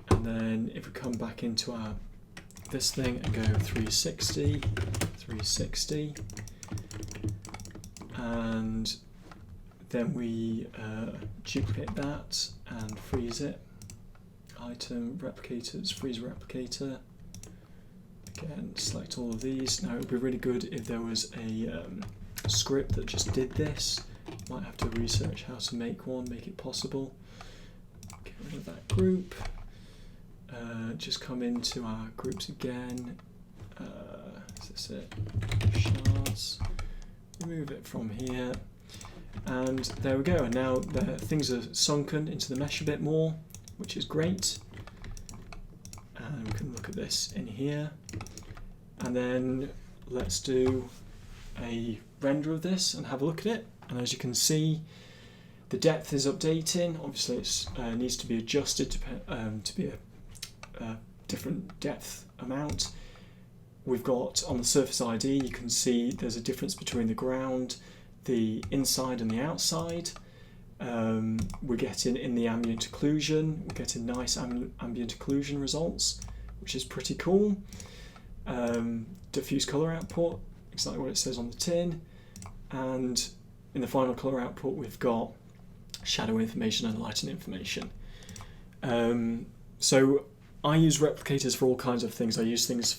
And then if we come back into our this thing and go 360, 360, and then we duplicate that and freeze it. Item, replicators, freeze replicator. Again, select all of these. Now it would be really good if there was a script that just did this. Might have to research how to make one, make it possible. Get rid of that group. Just come into our groups again. Is this it? Shards. remove it from here, and there we go. And now things are sunken into the mesh a bit more, which is great. And we can look at this in here, and then let's do a render of this and have a look at it. And as you can see, the depth is updating. Obviously it needs to be adjusted to be a different depth amount. We've got on the surface ID, you can see there's a difference between the ground, the inside and the outside. We're getting in the ambient occlusion, we're getting nice ambient occlusion results, which is pretty cool. Diffuse color output, exactly what it says on the tin. And in the final color output, we've got shadow information and lighting information. So I use replicators for all kinds of things. I use things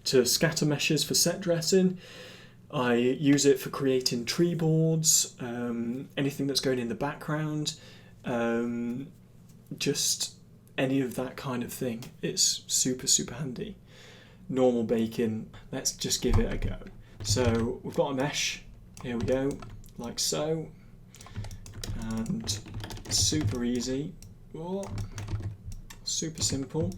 to scatter meshes for set dressing. I use it for creating tree boards, anything that's going in the background, just any of that kind of thing. It's super, super handy. Normal baking, let's just give it a go. So we've got a mesh, here we go, like so, and super easy, super simple,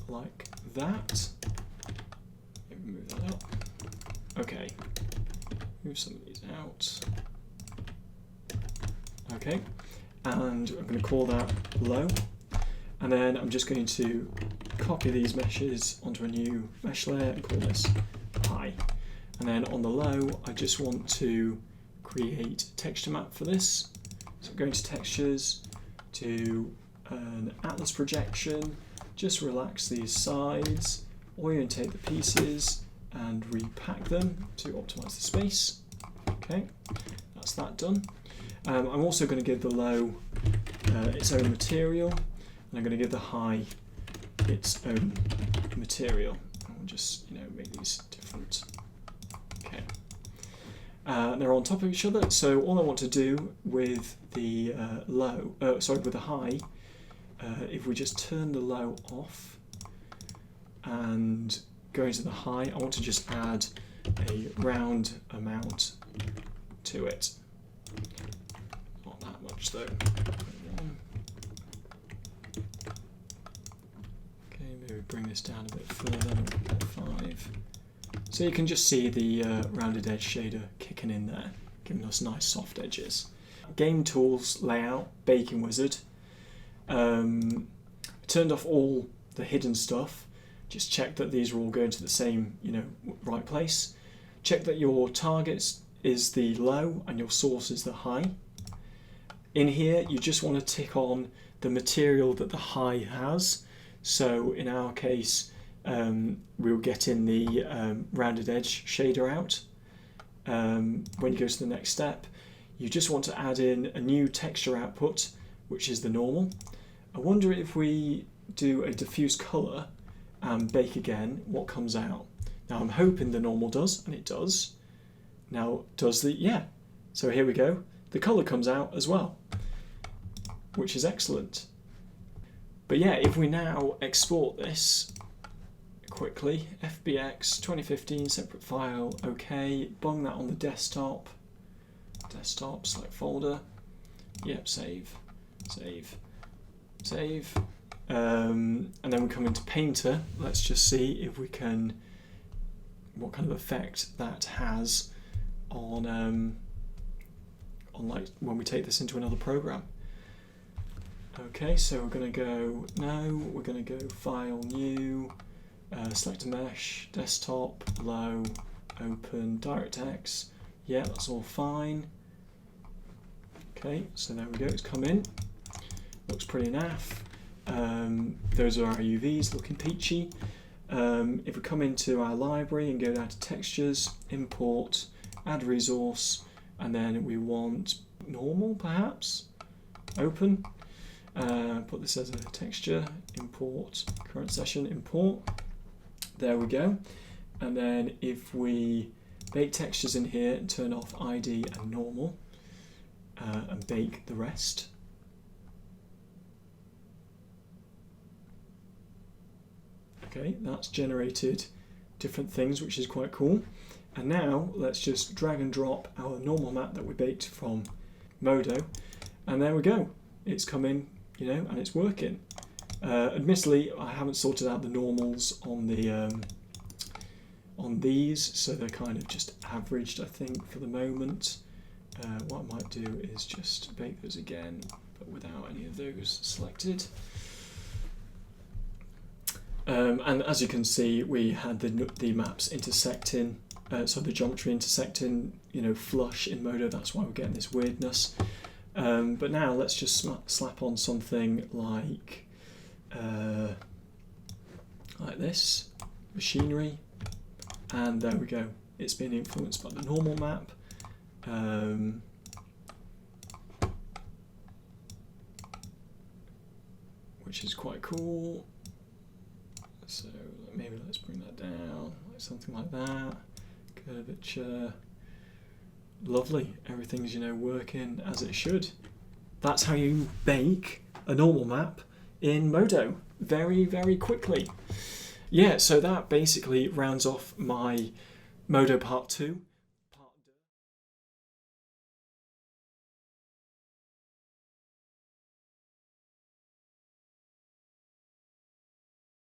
like that. Move that up. Okay, move some of these out. Okay, and I'm going to call that low, and then I'm just going to copy these meshes onto a new mesh layer and call this high. And then on the low, I just want to create a texture map for this. So I'm going to textures, to an atlas projection, just relax these sides, orientate the pieces and repack them to optimize the space. Okay, that's that done. I'm also going to give the low its own material, and I'm going to give the high its own material. I'll just make these different. Okay, they're on top of each other. So all I want to do with the with the high, if we just turn the low off and go into the high, I want to just add a round amount to it. Not that much though. Okay, maybe bring this down a bit further, 5. So you can just see the rounded edge shader kicking in there, giving us nice soft edges. Game Tools layout, Baking Wizard. I turned off all the hidden stuff. Just check that these are all going to the same, right place. Check that your target is the low and your source is the high. In here, you just want to tick on the material that the high has. So in our case, we'll get in the rounded edge shader out. When you go to the next step, you just want to add in a new texture output, which is the normal. I wonder if we do a diffuse color and bake again, what comes out. Now I'm hoping the normal does, and it does. Now does the, yeah. So here we go. The color comes out as well, which is excellent. But yeah, if we now export this quickly, FBX 2015 separate file, okay, bung that on the desktop, select folder, yep, save. And then we come into Painter. Let's just see if we can, what kind of effect that has on like when we take this into another program. Okay, so we're going to go, we're going to go File, New, select a mesh, Desktop, Low, Open, DirectX. Yeah, that's all fine. Okay, so there we go, it's come in. Looks pretty naff. Those are our UVs looking peachy. If we come into our library and go down to Textures, Import, Add Resource, and then we want Normal perhaps, Open. Put this as a texture, Import, Current Session, Import. There we go. And then if we bake textures in here and turn off ID and Normal, and bake the rest. Okay, that's generated different things, which is quite cool. And now let's just drag and drop our normal map that we baked from Modo, and there we go. It's come in, you know, and it's working. Admittedly, I haven't sorted out the normals on the on these, so they're kind of just averaged, I think, for the moment. What I might do is just bake those again, but without any of those selected. And as you can see, we had the maps intersecting, so the geometry intersecting, you know, flush in Modo. That's why we're getting this weirdness. But now let's just slap on something like this, machinery, and there we go. It's been influenced by the normal map. Which is quite cool. So maybe let's bring that down, like something like that. Curvature. Lovely. Everything's, you know, working as it should. That's how you bake a normal map in Modo very, very quickly. Yeah, so that basically rounds off my Modo part 2.